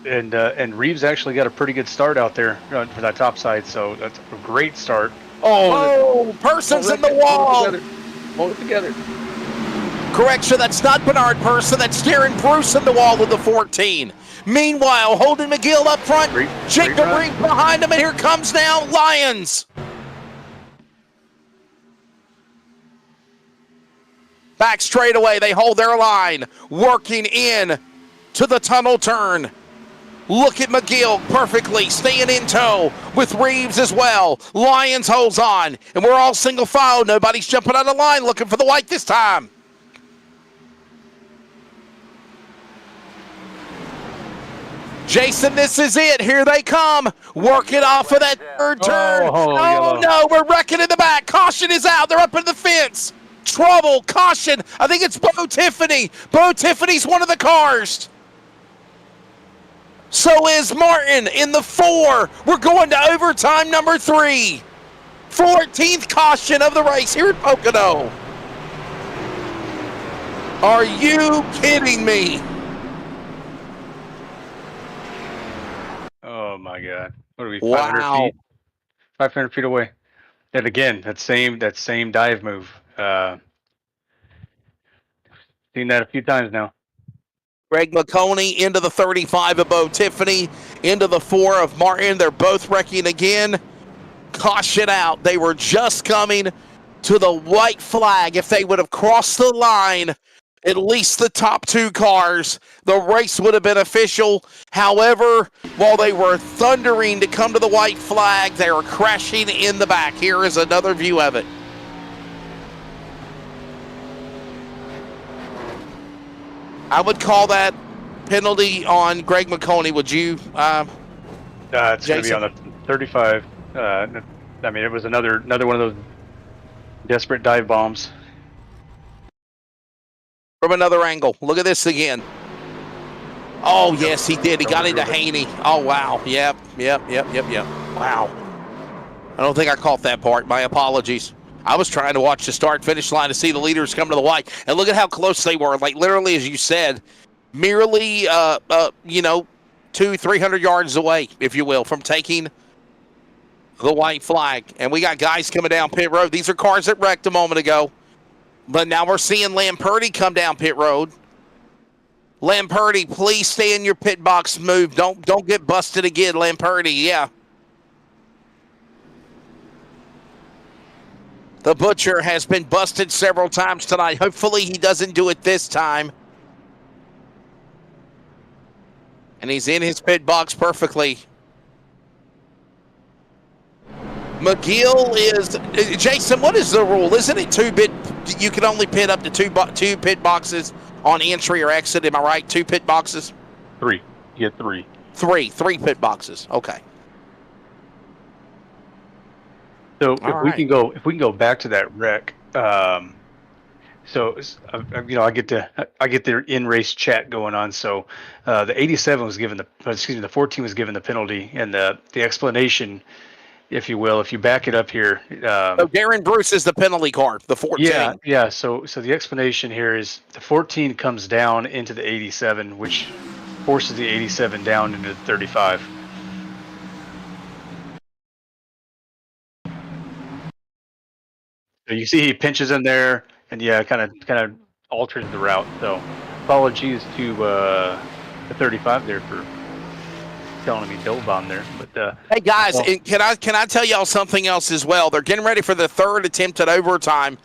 And Reeves actually got a pretty good start out there for that top side, so that's a great start. Oh, Person's in the wall. Hold it together. Correction, that's not Bernard Person. That's Darren Bruce in the wall of the 14. Meanwhile, Holden McGill up front. Jacob Reed behind him, and here comes now Lyons. Back straight away, they hold their line. Working in to the tunnel turn. Look at McGill perfectly staying in tow with Reeves as well. Lyons holds on, and we're all single file. Nobody's jumping out of line looking for the white this time. Jason, this is it. Here they come. Working off of that third turn. Oh no, we're wrecking in the back. Caution is out. They're up in the fence. Trouble, caution. I think it's Bo Tiffany. Bo Tiffany's one of the cars. So is Martin in the 4. We're going to overtime number 3. 14th caution of the race here at Pocono. Are you kidding me? Oh my God! What are we? 500 feet. 500 feet away. And again, that same dive move. Seen that a few times now. Greg McConey into the 35 of Bo Tiffany, into the 4 of Martin. They're both wrecking again. Caution out. They were just coming to the white flag. If they would have crossed the line, at least the top 2 cars, the race would have been official. However, while they were thundering to come to the white flag, they were crashing in the back. Here is another view of it. I would call that penalty on Greg McConey. Would you, it's going to be on the 35. I mean, it was another one of those desperate dive bombs. From another angle. Look at this again. Oh, yes, he did. He got into Haney. Oh, wow. Yep. Wow. I don't think I caught that part. My apologies. I was trying to watch the start-finish line to see the leaders come to the white. And look at how close they were. Like, literally, as you said, merely, 200-300 yards away, if you will, from taking the white flag. And we got guys coming down pit road. These are cars that wrecked a moment ago. But now we're seeing Lamperti come down pit road. Lamperti, please stay in your pit box move. Don't get busted again, Lamperti. Yeah. The Butcher has been busted several times tonight. Hopefully he doesn't do it this time. And he's in his pit box perfectly. McGill is... Jason, what is the rule? Isn't it 2-bit? You can only pit up to two pit boxes on entry or exit. Am I right? 2 pit boxes? 3. You get 3. 3 pit boxes. Okay. So if we can go back to that wreck, I get the in-race chat going on. So the 87 was given the 14 was given the penalty, and the explanation, if you will, if you back it up here. So Darren Bruce is the penalty car, the 14. Yeah. So the explanation here is the 14 comes down into the 87, which forces the 87 down into the 35. So you see he pinches in there, and kind of alters the route. So apologies to the 35 there for telling me Bill bomb there. But hey guys, can I tell y'all something else as well? They're getting ready for the 3rd attempt at overtime,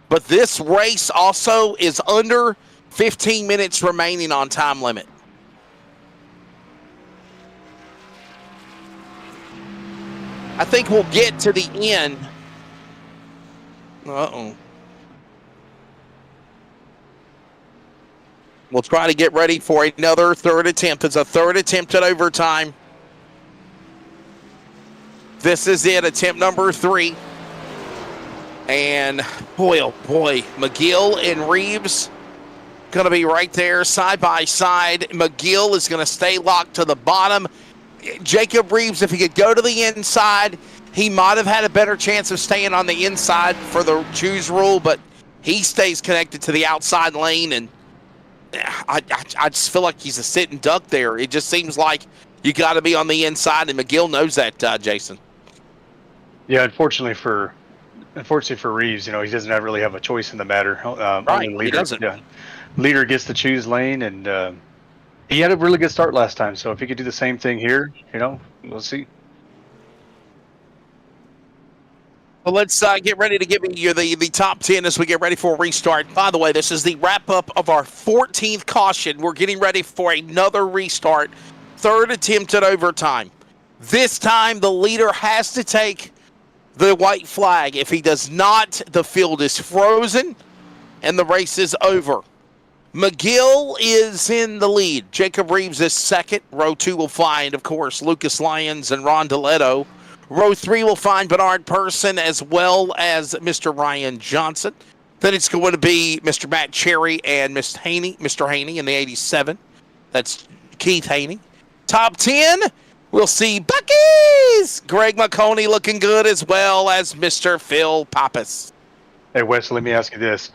but this race also is under 15 minutes remaining on time limit. I think we'll get to the end. Uh-oh. We'll try to get ready for another 3rd attempt. It's a 3rd attempt at overtime. This is it, attempt number 3. And boy, oh boy, McGill and Reeves going to be right there side by side. McGill is going to stay locked to the bottom. Jacob Reeves, if he could go to the inside, he might have had a better chance of staying on the inside for the choose rule, but he stays connected to the outside lane, and I just feel like he's a sitting duck there. It just seems like you got to be on the inside, and McGill knows that, Jason. Yeah, unfortunately for Reeves, he doesn't really have a choice in the matter. Right, leader, he doesn't. Yeah, leader gets to choose lane, and he had a really good start last time. So if he could do the same thing here, we'll see. Well, let's get ready to give you the top 10 as we get ready for a restart. By the way, this is the wrap-up of our 14th caution. We're getting ready for another restart. Third attempt at overtime. This time, the leader has to take the white flag. If he does not, the field is frozen, and the race is over. McGill is in the lead. Jacob Reeves is second. Row 2 will find, of course, Lucas Lyons and Ron Deletto. Row 3 will find Bernard Person as well as Mr. Ryan Johnson. Then it's going to be Mr. Matt Cherry and Mr. Haney in the 87. That's Keith Haney. Top 10, we'll see Bucky's Greg McConey looking good as well as Mr. Phil Pappas. Hey, Wes, let me ask you this.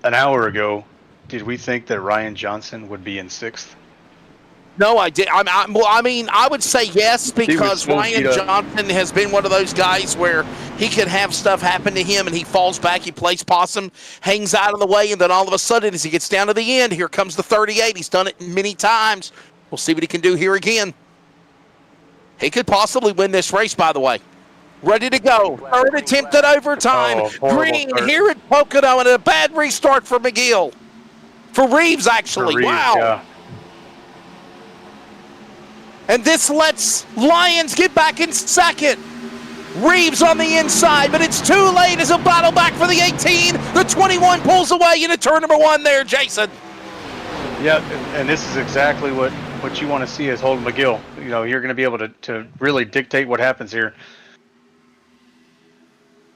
An hour ago, did we think that Ryan Johnson would be in 6th? No, I did. I would say yes, because Ryan Johnson has been one of those guys where he can have stuff happen to him and he falls back, he plays possum, hangs out of the way, and then all of a sudden as he gets down to the end, here comes the 38. He's done it many times. We'll see what he can do here again. He could possibly win this race, by the way. Ready to go. Third attempt at overtime. Green here at Pocono, and a bad restart for McGill. For Reeves, actually. Reeves, wow. Yeah. And this lets Lyons get back in second. Reeves on the inside, but it's too late as a battle back for the 18. The 21 pulls away into turn number 1 there, Jason. Yeah, and this is exactly what you want to see as Holden McGill. You're going to be able to really dictate what happens here.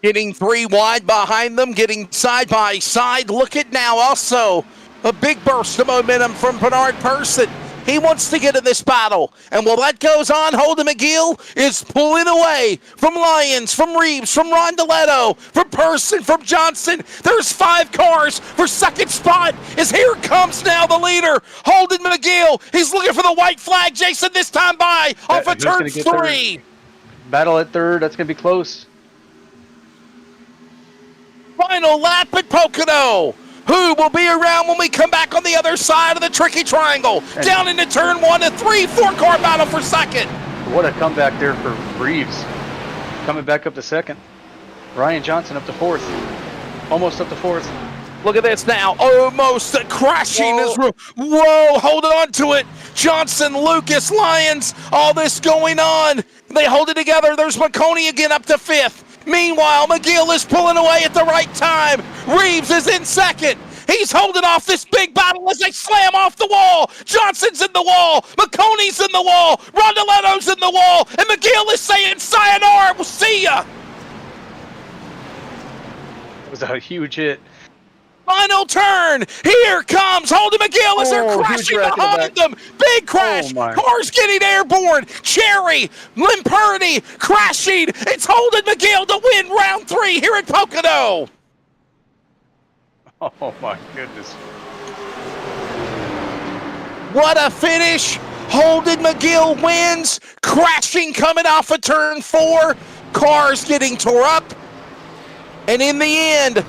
Getting 3 wide behind them, getting side by side. Look at now also a big burst of momentum from Bernard Person. He wants to get in this battle. And while that goes on, Holden McGill is pulling away from Lyons, from Reeves, from Ron Deletto, from Person, from Johnson. There's 5 cars for second spot as here comes now the leader, Holden McGill. He's looking for the white flag, Jason, this time by off of turn 3. Battle at third. That's going to be close. Final lap at Pocono. Who will be around when we come back on the other side of the tricky triangle? Down into turn 1, a 3-4 car battle for second. What a comeback there for Reeves. Coming back up to second. Ryan Johnson up to 4th. Almost up to 4th. Look at this now. Almost crashing. Whoa, hold on to it. Johnson, Lucas, Lyons, all this going on. They hold it together. There's McConey again up to 5th. Meanwhile, McGill is pulling away at the right time. Reeves is in second. He's holding off this big battle as they slam off the wall. Johnson's in the wall. McConey's in the wall. Rondeletto's in the wall. And McGill is saying, sayonara, we'll see ya. It was a huge hit. Final turn. Here comes Holden McGill as they're crashing behind them. Big crash. Cars getting airborne. Cherry, Limperty crashing. It's Holden McGill to win round 3 here at Pocono. Oh, my goodness. What a finish. Holden McGill wins. Crashing coming off of turn 4. Cars getting tore up. And in the end,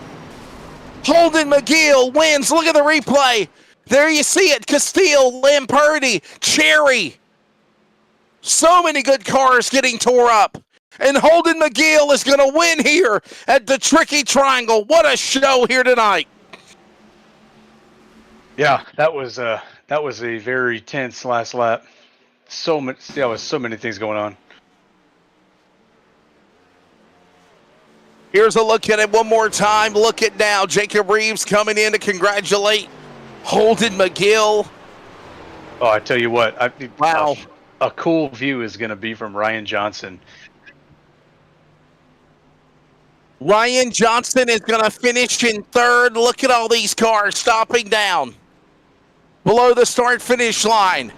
Holden McGill wins. Look at the replay. There you see it. Castile, Lamperti, Cherry. So many good cars getting tore up. And Holden McGill is going to win here at the Tricky Triangle. What a show here tonight. Yeah, that was a very tense last lap. So many things going on. Here's a look at it one more time. Look at now. Jacob Reeves coming in to congratulate Holden McGill. Oh, I tell you what. Wow. A cool view is going to be from Ryan Johnson. Ryan Johnson is going to finish in third. Look at all these cars stopping down below the start-finish line.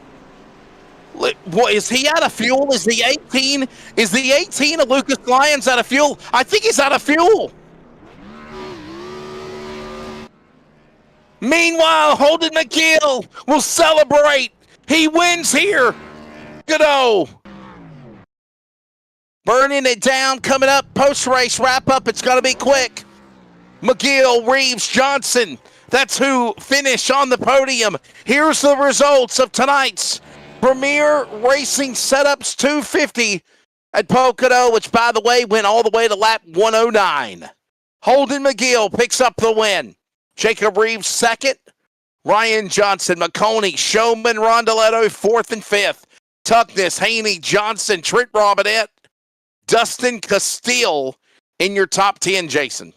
What, is he out of fuel? Is the 18? Is the 18 of Lucas Lyons out of fuel? I think he's out of fuel. Meanwhile, Holden McGill will celebrate. He wins here. Pocono. Burning it down, coming up, post-race wrap-up. It's going to be quick. McGill, Reeves, Johnson. That's who finished on the podium. Here's the results of tonight's Premier Racing Setups 250 at Pocono, which, by the way, went all the way to lap 109. Holden McGill picks up the win. Jacob Reeves second. Ryan Johnson, McConey, Showman, Rondoletto fourth and fifth. Tuckness, Haney, Johnson, Trent Robinette, Dustin Castile in your top 10, Jason.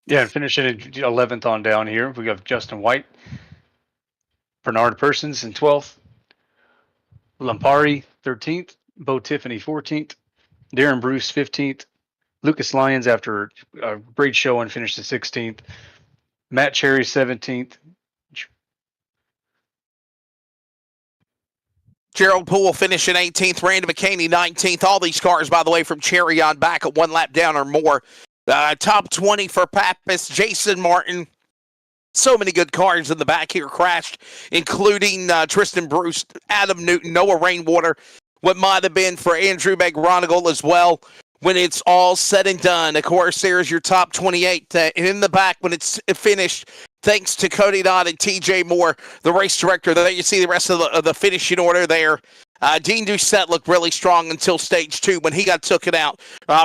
Yeah, and finishing at 11th on down here, we got Justin White, Bernard Persons in 12th, Lampari 13th, Bo Tiffany 14th, Darren Bruce 15th, Lucas Lyons after a great show and finished at 16th, Matt Cherry 17th, Gerald Poole finishing 18th, Randy McCaney 19th. All these cars, by the way, from Cherry on back at one lap down or more. Top 20 for Pappas, Jason Martin. So many good cars in the back here crashed, including Tristan Bruce, Adam Newton, Noah Rainwater, what might have been for Andrew McGronigal as well. When it's all said and done, of course, there's your top 28. In the back, when it's finished, thanks to Cody Dodd and TJ Moore, the race director. There you see the rest of the finishing order there. Dean Doucette looked really strong until stage 2 when he got taken out.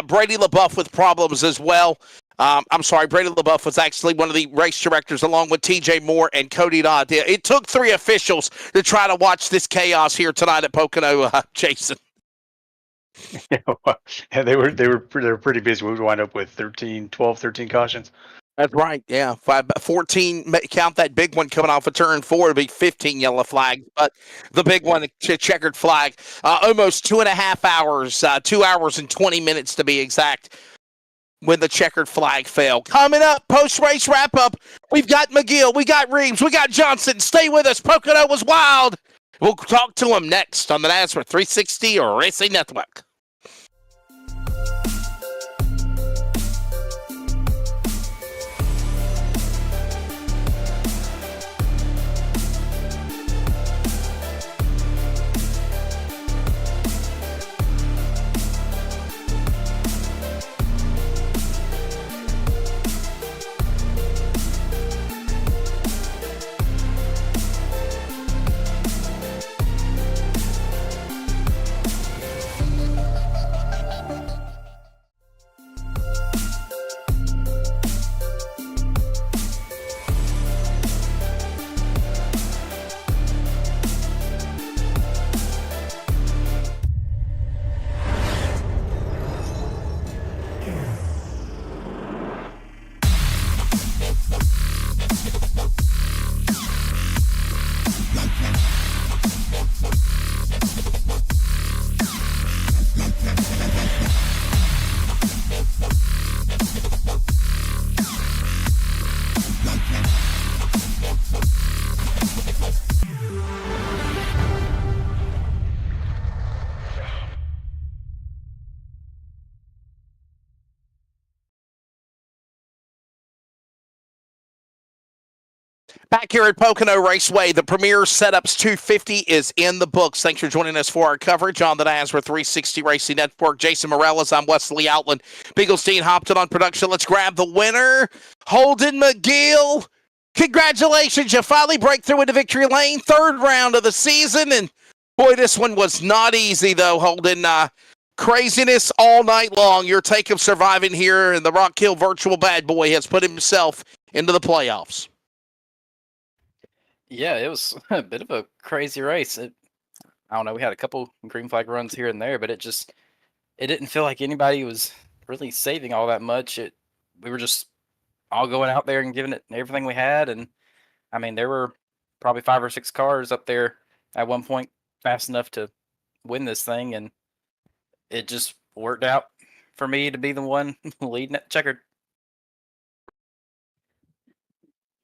Brady LaBeouf with problems as well. I'm sorry, Brady LaBeouf was actually one of the race directors along with TJ Moore and Cody Dodd. It took 3 officials to try to watch this chaos here tonight at Pocono, Jason. Yeah, they were pretty busy. We would wind up with 13 cautions. That's right, yeah. 14, count that big one coming off of turn 4, it'll be 15 yellow flags. But the big one, checkered flag, almost 2.5 hours, 2 hours and 20 minutes to be exact, when the checkered flag fell. Coming up, post-race wrap-up, we've got McGill, we got Reeves, we got Johnson. Stay with us. Pocono was wild. We'll talk to him next on the NASCAR 360 Racing Network. Back here at Pocono Raceway, the Premier Setups 250 is in the books. Thanks for joining us for our coverage on the NASCAR 360 Racing Network. Jason Morales, I'm Wesley Outland. Bigglestein hopped on production. Let's grab the winner, Holden McGill. Congratulations, you finally break through into victory lane. 3rd round of the season, and boy, this one was not easy, though, Holden. Craziness all night long. Your take of surviving here, and the Rock Hill Virtual Bad Boy has put himself into the playoffs. Yeah, it was a bit of a crazy race. I don't know, we had a couple green flag runs here and there, but it didn't feel like anybody was really saving all that much. We were just all going out there and giving it everything we had. And I mean, there were probably 5 or 6 cars up there at one point fast enough to win this thing, and it just worked out for me to be the one leading at checkered.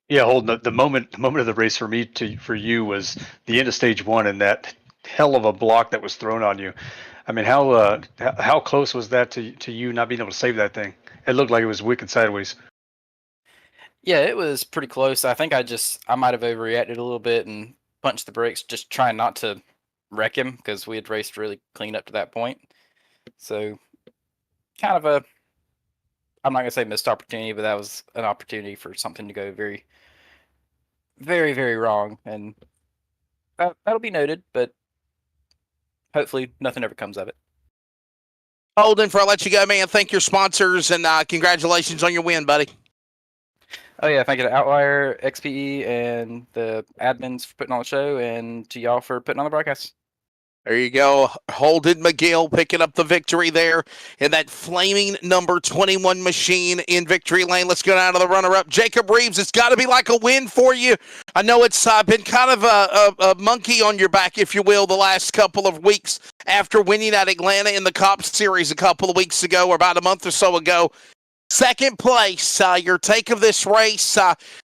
Yeah, Holden. The moment of the race for you was the end of stage one and that hell of a block that was thrown on you. I mean, how close was that to you not being able to save that thing? It looked like it was wicked sideways. Yeah, it was pretty close. I think I might have overreacted a little bit and punched the brakes, just trying not to wreck him because we had raced really clean up to that point. So kind of I'm not gonna say missed opportunity, but that was an opportunity for something to go very, very, very wrong, and that'll be noted. But hopefully, nothing ever comes of it. Holden, before I let you go, man, thank your sponsors and congratulations on your win, buddy. Oh yeah, thank you to Outlier, XPE, and the admins for putting on the show, and to y'all for putting on the broadcast. There you go. Holden McGill picking up the victory there in that flaming number 21 machine in victory lane. Let's go down to the runner-up. Jacob Reeves, it's got to be like a win for you. I know it's been kind of a monkey on your back, if you will, the last couple of weeks after winning at Atlanta in the Cup Series a couple of weeks ago, or about a month or so ago. Second place, your take of this race,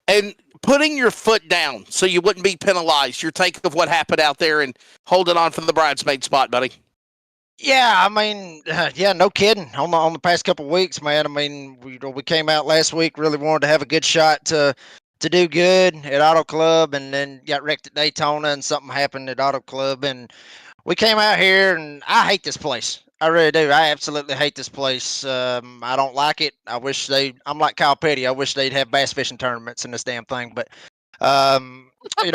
and putting your foot down so you wouldn't be penalized. Your take of what happened out there and holding on for the bridesmaid spot, buddy. Yeah, I mean, yeah, no kidding. On the past couple of weeks, man. I mean, we came out last week, really wanted to have a good shot to do good at Auto Club, and then got wrecked at Daytona, and something happened at Auto Club, and we came out here, and I hate this place. I really do. I absolutely hate this place. I don't like it. I'm like Kyle Petty. I wish they'd have bass fishing tournaments in this damn thing. But,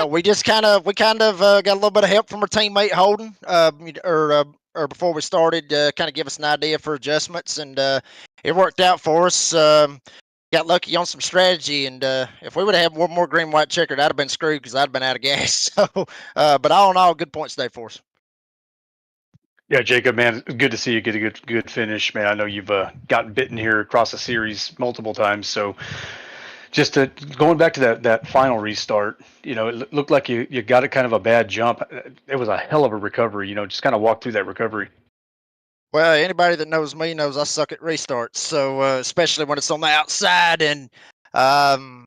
we just kind of got a little bit of help from our teammate Holden, or before we started, kind of give us an idea for adjustments, and it worked out for us. Got lucky on some strategy, and if we would have had one more green white checkered, I'd have been screwed because I'd have been out of gas. So, but all in all, good points today for us. Yeah, Jacob, man, good to see you get a good finish, man. I know you've gotten bitten here across the series multiple times, so just going back to that final restart, it looked like you got a kind of a bad jump. It was a hell of a recovery, just kind of walk through that recovery. Well, anybody that knows me knows I suck at restarts, so especially when it's on the outside, and I'm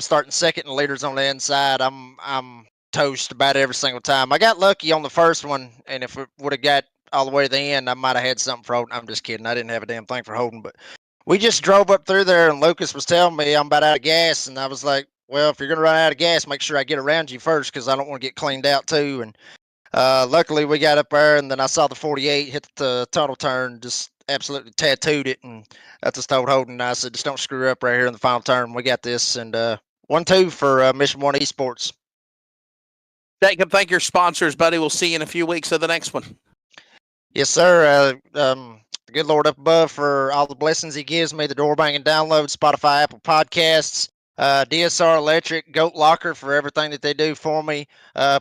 starting second and leaders on the inside. I'm toast about every single time. I got lucky on the first one, and if it would have got all the way to the end, I might have had something for Holden. I'm just kidding. I didn't have a damn thing for Holden, but we just drove up through there, and Lucas was telling me I'm about out of gas, and I was like, well, if you're going to run out of gas, make sure I get around you first, because I don't want to get cleaned out too. And luckily we got up there, and then I saw the 48 hit the tunnel turn, just absolutely tattooed it, and I just told Holden, I said, just don't screw up right here in the final turn. We got this, and 1-2 for Mission 1 Esports. Jacob, thank your sponsors, buddy. We'll see you in a few weeks of the next one. Yes, sir. Good Lord up above for all the blessings he gives me, the door banging download, Spotify, Apple Podcasts, DSR Electric, Goat Locker for everything that they do for me,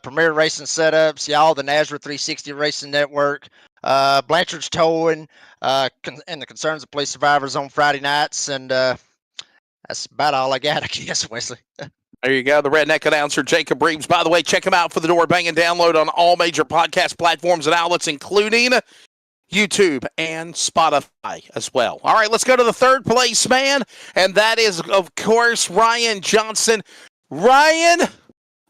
Premier Racing Setups, y'all, the Nazareth 360 Racing Network, Blanchard's Towing, and the Concerns of Police Survivors on Friday nights, and that's about all I got, I guess, Wesley. There you go, the redneck announcer, Jacob Reeves. By the way, check him out for the door banging download on all major podcast platforms and outlets, including YouTube and Spotify as well. All right, let's go to the third place man, and that is, of course, Ryan Johnson. Ryan,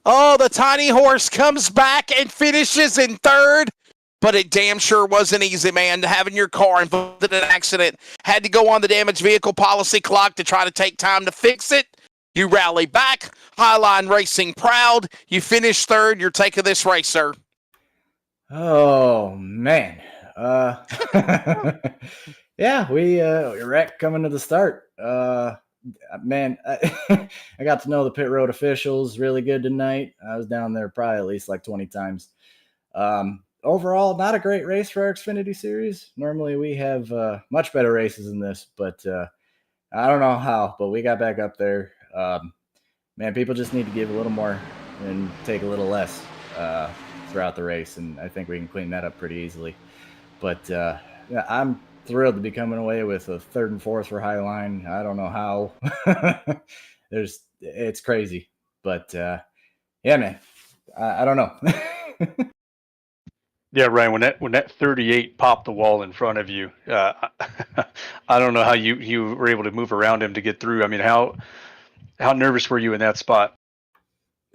the tiny horse comes back and finishes in third, but it damn sure wasn't easy, man, having your car involved in an accident. Had to go on the damaged vehicle policy clock to try to take time to fix it. You rally back, Highline Racing proud. You finish third. Your take of this race, sir. Oh, man. Yeah, we wrecked coming to the start. Man, I got to know the pit road officials really good tonight. I was down there probably at least like 20 times. Overall, not a great race for our Xfinity series. Normally we have much better races than this, but I don't know how, but we got back up there. Man, people just need to give a little more and take a little less throughout the race, and I think we can clean that up pretty easily. But yeah, I'm thrilled to be coming away with a third and fourth for Highline. I don't know how. It's crazy, but yeah, man, I don't know. Yeah, Ryan. When that 38 popped the wall in front of you, I don't know how you were able to move around him to get through. I mean, how nervous were you in that spot?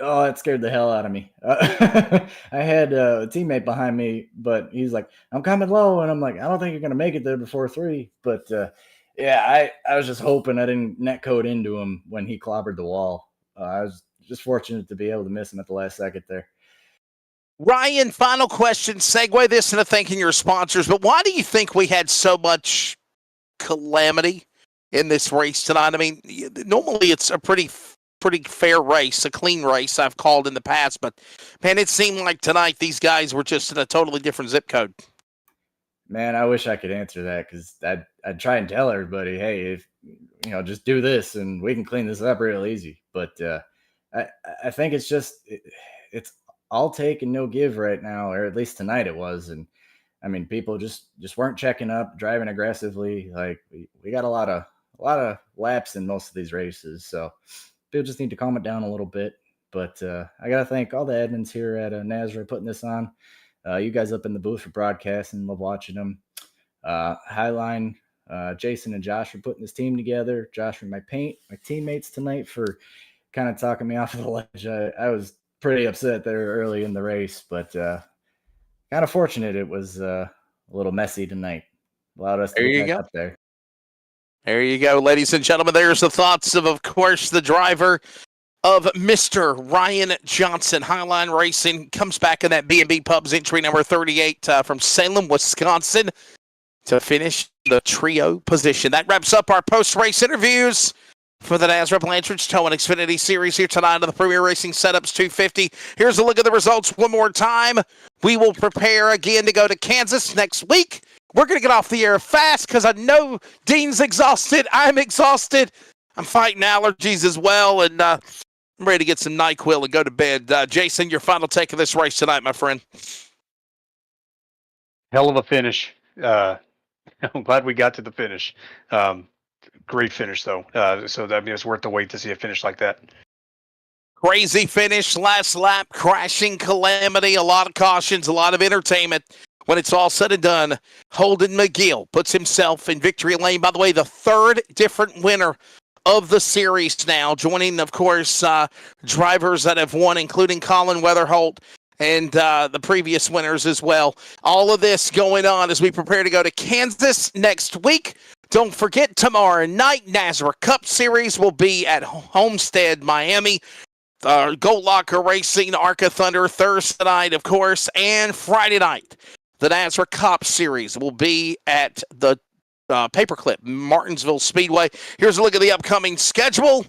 Oh, it scared the hell out of me. I had a teammate behind me, but he's like, "I'm coming low," and I'm like, "I don't think you're gonna make it there before 3." But yeah, I was just hoping I didn't net code into him when he clobbered the wall. I was just fortunate to be able to miss him at the last second there. Ryan, final question. Segue this into thanking your sponsors, but why do you think we had so much calamity in this race tonight? I mean, normally it's a pretty fair race, a clean race I've called in the past, but man, it seemed like tonight these guys were just in a totally different zip code. Man, I wish I could answer that because I'd try and tell everybody, hey, if just do this and we can clean this up real easy. But I think it's just it's all take and no give right now, or at least tonight it was. And I mean, people just weren't checking up, driving aggressively. Like we got a lot of laps in most of these races, so people just need to calm it down a little bit. But I got to thank all the admins here at NASRA putting this on. You guys up in the booth for broadcasting, love watching them. Highline, Jason and Josh for putting this team together. Josh for my teammates tonight for kind of talking me off of the ledge. I was pretty upset there early in the race, but kind of fortunate it was a little messy tonight. Allowed us to get back up there. There you go, ladies and gentlemen. There's the thoughts of course, the driver of Mr. Ryan Johnson. Highline Racing comes back in that B&B Pubs entry number 38 from Salem, Wisconsin to finish the trio position. That wraps up our post-race interviews for the NASRA Blanchard's Tow and Xfinity Series here tonight on the Premier Racing Setups 250. Here's a look at the results one more time. We will prepare again to go to Kansas next week. We're going to get off the air fast because I know Dean's exhausted. I'm exhausted. I'm fighting allergies as well, and I'm ready to get some NyQuil and go to bed. Jason, your final take of this race tonight, my friend. Hell of a finish. I'm glad we got to the finish. Great finish, though. So that means it's worth the wait to see a finish like that. Crazy finish, last lap, crashing calamity, a lot of cautions, a lot of entertainment. When it's all said and done, Holden McGill puts himself in victory lane. By the way, the third different winner of the series now, joining, of course, drivers that have won, including Colin Weatherholt and the previous winners as well. All of this going on as we prepare to go to Kansas next week. Don't forget, tomorrow night, NASRA Cup Series will be at Homestead, Miami. Gold Locker Racing, Arca Thunder, Thursday night, of course, and Friday night. The NASRA Cup Series will be at the Paperclip, Martinsville Speedway. Here's a look at the upcoming schedule.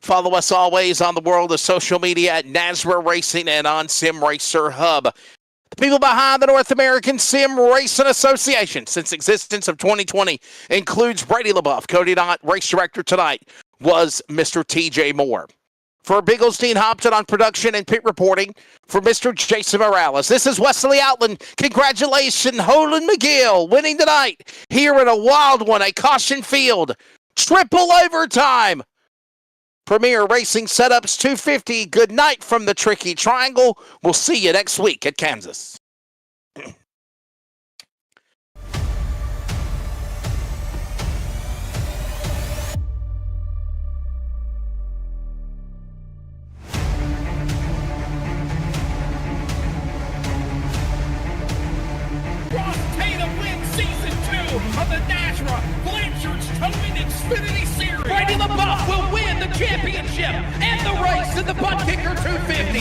Follow us always on the world of social media at NASRA Racing and on Sim Racer Hub. The people behind the North American Sim Racing Association since existence of 2020 includes Brady LaBeouf. Cody Knott, race director tonight, was Mr. TJ Moore. For Bigglesteen Hopton on production and pit reporting, for Mr. Jason Morales, this is Wesley Outland. Congratulations, Holden McGill, winning tonight here in a wild one, a caution field, triple overtime. Premier Racing Setups 250. Good night from the Tricky Triangle. We'll see you next week at Kansas. Of the NASRA Blanchard's Towing Xfinity Series. Brady LaBeouf will win the championship and the race in the Butt Kicker 250.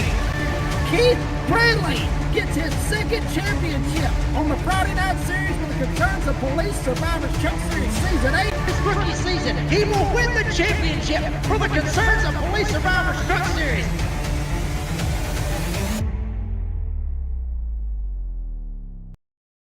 Keith Bradley gets his second championship on the Friday Night Series with the concerns of Police Survivors Truck Series Season 8. His rookie season, he will win the championship for the concerns of Police Survivors.